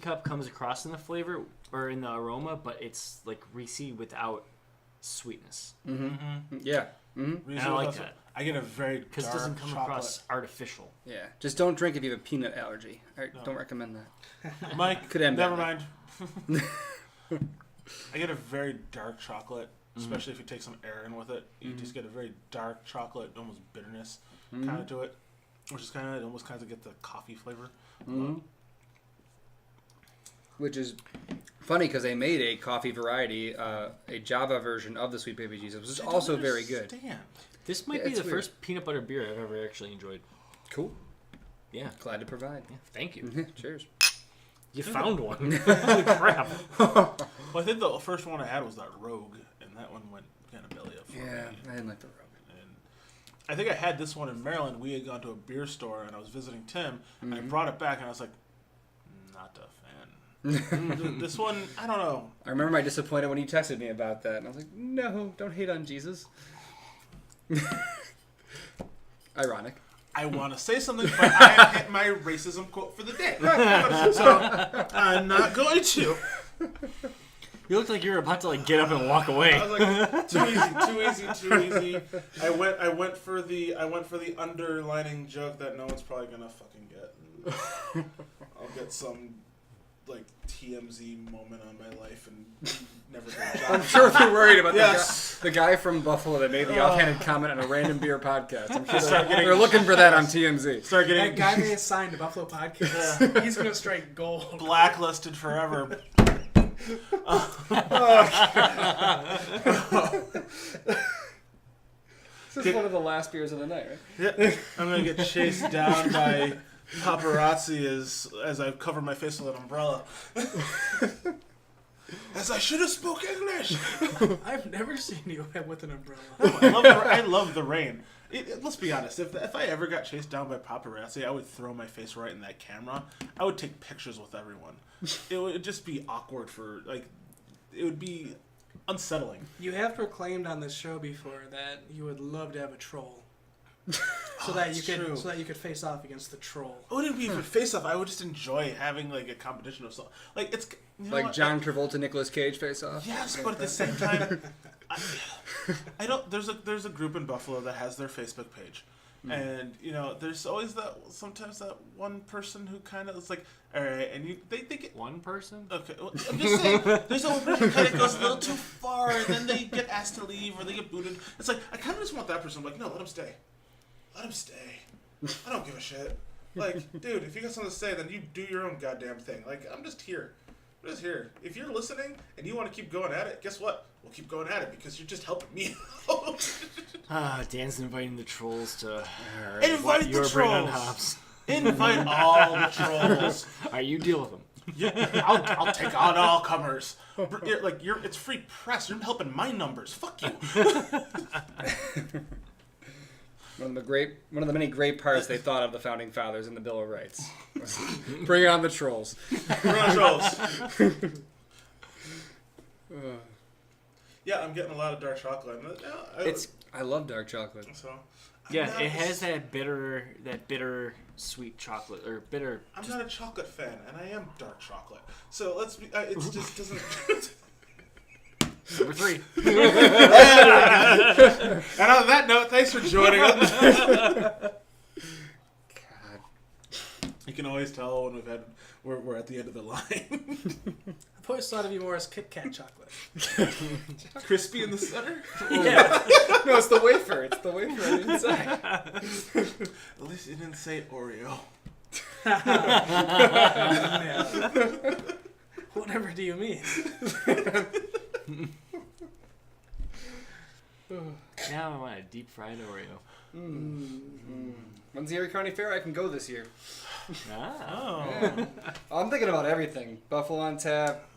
Speaker 2: cup comes across in the flavor or in the aroma, but it's like Reese without sweetness.
Speaker 3: Mm-hmm. Mm-hmm. Yeah. Mm-hmm.
Speaker 2: And I like that.
Speaker 1: I get a very
Speaker 2: because it doesn't come across artificial.
Speaker 3: Yeah. Just don't drink if you have a peanut allergy. Don't recommend that.
Speaker 1: Mike,
Speaker 3: could end
Speaker 1: never mind. I get a very dark chocolate, especially if you take some air in with it. You just get a very dark chocolate, almost bitterness kind of to it, which is it almost kind of get the coffee flavor.
Speaker 3: Which is funny because they made a coffee variety, a Java version of the Sweet Baby Jesus, which is also very good.
Speaker 2: This might be the first peanut butter beer I've ever actually enjoyed.
Speaker 3: Cool.
Speaker 2: Yeah.
Speaker 3: Glad to provide.
Speaker 2: Yeah, thank you.
Speaker 3: Cheers.
Speaker 2: You found one. Holy crap.
Speaker 1: Well, I think the first one I had was that Rogue, and that one went kind of belly up for me.
Speaker 3: Yeah, I didn't like the Rogue.
Speaker 1: And I think I had this one in Maryland. We had gone to a beer store, and I was visiting Tim, and I brought it back, and I was like, not a fan. This one, I don't know.
Speaker 3: I remember my disappointment when you texted me about that, and I was like, no, don't hate on Jesus. Ironic.
Speaker 1: I want to say something, but I have hit my racism quote for the day. So I'm not going to.
Speaker 2: You looked like you were about to get up and walk away.
Speaker 1: I was like, too easy. I went for the underlining joke that no one's probably gonna fucking get. I'll get some TMZ moment on my life and never get a job.
Speaker 3: I'm sure they're worried about the guy from Buffalo that made the offhanded comment on a random beer podcast. I'm sure they're looking for that on TMZ.
Speaker 4: That guy they assigned to Buffalo Podcast, he's going to strike gold.
Speaker 1: Blacklisted forever.
Speaker 3: This is one of the last beers of the night, right?
Speaker 1: Yeah. I'm going to get chased down by paparazzi as I cover my face with an umbrella. As I should have spoke English.
Speaker 4: I've never seen you with an umbrella.
Speaker 1: I love the rain. Let's be honest. If I ever got chased down by paparazzi, I would throw my face right in that camera. I would take pictures with everyone. It would just be awkward for it would be unsettling.
Speaker 4: You have proclaimed on this show before that you would love to have a troll, so that you could face off against the troll.
Speaker 1: It wouldn't be for face off. I would just enjoy having a competition of something. It's
Speaker 3: John Travolta, Nicolas Cage face off.
Speaker 1: Yes, but at the same time, I don't. There's a group in Buffalo that has their Facebook page, and there's always sometimes that one person who kind of is like, all right, and they get
Speaker 2: one person.
Speaker 1: Okay, well, I'm just saying. There's a one person who kind of goes a little too far, and then they get asked to leave or they get booted. It's like I kind of just want that person. I'm like, no, let him stay. Let him stay. I don't give a shit. Dude, if you got something to say, then you do your own goddamn thing. I'm just here. I'm just here. If you're listening and you want to keep going at it, guess what? We'll keep going at it because you're just helping me out.
Speaker 2: Dan's inviting the trolls to
Speaker 1: Invite the trolls.
Speaker 2: Hops.
Speaker 1: Invite all the trolls.
Speaker 2: All right, you deal with them.
Speaker 1: Yeah, I'll take on all comers. It's free press. You're helping my numbers. Fuck you.
Speaker 3: One of the many great parts they thought of the founding fathers in the Bill of Rights. Bring on the trolls.
Speaker 1: Bring on the trolls. Yeah, I'm getting a lot of dark chocolate.
Speaker 3: I love dark chocolate.
Speaker 1: So,
Speaker 2: yeah, it has that bitter sweet chocolate or bitter.
Speaker 1: I'm not a chocolate fan, and I am dark chocolate. So let's be. It just doesn't.
Speaker 2: Number 3.
Speaker 1: And on that note, thanks for joining us.
Speaker 3: God.
Speaker 1: You can always tell when we're at the end of the line.
Speaker 4: I've always thought of you more as Kit Kat chocolate.
Speaker 1: Crispy in the center?
Speaker 4: Yeah.
Speaker 3: No, it's the wafer. It's the wafer on the inside.
Speaker 1: At least you didn't say Oreo.
Speaker 4: Whatever do you mean?
Speaker 2: Now I want a deep fried Oreo.
Speaker 3: When's the Erie County Fair? I can go this year.
Speaker 2: Oh.
Speaker 3: Yeah. I'm thinking about everything. Buffalo on tap,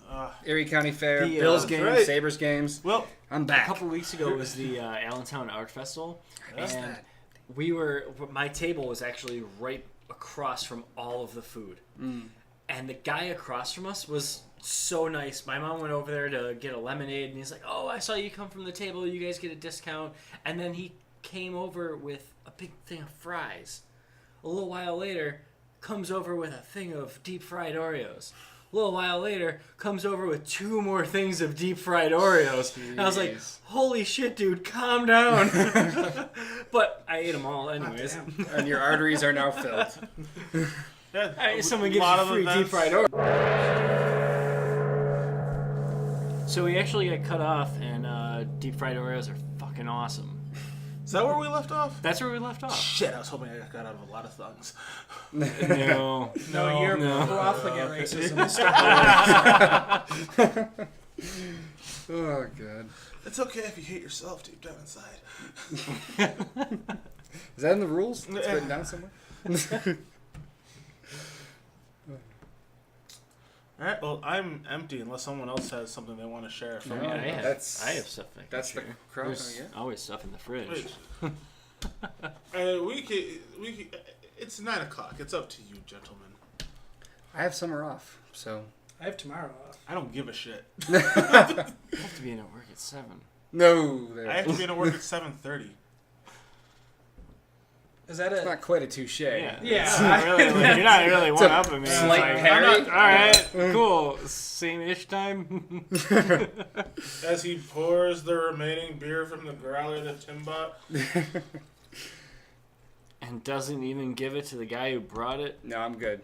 Speaker 3: Erie County Fair,
Speaker 2: The,
Speaker 3: Bills games,
Speaker 1: right.
Speaker 3: Sabres games.
Speaker 1: Well,
Speaker 3: I'm
Speaker 2: A
Speaker 3: back.
Speaker 2: couple weeks ago was the Allentown Art Festival, and my table was actually right across from all of the food. And the guy across from us was so nice. My mom went over there to get a lemonade, and he's like, "Oh, I saw you come from the table. You guys get a discount." And then he came over with a big thing of fries. A little while later, comes over with a thing of deep fried Oreos. A little while later, comes over with 2 more things of deep fried Oreos. And I was like, "Holy shit, dude, calm down." But I ate them all anyways.
Speaker 3: And your arteries are now filled.
Speaker 1: yeah,
Speaker 2: Someone gives you free deep fried Oreos. So we actually got cut off, and deep fried Oreos are fucking awesome.
Speaker 1: Is that where we left off?
Speaker 2: That's where we left off.
Speaker 1: Shit, I was hoping I got out of a lot of things.
Speaker 2: No.
Speaker 4: No, you're profligate racism.
Speaker 3: Oh, God.
Speaker 1: It's okay if you hate yourself deep down inside.
Speaker 3: Is that in the rules? It's written down somewhere?
Speaker 1: All right, well, I'm empty unless someone else has something they want to share. From
Speaker 3: No,
Speaker 2: I
Speaker 1: me.
Speaker 2: have stuff I can
Speaker 3: That's the
Speaker 2: share.
Speaker 3: crowd.
Speaker 2: There's
Speaker 3: Yeah.
Speaker 2: always stuff in the fridge.
Speaker 1: We could, it's 9 o'clock. It's up to you, gentlemen.
Speaker 3: I have summer off, so.
Speaker 4: I have tomorrow off.
Speaker 1: I don't give a shit.
Speaker 2: I have to be in at work at 7.
Speaker 3: No.
Speaker 1: I have to be to work at 7:30.
Speaker 4: Is that
Speaker 3: It's
Speaker 4: it?
Speaker 3: not quite a touche.
Speaker 4: Yeah.
Speaker 2: It's not really, you're not really one up at me. It's
Speaker 3: slight
Speaker 2: like,
Speaker 3: parry.
Speaker 2: all right, cool. Same-ish time.
Speaker 1: As he pours the remaining beer from the growler that Tim bought.
Speaker 2: And doesn't even give it to the guy who brought it.
Speaker 3: No, I'm good.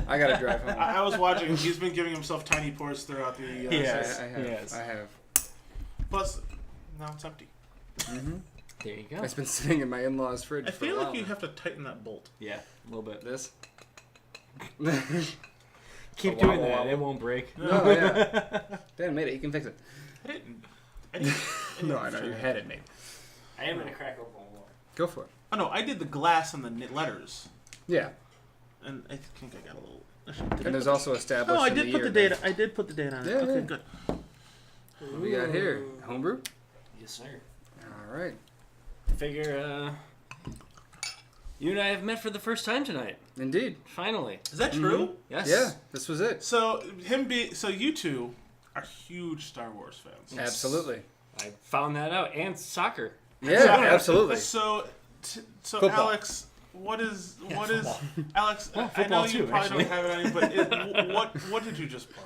Speaker 3: I gotta drive home.
Speaker 1: I was watching him. He's been giving himself tiny pours throughout the...
Speaker 2: Yes.
Speaker 3: I have.
Speaker 2: Yes.
Speaker 3: I have.
Speaker 1: Plus, now it's empty.
Speaker 3: Mm-hmm.
Speaker 2: There you go.
Speaker 3: It's been sitting in my in-laws' fridge
Speaker 1: I
Speaker 3: for a
Speaker 1: feel
Speaker 3: while.
Speaker 1: like you have to tighten that bolt.
Speaker 2: Yeah, a little bit.
Speaker 3: This?
Speaker 2: Keep
Speaker 3: A
Speaker 2: doing
Speaker 3: wobble
Speaker 2: that.
Speaker 3: wobble.
Speaker 2: It won't break.
Speaker 3: No, yeah. Dan made it. You can fix it.
Speaker 1: I didn't
Speaker 3: No, I know. You had it made.
Speaker 2: I am going to crack open more.
Speaker 3: Go for it.
Speaker 1: Oh, no, I did the glass and the letters.
Speaker 3: Yeah.
Speaker 1: And I think I got a little...
Speaker 3: And there's also established.
Speaker 1: Oh, I
Speaker 3: in
Speaker 1: did
Speaker 3: the
Speaker 1: put
Speaker 3: year
Speaker 1: the data. I did put the date on it.
Speaker 3: Yeah,
Speaker 1: Okay,
Speaker 3: yeah.
Speaker 1: good.
Speaker 3: What do we got here? Homebrew?
Speaker 2: Yes, sir.
Speaker 3: All right.
Speaker 2: figure you and I have met for the first time tonight.
Speaker 3: Indeed.
Speaker 2: Finally.
Speaker 1: Is that true?
Speaker 2: Yes.
Speaker 3: Yeah, this was it.
Speaker 1: So you two are huge Star Wars fans.
Speaker 3: Absolutely.
Speaker 2: I found that out. And soccer.
Speaker 3: Yeah, absolutely.
Speaker 1: So
Speaker 3: Football.
Speaker 1: Alex, what is Alex? I
Speaker 2: football
Speaker 1: know you
Speaker 2: too,
Speaker 1: probably
Speaker 2: actually.
Speaker 1: don't have it on you, but what did you just pour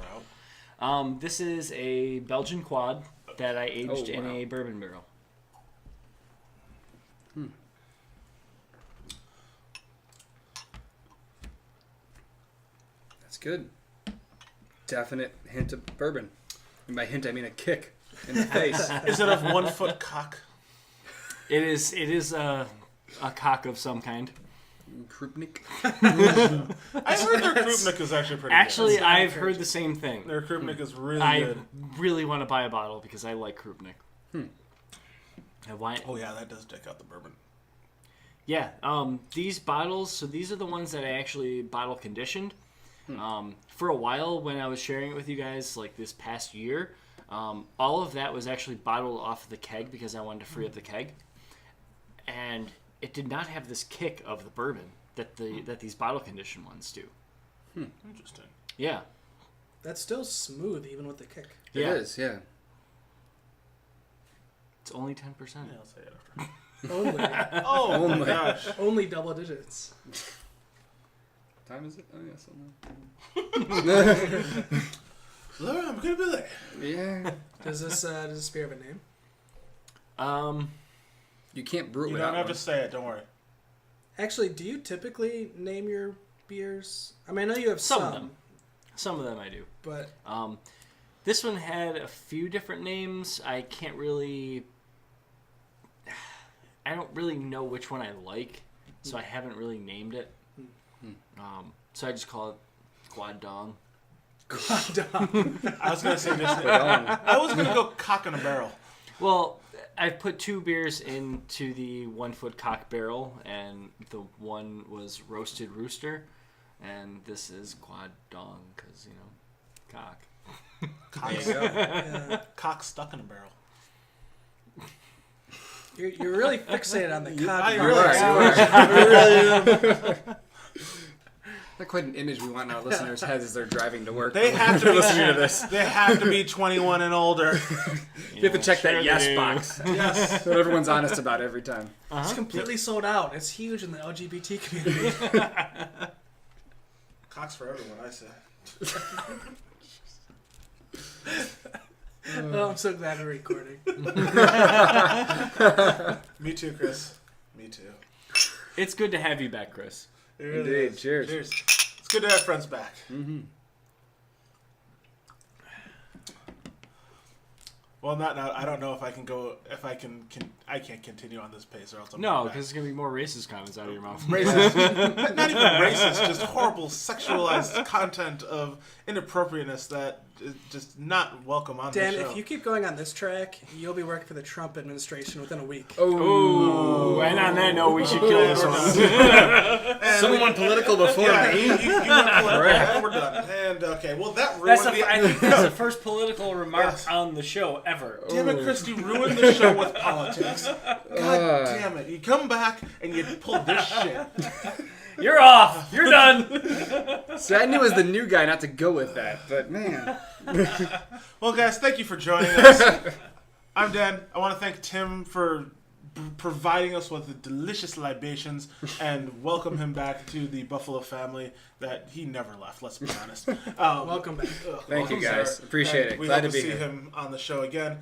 Speaker 1: out?
Speaker 2: This is a Belgian quad that I aged in
Speaker 3: wow.
Speaker 2: a bourbon barrel.
Speaker 3: That's good. Definite hint of bourbon. And by hint, I mean a kick in the face.
Speaker 1: Is it of 1 foot cock?
Speaker 2: It is a cock of some kind.
Speaker 3: Krupnik.
Speaker 1: I heard their Krupnik is actually pretty
Speaker 2: Actually,
Speaker 1: good.
Speaker 2: I've heard the same thing.
Speaker 1: Their Krupnik is really
Speaker 2: I
Speaker 1: good.
Speaker 2: really want to buy a bottle because I like Krupnik. Why?
Speaker 1: Oh yeah, that does take out the bourbon.
Speaker 2: Yeah, these bottles, so these are the ones that I actually bottle conditioned. For a while when I was sharing it with you guys, like this past year, all of that was actually bottled off the keg because I wanted to free up the keg. And it did not have this kick of the bourbon that these bottle conditioned ones do.
Speaker 1: Interesting.
Speaker 2: Yeah.
Speaker 4: That's still smooth, even with the kick.
Speaker 3: It is, yeah.
Speaker 2: It's only 10%.
Speaker 1: Yeah, I'll say it after.
Speaker 4: Only,
Speaker 1: Oh my
Speaker 3: my.
Speaker 1: gosh.
Speaker 4: only double digits.
Speaker 3: What time is it? Oh, yeah, something.
Speaker 1: Laura, I'm gonna be late.
Speaker 3: Yeah.
Speaker 4: Does this beer have a name?
Speaker 3: You can't brew it
Speaker 1: You
Speaker 3: without
Speaker 1: don't have
Speaker 3: one.
Speaker 1: to say it. Don't worry.
Speaker 4: Actually, do you typically name your beers? I mean, I know you have
Speaker 2: Some
Speaker 4: some,
Speaker 2: of them. Some of them I do.
Speaker 4: but
Speaker 2: This one had a few different names. I don't really know which one I like, so I haven't really named it. So I just call it Quad Dong.
Speaker 1: I was gonna say this. I was gonna go cock in a barrel.
Speaker 2: Well, I've put 2 beers into the 1 foot cock barrel, and the one was Roasted Rooster, and this is Quad Dong, because, cock.
Speaker 1: Cock's,
Speaker 4: yeah.
Speaker 1: cock stuck in a barrel.
Speaker 4: You're really fixated on the cock.
Speaker 1: I
Speaker 3: You
Speaker 1: really
Speaker 3: are,
Speaker 1: am.
Speaker 3: you are. Not quite an image we want in our listeners' heads as they're driving to work.
Speaker 1: They have to be
Speaker 3: listening to this.
Speaker 1: They have to be 21 and older.
Speaker 3: You have to check
Speaker 2: Sure
Speaker 3: that
Speaker 2: they
Speaker 3: yes
Speaker 2: do.
Speaker 3: box.
Speaker 1: Yes.
Speaker 3: That everyone's honest about every time.
Speaker 4: It's completely sold out. It's huge in the LGBT community.
Speaker 1: Cock's for everyone, I say.
Speaker 4: Oh, I'm so glad we're recording.
Speaker 1: Me too, Chris. Me too.
Speaker 2: It's good to have you back, Chris.
Speaker 1: It really
Speaker 3: Indeed.
Speaker 1: is.
Speaker 3: Cheers.
Speaker 1: Cheers. It's good to have friends back.
Speaker 3: Mm-hmm.
Speaker 1: Well, on that note, I don't know if I can go. If I can I can't continue on this pace, or else I'm
Speaker 2: No,
Speaker 1: going back.
Speaker 2: because it's going to be more racist comments out of your mouth.
Speaker 1: Racist. Not even racist, just horrible sexualized content of inappropriateness that is just not welcome on
Speaker 4: Dan,
Speaker 1: the show.
Speaker 4: if you keep going on this track, you'll be working for the Trump administration within a week.
Speaker 2: Ooh, and on that note, we should kill this one.
Speaker 3: Someone political before
Speaker 1: Yeah,
Speaker 3: me.
Speaker 1: you went political, and we're done. And okay, well that ruined
Speaker 2: I think that's the first political remark
Speaker 1: Yes.
Speaker 2: on the show ever.
Speaker 1: Damn it, Chris, you ruined the show with politics. God damn it. You come back and you pull this shit.
Speaker 2: You're off. You're done.
Speaker 3: So I knew as the new guy not to go with that, but man.
Speaker 1: Well, guys, thank you for joining us. I'm Dan. I want to thank Tim for providing us with the delicious libations and welcome him back to the Buffalo family that he never left, let's be honest.
Speaker 4: Welcome back.
Speaker 3: Thank you
Speaker 1: welcome,
Speaker 3: guys.
Speaker 1: sir.
Speaker 3: Appreciate
Speaker 1: And
Speaker 3: it.
Speaker 1: We
Speaker 3: Glad
Speaker 1: hope
Speaker 3: to be
Speaker 1: see
Speaker 3: here.
Speaker 1: him on the show again.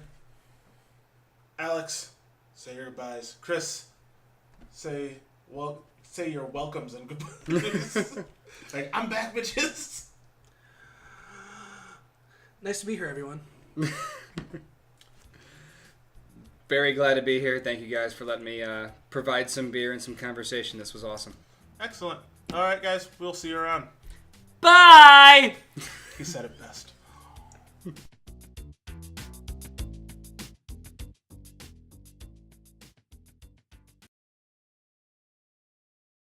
Speaker 1: Alex, say your goodbyes. Chris, say your welcomes and goodbyes. Like, I'm back, bitches.
Speaker 4: Nice to be here, everyone.
Speaker 3: Very glad to be here. Thank you guys for letting me provide some beer and some conversation. This was awesome.
Speaker 1: Excellent. All right, guys, we'll see you around.
Speaker 2: Bye.
Speaker 1: He said it best.